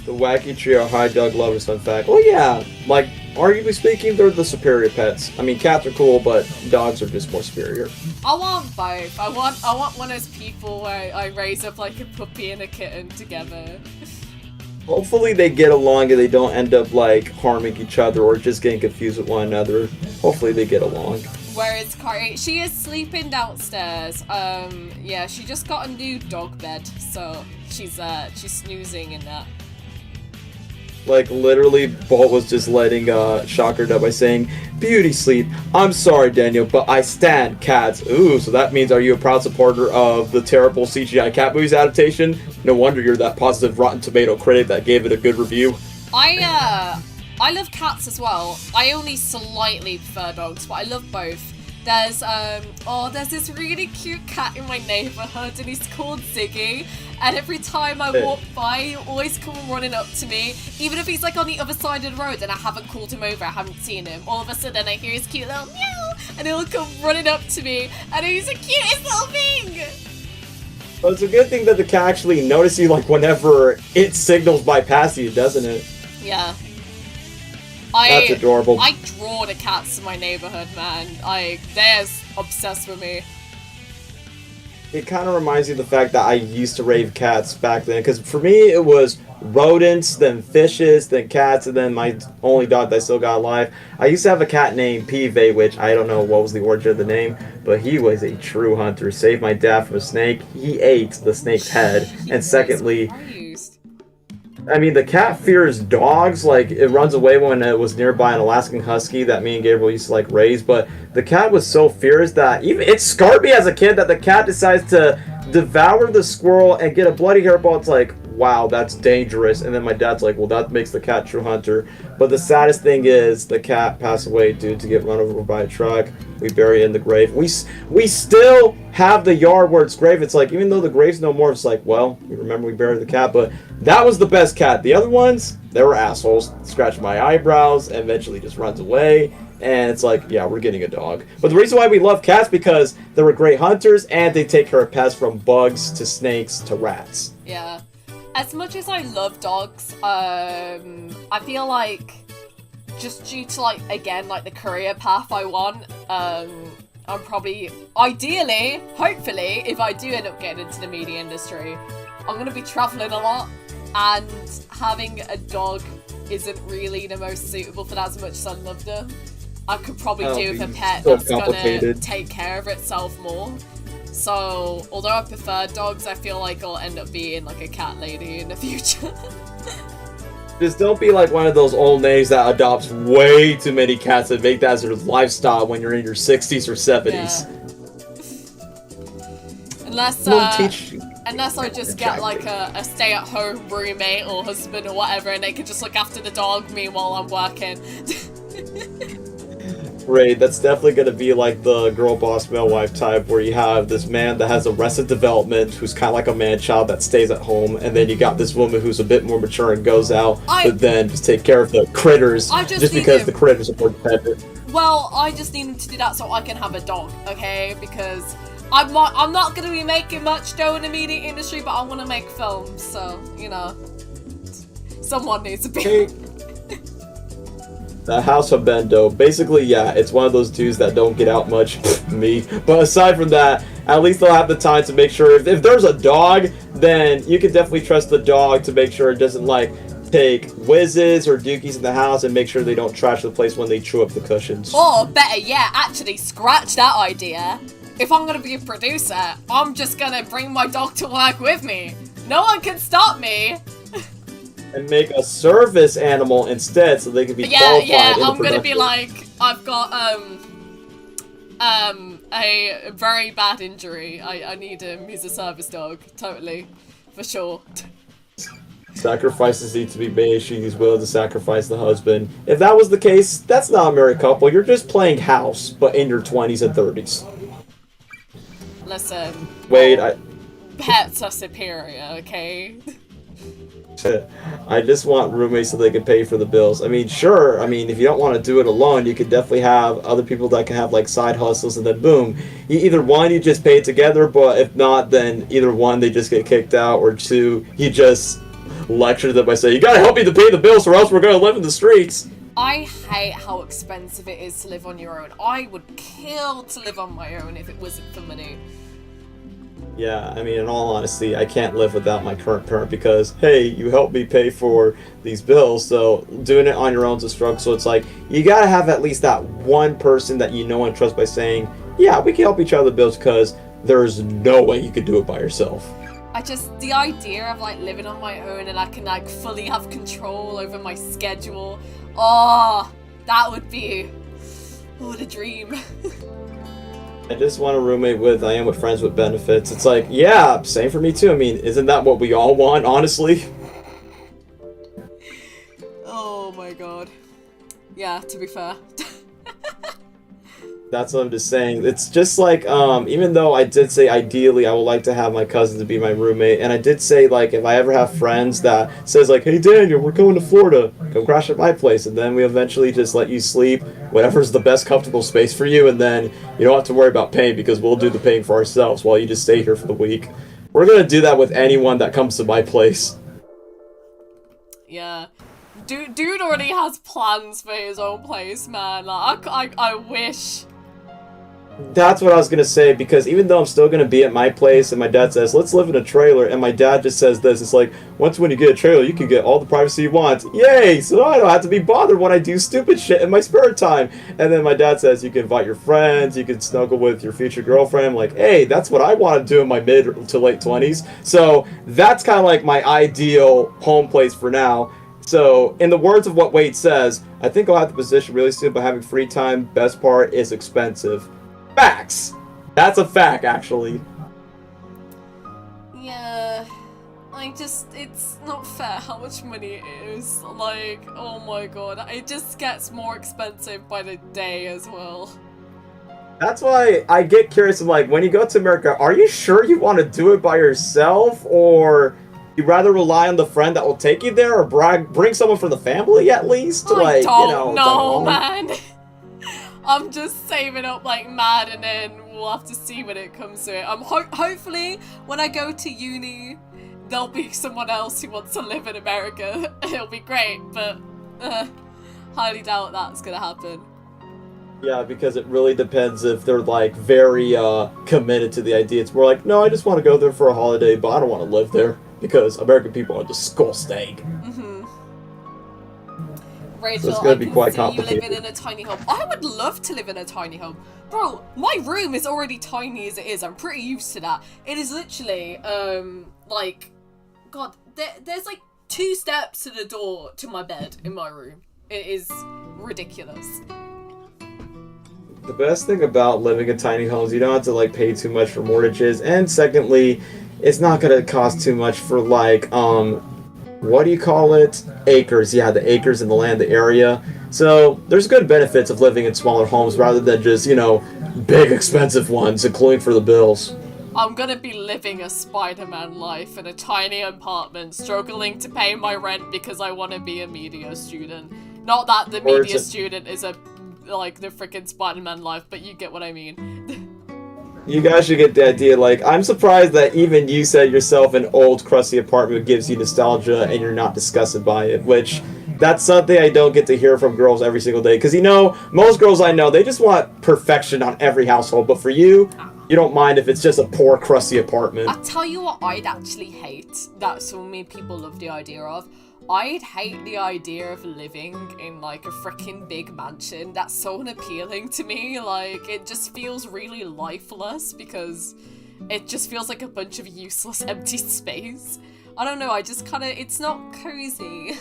The wacky trio high dog lovers, fun fact. Oh yeah, like, arguably speaking, they're the superior pets. I mean, cats are cool, but dogs are just more superior. I want both. I want one of those people where I raise up like a puppy and a kitten together. Hopefully they get along and they don't end up like harming each other or just getting confused with one another. Hopefully they get along. Whereas Kyrie, she is sleeping downstairs. Yeah, she just got a new dog bed, so she's snoozing in that. Like, literally, Bolt was just letting Shocker know by saying, beauty sleep. I'm sorry, Daniel, but I stand cats. Ooh, so that means, are you a proud supporter of the terrible CGI Cat Movies adaptation? No wonder you're that positive Rotten Tomato critic that gave it a good review. I love cats as well. I only slightly prefer dogs, but I love both. There's this really cute cat in my neighborhood, and he's called Ziggy. And every time I walk by, he'll always come running up to me, even if he's like on the other side of the road and I haven't called him over, I haven't seen him. All of a sudden, I hear his cute little meow, and he'll come running up to me, and he's the cutest little thing. Well, it's a good thing that the cat actually notices you, like, whenever it signals by past you, doesn't it? Yeah. That's adorable. I draw the cats in my neighborhood, man. They're obsessed with me. It kind of reminds me of the fact that I used to rave cats back then, because for me it was rodents, then fishes, then cats, and then my only dog that I still got alive. I used to have a cat named Pive, which I don't know what was the origin of the name, but he was a true hunter. Saved my dad from a snake. He ate the snake's head. And secondly, I mean, the cat fears dogs. Like, it runs away when it was nearby an Alaskan Husky that me and Gabriel used to, like, raise. But the cat was so fierce that even it scarred me as a kid that the cat decides to devour the squirrel and get a bloody hairball. It's like, wow, that's dangerous. And then my dad's like, well, that makes the cat true hunter. But the saddest thing is the cat passed away due to get run over by a truck. We bury it in the grave. We still have the yard where it's grave. It's like, even though the grave's no more, it's like, well, we remember we buried the cat. But that was the best cat. The other ones, they were assholes. Scratch my eyebrows and eventually just runs away. And it's like, yeah, we're getting a dog. But the reason why we love cats because they were great hunters and they take care of pets from bugs to snakes to rats. Yeah. As much as I love dogs, I feel like just due to, like, again, like, the career path I want, I'm probably, ideally, hopefully, if I do end up getting into the media industry, I'm going to be traveling a lot, and having a dog isn't really the most suitable for that as much as I love them. I could probably do with a pet that's going to take care of itself more. So, although I prefer dogs, I feel like I'll end up being like a cat lady in the future. Just don't be like one of those old ladies that adopts way too many cats and make that as their lifestyle when you're in your 60s or 70s. Yeah. Unless I just get like a stay-at-home roommate or husband or whatever, and they can just look after the dog meanwhile I'm working. Right, that's definitely going to be like the girl boss male wife type where you have this man that has Arrested Development who's kind of like a man child that stays at home, and then you got this woman who's a bit more mature and goes out, but then just take care of the critters just because the critters are more dependent. Well, I just need him to do that so I can have a dog, okay? Because I'm not gonna be making much dough in the media industry, but I want to make films, so you know, someone needs to be. Hey. The House of Bendo. Basically, yeah, it's one of those dudes that don't get out much. Me. But aside from that, at least they'll have the time to make sure if there's a dog, then you can definitely trust the dog to make sure it doesn't like take whizzes or dookies in the house and make sure they don't trash the place when they chew up the cushions. Or better yet, actually scratch that idea. If I'm gonna be a producer, I'm just gonna bring my dog to work with me. No one can stop me. And make a service animal instead, so they can be qualified. Yeah, I'm gonna be like, I've got a very bad injury. I need him. He's a service dog, totally, for sure. Sacrifices need to be made. She's willing to sacrifice the husband. If that was the case, that's not a married couple. You're just playing house, but in your 20s and 30s. Listen. Wait, Pets are superior, okay? I just want roommates so they can pay for the bills. I mean, sure. I mean, if you don't want to do it alone, you could definitely have other people that can have like side hustles, and then boom, either one you just pay together, but if not, then either one they just get kicked out, or two you just lecture them by saying you gotta help me to pay the bills, or else we're gonna live in the streets. I hate how expensive it is to live on your own. I would kill to live on my own if it wasn't for money. Yeah, I mean, in all honesty, I can't live without my current parent because, hey, you helped me pay for these bills, so doing it on your own is a struggle. So it's like, you gotta have at least that one person that you know and trust by saying, yeah, we can help each other with bills, because there's no way you could do it by yourself. The idea of like living on my own and I can like fully have control over my schedule, oh, that would be, what a dream. I just want a roommate with, I am with friends with benefits. It's like, yeah, same for me too. I mean, isn't that what we all want, honestly? Oh my god. Yeah, to be fair. That's what I'm just saying. It's just like, even though I did say ideally I would like to have my cousin to be my roommate, and I did say, like, if I ever have friends that says, like, hey Daniel, we're going to Florida, come crash at my place, and then we eventually just let you sleep, whatever's the best comfortable space for you, and then you don't have to worry about paying because we'll do the paying for ourselves while you just stay here for the week. We're gonna do that with anyone that comes to my place. Yeah. Dude already has plans for his own place, man. Like, I wish. That's what I was gonna say, because even though I'm still gonna be at my place and my dad says, let's live in a trailer, and my dad just says this, it's like, once when you get a trailer, you can get all the privacy you want. Yay! So I don't have to be bothered when I do stupid shit in my spare time. And then my dad says, you can invite your friends, you can snuggle with your future girlfriend. I'm like, hey, that's what I want to do in my mid to late 20s. So that's kind of like my ideal home place for now. So, in the words of what Wade says, I think I'll have the position really soon, but having free time, best part is expensive. Facts! That's a fact, actually. Yeah, it's not fair how much money it is. Like, oh my god, it just gets more expensive by the day as well. That's why I get curious, like, when you go to America, are you sure you want to do it by yourself, or you'd rather rely on the friend that will take you there, or bring someone from the family at least? I don't know, man. I'm just saving up like mad, and then we'll have to see when it comes to it. Hopefully, when I go to uni, there'll be someone else who wants to live in America. It'll be great, but highly doubt that's gonna happen. Yeah, because it really depends if they're like very committed to the idea. It's more like, no, I just want to go there for a holiday, but I don't want to live there because American people are disgusting. Mm-hmm. Rachel, so it's going to be quite complicated. You living in a tiny home. I would love to live in a tiny home. Bro, my room is already tiny as it is. I'm pretty used to that. It is literally, like, God, there's like 2 steps to the door to my bed in my room. It is ridiculous. The best thing about living in tiny homes, you don't have to like pay too much for mortgages, and secondly, it's not going to cost too much for like, what do you call it? Acres. Yeah, the acres in the land, the area. So there's good benefits of living in smaller homes rather than just, you know, big expensive ones, including for the bills. I'm gonna be living a Spider-Man life in a tiny apartment, struggling to pay my rent because I want to be a media student. Not that the media student is a like the freaking Spider-Man life, but you get what I mean. You guys should get the idea. Like, I'm surprised that even you said yourself an old, crusty apartment gives you nostalgia and you're not disgusted by it, which that's something I don't get to hear from girls every single day. Because, you know, most girls I know, they just want perfection on every household. But for you, you don't mind if it's just a poor, crusty apartment. I tell you what I'd actually hate that so many people love the idea of. I'd hate the idea of living in, like, a freaking big mansion. That's so unappealing to me. Like, it just feels really lifeless because it just feels like a bunch of useless empty space. I don't know, I just kind of, it's not cozy.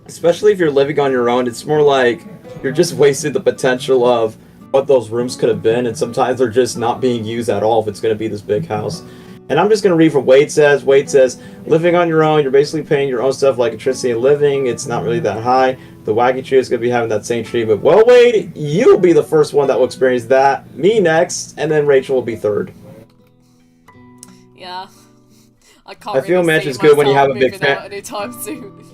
Especially if you're living on your own, it's more like you're just wasting the potential of what those rooms could have been, and sometimes they're just not being used at all if it's going to be this big house. And I'm just going to read from Wade says. Wade says, living on your own, you're basically paying your own stuff like electricity and living. It's not really that high. The wacky tree is going to be having that same treatment. Well, Wade, you'll be the first one that will experience that. Me next, and then Rachel will be third. Yeah. I feel mansion's good when you have a big family. Anytime soon.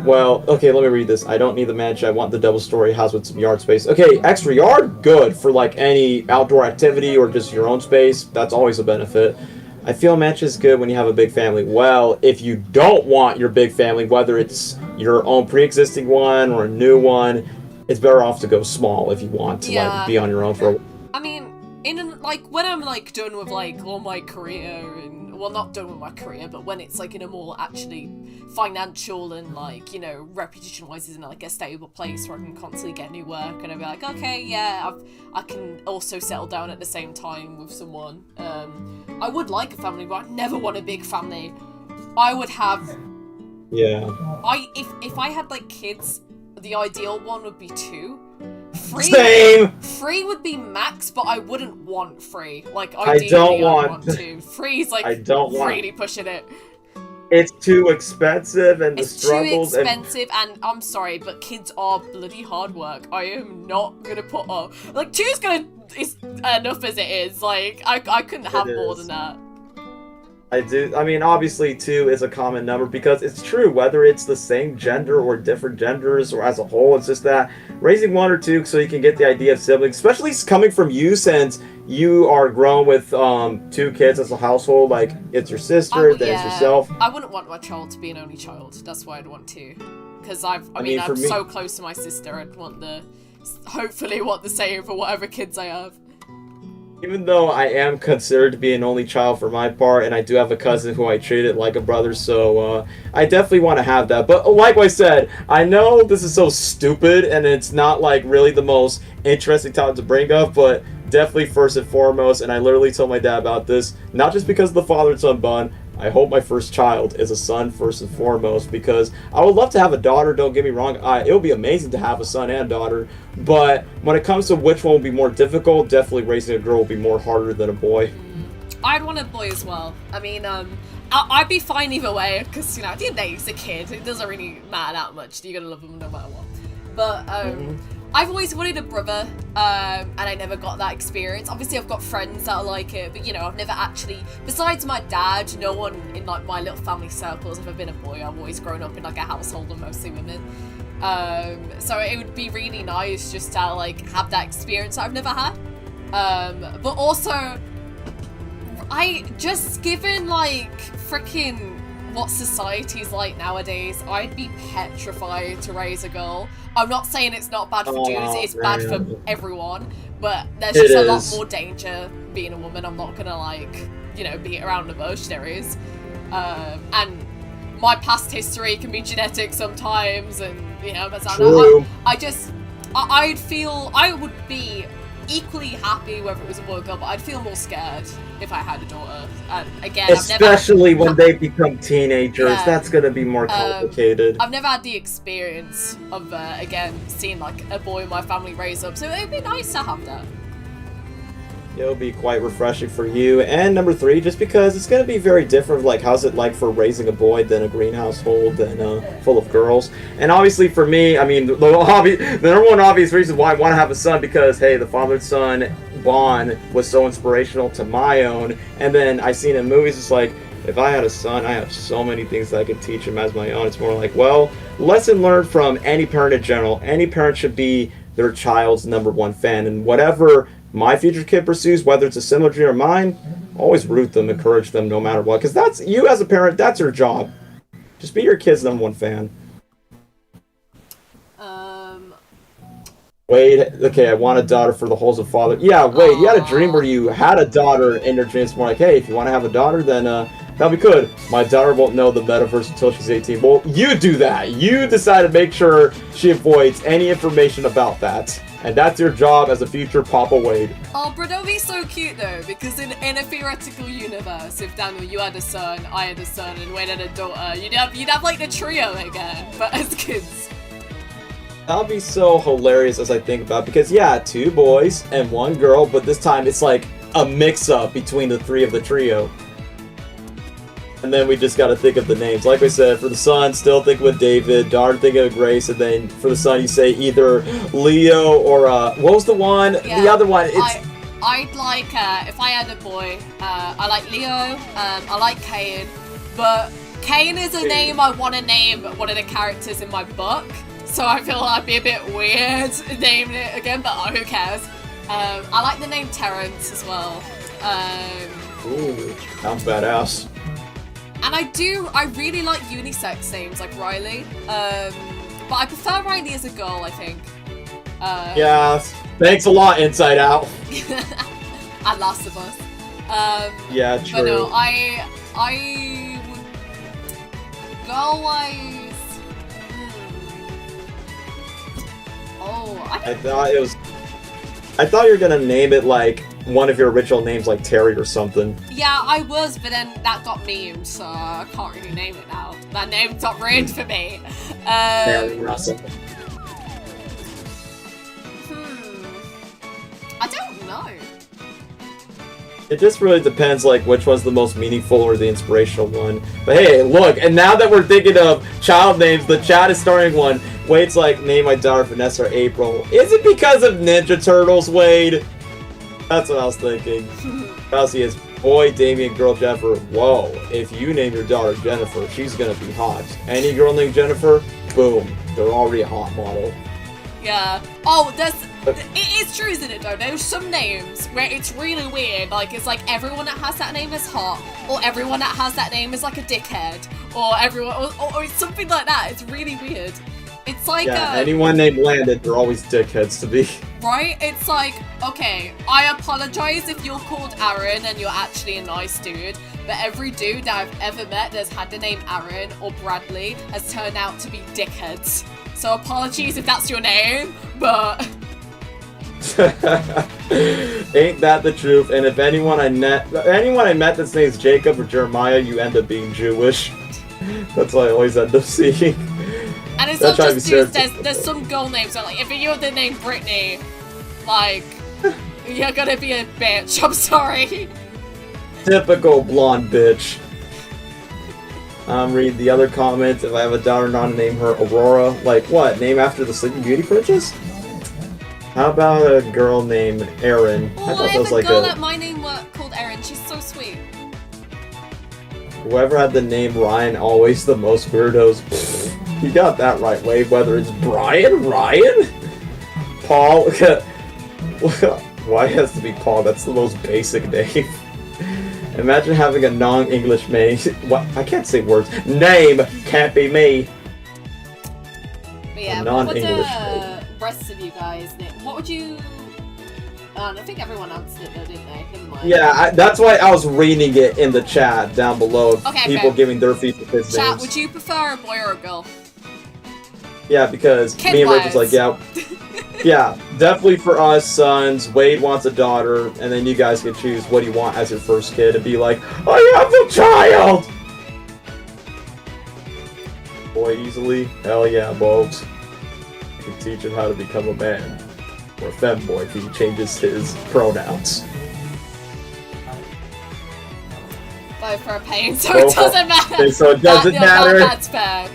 Well, okay, let me read this. I don't need the mansion. I want the double-story house with some yard space. Okay, extra yard? Good for, like, any outdoor activity or just your own space. That's always a benefit. I feel mansion's good when you have a big family. Well, if you don't want your big family, whether it's your own pre-existing one or a new one, it's better off to go small if you want to, like, be on your own for a while. I mean, when I'm, like, done with, like, all my career and... Well, not done with my career, but when it's, like, in a more actually financial and, like, you know, reputation-wise is in, like, a stable place where I can constantly get new work, and I'll be like, okay, yeah, I can also settle down at the same time with someone. I would like a family, but I'd never want a big family. I would have... Yeah. If I had, like, kids, the ideal one would be 2. Same! 3 would be max, but I wouldn't want 3. Like, ideally, I don't want 2. 3 is, like, really pushing it. It's too expensive, and the struggles... It's too expensive, and I'm sorry, but kids are bloody hard work. I am not gonna put up... Like, 2 is enough as it is. Like, I couldn't have more than that. I mean, obviously 2 is a common number because it's true, whether it's the same gender or different genders or as a whole, it's just that raising 1 or 2 so you can get the idea of siblings, especially coming from you since you are grown with 2 kids as a household, like it's your sister, then it's yourself. I wouldn't want my child to be an only child, that's why I'd want 2. Because I mean, I'm so close to my sister, I'd hopefully want the same for whatever kids I have. Even though I am considered to be an only child for my part, and I do have a cousin who I treated like a brother, so I definitely want to have that. But like I said, I know this is so stupid, and it's not like really the most interesting topic to bring up, but definitely first and foremost, and I literally told my dad about this, not just because of the father and son bond, I hope my first child is a son first and foremost, because I would love to have a daughter, don't get me wrong, it would be amazing to have a son and daughter, but when it comes to which one will be more difficult, definitely raising a girl will be more harder than a boy. I'd want a boy as well. I mean, I'd be fine either way, because, you know, at the end of the day, he's a kid, it doesn't really matter that much, you're gonna love him no matter what. But, I've always wanted a brother, and I never got that experience. Obviously, I've got friends that are like it, but, you know, I've never actually, besides my dad, no one in, like, my little family circle has ever been a boy. I've always grown up in, like, a household of mostly women. So it would be really nice just to, like, have that experience that I've never had. But also, given, like, freaking what society's like nowadays, I'd be petrified to raise a girl. I'm not saying it's not bad for dudes, it's bad for everyone, but there's just a lot more danger being a woman. I'm not gonna, like, you know, beat around the bush, there is. And my past history can be genetic sometimes, and, you know, that's I would be equally happy whether it was a boy or girl, but I'd feel more scared if I had a daughter. And again, especially when they become teenagers, that's gonna be more complicated. I've never had the experience of again seeing, like, a boy in my family raise up, so it'd be nice to have that. It'll be quite refreshing for you. And number 3, just because it's going to be very different, like, how's it like for raising a boy than a green household and full of girls. And obviously for me, I mean, the number one obvious reason why I want to have a son, because, hey, the father-son bond was so inspirational to my own. And then I seen in movies, it's like, if I had a son, I have so many things that I could teach him as my own. It's more like, well, lesson learned from any parent in general. Any parent should be their child's #1 fan, and whatever my future kid pursues, whether it's a similar dream or mine, always root them, encourage them, no matter what. Because that's you as a parent. That's your job. Just be your kid's #1 fan. Wade, okay, I want a daughter for the holes of father. Yeah, Wade, you had a dream where you had a daughter in your dreams. More like, hey, if you want to have a daughter, then that'll be good. My daughter won't know the metaverse until she's 18. Well, you do that. You decide to make sure she avoids any information about that. And that's your job as a future Papa Wade. Oh, but that'd be so cute though, because in a theoretical universe, if Daniel, you had a son, I had a son, and Wade had a daughter, you'd have like the trio again, but as kids. That'll be so hilarious as I think about it, because yeah, 2 boys and 1 girl, but this time it's like a mix-up between the 3 of the trio. And then we just gotta think of the names. Like I said, for the son, still think with David, daughter think of Grace, and then for the son you say either Leo or what was the one? Yeah, the other one. I'd like if I had a boy, I like Leo, I like Cain, but Cain is a name I want to name one of the characters in my book, so I feel I'd be a bit weird naming it again, but who cares? I like the name Terrence as well. Ooh, sounds badass. And I really like unisex names like Riley, but I prefer Riley as a girl, I think. Yeah, thanks a lot, Inside Out. And Last of Us. Yeah, true. But no, I would girl-wise. Oh, I thought you were gonna name it like one of your original names, like Terry or something. Yeah, I was, but then that got memed, so I can't really name it now. That name got ruined for me. Terry Russell. I don't know. It just really depends, like, which one's the most meaningful or the inspirational one. But hey, look, and now that we're thinking of child names, the chat is starting one. Wade's like, name my daughter Vanessa or April. Is it because of Ninja Turtles, Wade? That's what I was thinking. Kelsey is boy, Damien, girl, Jennifer. Whoa, if you name your daughter Jennifer, she's gonna be hot. Any girl named Jennifer, boom, they're already a hot model. Yeah. Oh, it is true, isn't it, though? There's some names where it's really weird. Like, it's like everyone that has that name is hot, or everyone that has that name is like a dickhead, or everyone, or it's something like that. It's really weird. It's like, yeah, anyone named Landon, they're always dickheads to me. Right? It's like, okay, I apologize if you're called Aaron and you're actually a nice dude, but every dude that I've ever met that's had the name Aaron or Bradley has turned out to be dickheads. So apologies if that's your name, but... Ain't that the truth? And if anyone I met that's named Jacob or Jeremiah, you end up being Jewish. That's what I always end up seeing. And it's not just dudes, there's some girl names that, like, if you're the name Brittany, like, you're gonna be a bitch, I'm sorry. Typical blonde bitch. Read the other comments. If I have a daughter, not name her Aurora. Like what? Name after the Sleeping Beauty princess? How about a girl named Erin? Oh, I have a girl at my name called Erin. She's so sweet. Whoever had the name Ryan, always the most weirdos. You got that right, Wade. Whether it's Brian, Ryan, Paul. Why it has to be Paul? That's the most basic name. Imagine having a non-English name. What? I can't say words. Name can't be me. But yeah, what would the rest of you guys name? What would you... I think everyone answered it though, didn't they? Never mind. Yeah, that's why I was reading it in the chat down below. Okay, people giving their future kids names. Chat, would you prefer a boy or a girl? Yeah, because me and Rachel's like, yeah. Yeah, definitely for us sons. Wade wants a daughter, and then you guys can choose what you want as your first kid and be like, I have a child! Boy easily? Hell yeah, Bobs. You can teach him how to become a man. Or a femboy if he changes his pronouns. Both are a pain, so it doesn't matter. So it doesn't matter. That's fair.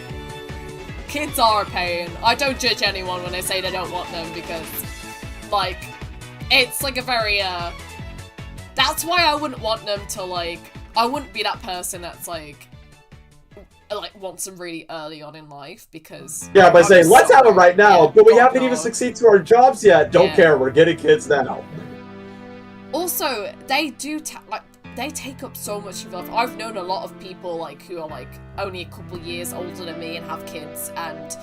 Kids are a pain. I don't judge anyone when they say they don't want them because, like, it's like a very, that's why I wouldn't want them to, like, I wouldn't be that person that's like wants them really early on in life because by saying let's have it right now, but we haven't even succeeded to our jobs yet. Don't care. We're getting kids now. Also, they do they take up so much of your life. I've known a lot of people like who are like only a couple years older than me and have kids, and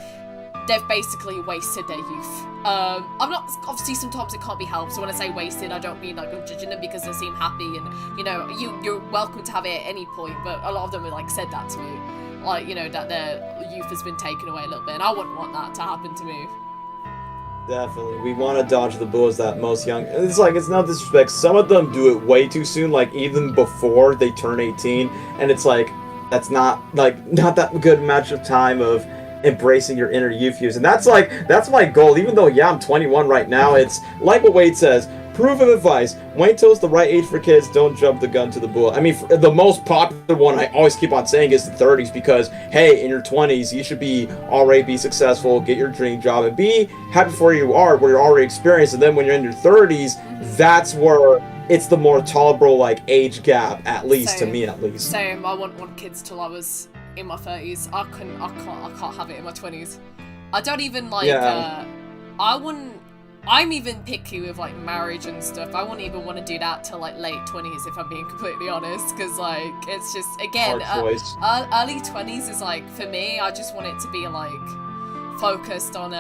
they've basically wasted their youth. I'm not, obviously sometimes it can't be helped, so when I say wasted, I don't mean like I'm judging them because they seem happy and, you know, you're welcome to have it at any point, but a lot of them have like said that to me, like, you know, that their youth has been taken away a little bit, and I wouldn't want that to happen to me. Definitely. We want to dodge the bullets that most young... It's like, it's no disrespect. Some of them do it way too soon, like even before they turn 18, and it's like, that's not that good match of time of embracing your inner youth years. And that's my goal. Even though, yeah, I'm 21 right now, it's like what Wade says, proof of advice. Wait till it's the right age for kids, don't jump the gun to the bullet. I mean, the most popular one I always keep on saying is the 30s, because, hey, in your 20s, you should already be successful, get your dream job, and be happy for where you're already experienced. And then when you're in your 30s, that's where it's the more tolerable, like, age gap, at least, to me, at least. Same, I wouldn't want kids till I was in my 30s. I can't have it in my 20s. I don't even, like, I'm even picky with, like, marriage and stuff. I wouldn't even want to do that till, like, late 20s, if I'm being completely honest. Because, like, it's just, again, early 20s is, like, for me, I just want it to be, like, focused on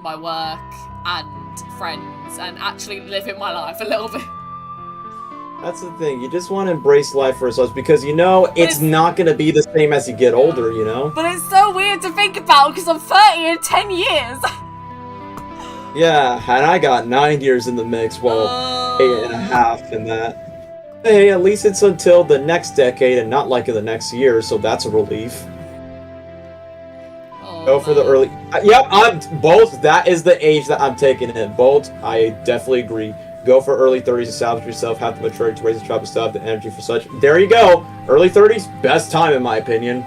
my work and friends and actually living my life a little bit. That's the thing. You just want to embrace life for ourselves because, you know, it's not going to be the same as you get older, you know? But it's so weird to think about because I'm 30 in 10 years. Yeah, and I got 9 years in the mix, well, 8.5 in that. Hey, at least it's until the next decade and not like in the next year, so that's a relief. Go for the early... Yep, I'm both. That is the age that I'm taking in. Both, I definitely agree. Go for early 30s, establish yourself, have the maturity to raise a child, and still have the energy for such. There you go. Early 30s, best time in my opinion.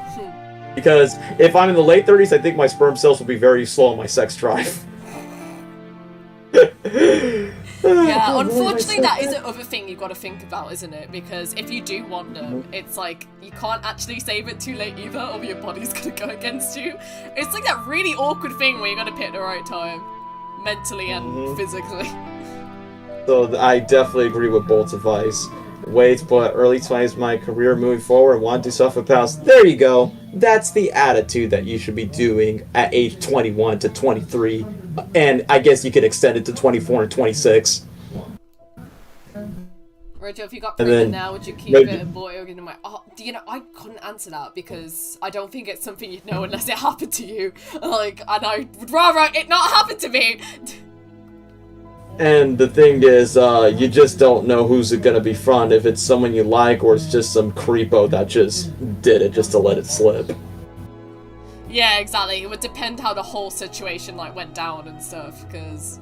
Because if I'm in the late 30s, I think my sperm cells will be very slow on my sex drive. Yeah, unfortunately that is another thing you've got to think about, isn't it? Because if you do want them, it's like, you can't actually save it too late either, or your body's gonna go against you. It's like that really awkward thing where you gotta pick the right time, mentally and physically. So I definitely agree with Bolt's advice. Wait, but early 20s, my career moving forward, want to do stuff with pals. There you go. That's the attitude that you should be doing at age 21 to 23. And I guess you could extend it to 24 and 26. Rachel, if you got pregnant now, would you keep it a boy or my? Oh, you know, I couldn't answer that because I don't think it's something you'd know unless it happened to you. Like, and I would rather it not happen to me. And the thing is, you just don't know who's it gonna be from, if it's someone you like or it's just some creepo that just did it just to let it slip. Yeah, exactly. It would depend how the whole situation, like, went down and stuff, because,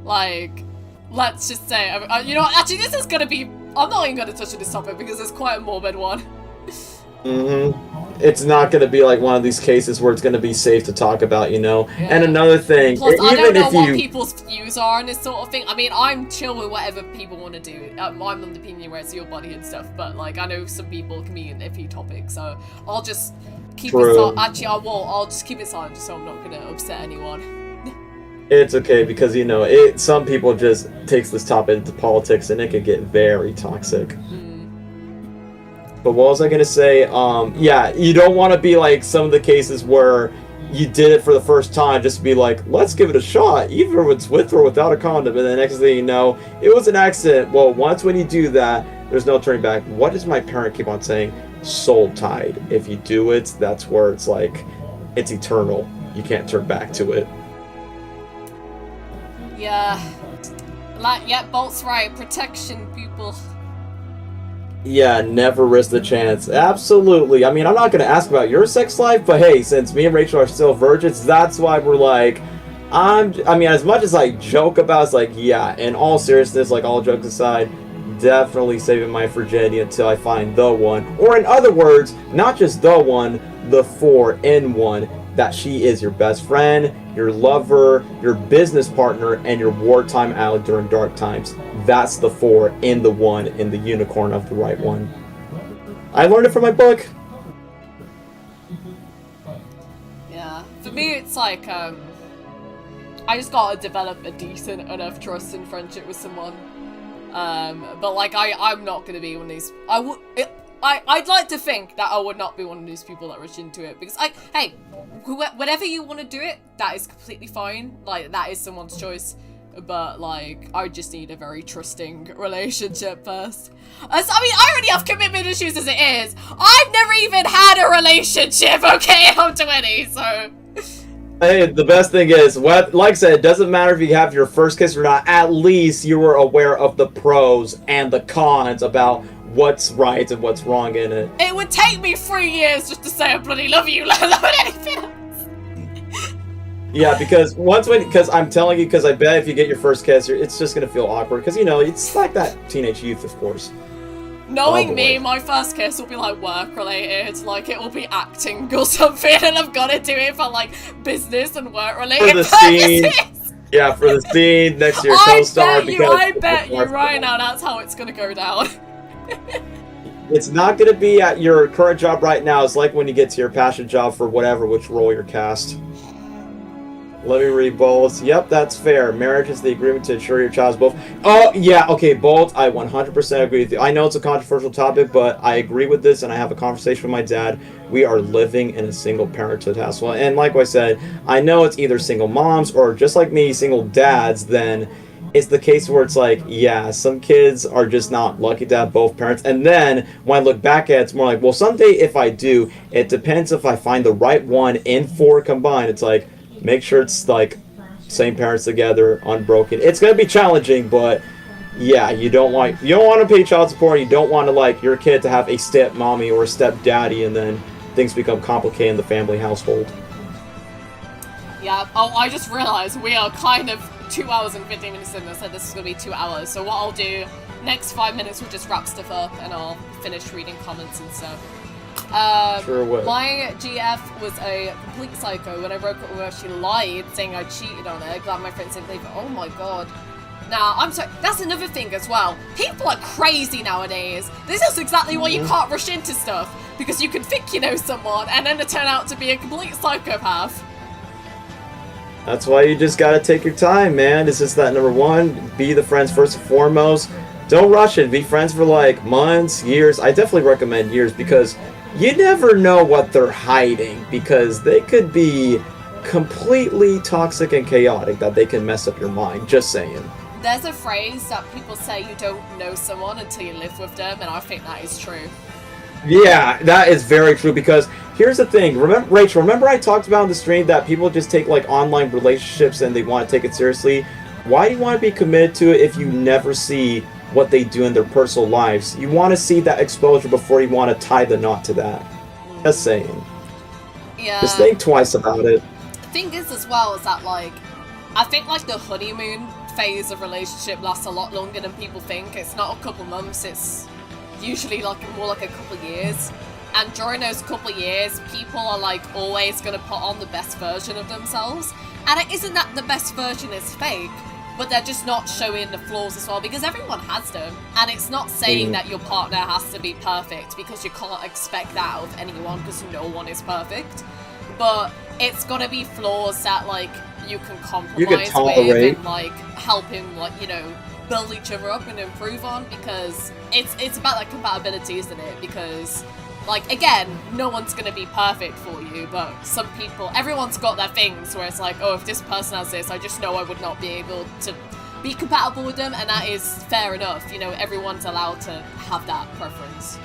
like, let's just say, you know, actually this is gonna be, I'm not even gonna touch on this topic because it's quite a morbid one. It's not going to be like one of these cases where it's going to be safe to talk about, you know? Yeah. And another thing... Plus, I don't know what people's views are on this sort of thing. I mean, I'm chill with whatever people want to do. I'm of the opinion where it's your body and stuff, but, like, I know some people can be in iffy topics, so I'll just keep it silent. Actually, I'll just keep it silent just so I'm not going to upset anyone. It's okay, because, you know, some people just takes this topic into politics, and it can get very toxic. But what was I going to say? Yeah, you don't want to be like some of the cases where you did it for the first time just to be like, let's give it a shot, even if it's with or without a condom. And the next thing you know, it was an accident. Well, once when you do that, there's no turning back. What does my parent keep on saying? Soul tied. If you do it, that's where it's like, it's eternal. You can't turn back to it. Yeah. Like, yeah, Bolt's right. Protection, people. Yeah, never risk the chance. Absolutely. I mean, I'm not going to ask about your sex life, but hey, since me and Rachel are still virgins, that's why we're like, I mean, as much as I joke about it, it's like, yeah, in all seriousness, like all jokes aside, definitely saving my virginity until I find the one. Or in other words, not just the one, the 4-in-1. That she is your best friend, your lover, your business partner, and your wartime ally during dark times. That's the 4 in the 1 in the unicorn of the right one. I learned it from my book. Yeah, for me it's like I just gotta develop a decent enough trust and friendship with someone. But like I'm not gonna be one of these. I'd like to think that I would not be one of these people that rush into it, because hey, whenever you want to do it, that is completely fine. Like, that is someone's choice. But like, I just need a very trusting relationship first. I mean, I already have commitment issues as it is. I've never even had a relationship. Okay, I'm 20, so. Hey, the best thing is, like I said, it doesn't matter if you have your first kiss or not. At least you were aware of the pros and the cons about what's right and what's wrong in it. It would take me 3 years just to say I bloody love you, let alone anything else. Yeah, because because I'm telling you, because I bet if you get your first kiss, it's just gonna feel awkward, because, you know, it's like that teenage youth, of course. Knowing me, my first kiss will be like work related, like it will be acting or something, and I've got to do it for like business and work related purposes. Scene. Yeah, for the scene next to your co-star. I bet you right now that's how it's gonna go down. It's not going to be at your current job right now. It's like when you get to your passion job for whatever, which role you're cast. Let me read both. Yep, that's fair. Marriage is the agreement to ensure your child's both. Oh, yeah, okay, both. I 100% agree with you. I know it's a controversial topic, but I agree with this, and I have a conversation with my dad. We are living in a single parenthood household. And like I said, I know it's either single moms or, just like me, single dads. Then it's the case where it's like, yeah, some kids are just not lucky to have both parents. And then when I look back at it, it's more like, well, someday if I do, it depends if I find the right one in 4 combined. It's like, make sure it's like same parents together, unbroken. It's gonna be challenging, but yeah, you don't want to pay child support. You don't want to like your kid to have a step mommy or a step daddy, and then things become complicated in the family household. Yeah. Oh, I just realized we are kind of 2 hours and 15 minutes in. I said this is gonna be 2 hours. So what I'll do next 5 minutes, we'll just wrap stuff up, and I'll finish reading comments and stuff. Sure will. My GF was a complete psycho. When I broke up with her, she lied, saying I cheated on her. Glad my friends didn't believe it. Oh my god. Nah, I'm sorry. That's another thing as well. People are crazy nowadays. This is exactly why you can't rush into stuff. Because you can think you know someone, and then they turn out to be a complete psychopath. That's why you just gotta take your time, man. It's just that number one, be the friends first and foremost. Don't rush it. Be friends for like months, years. I definitely recommend years, because you never know what they're hiding, because they could be completely toxic and chaotic, that they can mess up your mind. Just saying. There's a phrase that people say, you don't know someone until you live with them, and I think that is true. Yeah, that is very true, because here's the thing. Rachel, remember I talked about in the stream that people just take like online relationships and they want to take it seriously? Why do you want to be committed to it if you never see what they do in their personal lives? You want to see that exposure before you want to tie the knot to that. Just saying. Yeah. Just think twice about it. The thing is as well is that like, I think like the honeymoon phase of relationship lasts a lot longer than people think. It's not a couple months, it's usually like more like a couple years. And during those couple years, people are like always going to put on the best version of themselves. And it isn't that the best version is fake, but they're just not showing the flaws as well, because everyone has them. And it's not saying that your partner has to be perfect, because you can't expect that out of anyone, because no one is perfect. But it's gotta be flaws that like you can compromise with and like help him like, you know, build each other up and improve on, because it's about like compatibility, isn't it? Because like, again, no one's gonna be perfect for you, but some people, everyone's got their things where it's like, oh, if this person has this, I just know I would not be able to be compatible with them, and that is fair enough. You know, everyone's allowed to have that preference.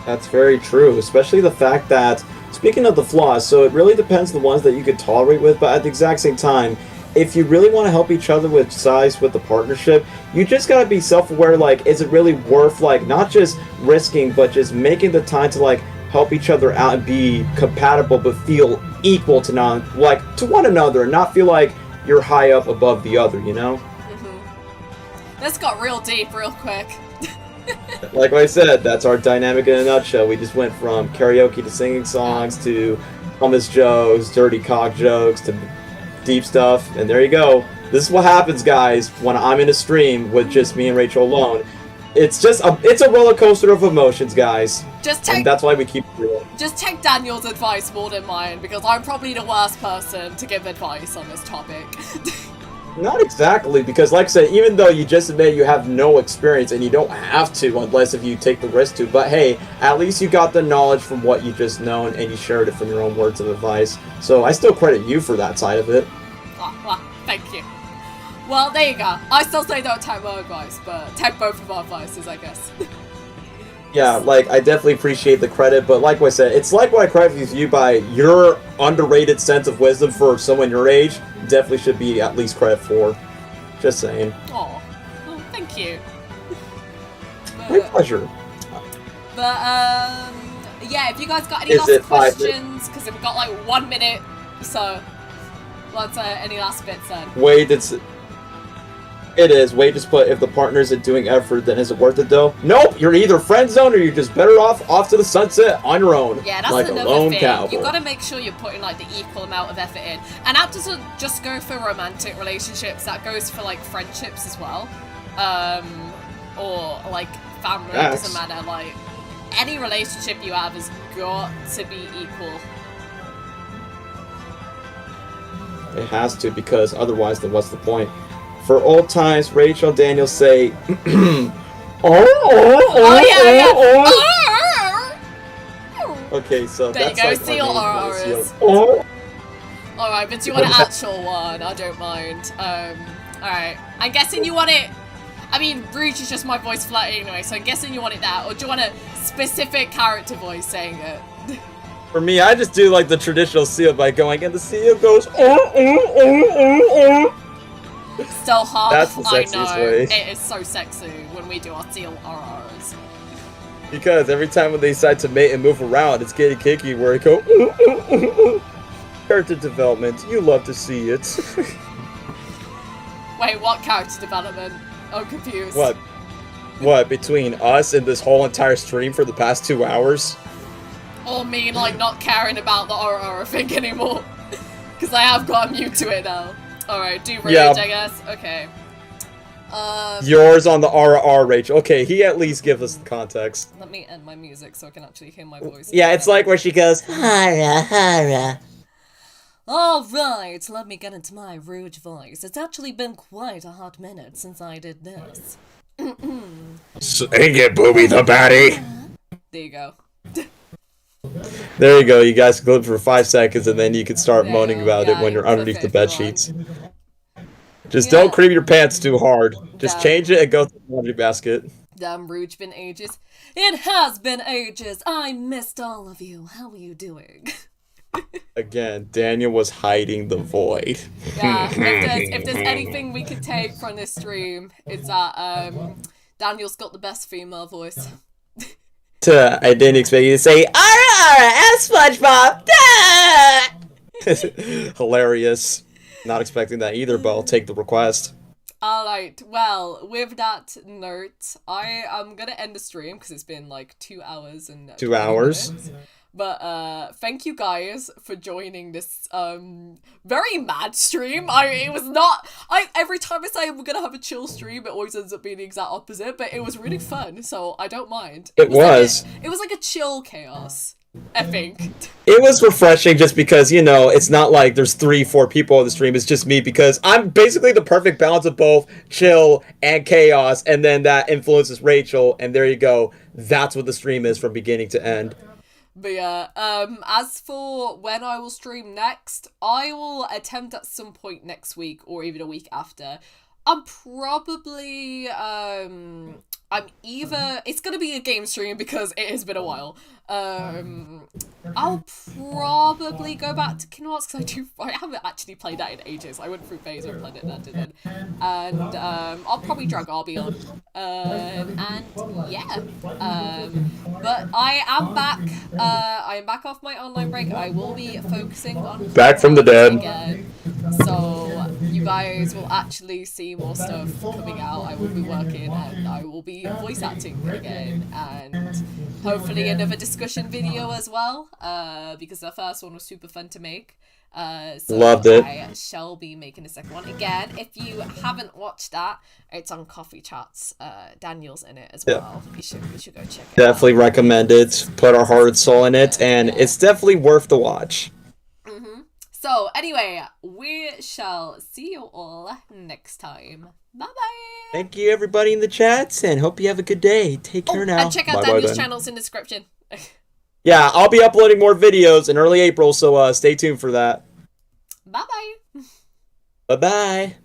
That's very true, especially the fact that, speaking of the flaws, so it really depends on the ones that you could tolerate with, but at the exact same time, if you really want to help each other with size with the partnership, you just gotta be self-aware, like, is it really worth, like, not just risking, but just making the time to, like, help each other out and be compatible, but feel equal to to one another, and not feel like you're high up above the other, you know? Mm-hmm. This got real deep real quick. Like I said, that's our dynamic in a nutshell. We just went from karaoke to singing songs to hummus jokes, dirty cock jokes, to deep stuff, and there you go. This is what happens, guys, when I'm in a stream with just me and Rachel alone. It's a roller coaster of emotions, guys. And that's why we keep it real. Just take Daniel's advice more than mine, because I'm probably the worst person to give advice on this topic. Not exactly, because like I said, even though you just admit you have no experience, and you don't have to unless if you take the risk to, but hey, at least you got the knowledge from what you just known, and you shared it from your own words of advice. So I still credit you for that side of it. Oh, well, thank you. Well, there you go. I still say don't take my advice, but take both of our advices, I guess. Yeah, like, I definitely appreciate the credit, but like I said, it's like what I credit you by your underrated sense of wisdom for someone your age, definitely should be at least credit for. Just saying. Aw. Oh, thank you. My pleasure. But, yeah, if you guys got any last questions, because we've got like 1 minute, so what's any last bits then? Wait, it is. Wait, just put, if the partner isn't doing effort, then is it worth it though? Nope! You're either friend zone or you're just better off to the sunset on your own. Yeah, that's like another a lone thing. cowboy. You've got to make sure you're putting like the equal amount of effort in. And that doesn't just go for romantic relationships, that goes for like friendships as well. Or like family, doesn't matter. Like, any relationship you have has got to be equal. It has to, because otherwise, then what's the point? For old times, Rachel and Daniel say, Okay, so there that's you go, like seal. Alright, but do you want an actual one? I don't mind. Alright. I'm guessing you want it... I mean, Rouge is just my voice flatting anyway, so I'm guessing you want it that, or do you want a specific character voice saying it? For me, I just do like the traditional seal by going, and the seal goes, Still half, That's the sexiest I know. way. It is so sexy when we do our seal RRs. Because every time when they decide to mate and move around, it's getting kinky where it go, Character development, you love to see it. Wait, what character development? I'm confused. What, between us and this whole entire stream for the past 2 hours? Or me, like, not caring about the RR thing anymore. Because I have gotten used to it now. Alright, do Rage, I guess. Okay. Yours on the RR, Rachel. Okay, he at least gives us the context. Let me end my music so I can actually hear my voice. Yeah, it's like where she goes, Hara, hara. Alright, let me get into my Rouge voice. It's actually been quite a hot minute since I did this. Sing it, Booby the Baddie! There you go. There you go, you guys can clip for 5 seconds and then you can start moaning about it when you're underneath the bed sheets. Just don't cream your pants too hard. Just change it and go to the laundry basket. Damn, Rouge, been ages. It has been ages. I missed all of you. How are you doing? Again, Daniel was hiding the void. Yeah, if there's anything we could take from this stream, it's that Daniel's got the best female voice. I didn't expect you to say, as SpongeBob! Hilarious. Not expecting that either, but I'll take the request. Alright, well, with that note, I am gonna end the stream because it's been like 2 hours and 2 hours. minutes. But thank you guys for joining this very mad stream. Every time I say we're gonna have a chill stream, it always ends up being the exact opposite, but it was really fun, so I don't mind. It was like a chill chaos, I think. It was refreshing just because, you know, it's not like there's 3-4 people on the stream, it's just me, because I'm basically the perfect balance of both chill and chaos, and then that influences Rachel, and there you go. That's what the stream is from beginning to end. But yeah, as for when I will stream next, I will attempt at some point next week or even a week after. I'm probably, it's gonna be a game stream because it has been a while. I'll probably go back to Kingdom Hearts because I haven't actually played that in ages. I went through phase and played it and didn't. And I'll probably drag Arby on. And yeah. But I am back. I am back off my online break. I will be focusing on back from the dead again. So you guys will actually see more stuff coming out. I will be working and I will be voice acting again, and hopefully another discussion video as well, because the first one was super fun to make. So Loved it. I shall be making a second one. Again, if you haven't watched that, it's on Coffee Chats. Daniel's in it as well. You should go check it Definitely out. recommend it. Put our heart and soul in it, and it's definitely worth the watch. So anyway, we shall see you all next time. Bye bye. Thank you, everybody in the chats, and hope you have a good day. Take care now. And check out Daniel's channels in the description. Yeah, I'll be uploading more videos in early April, so stay tuned for that. Bye bye. Bye bye.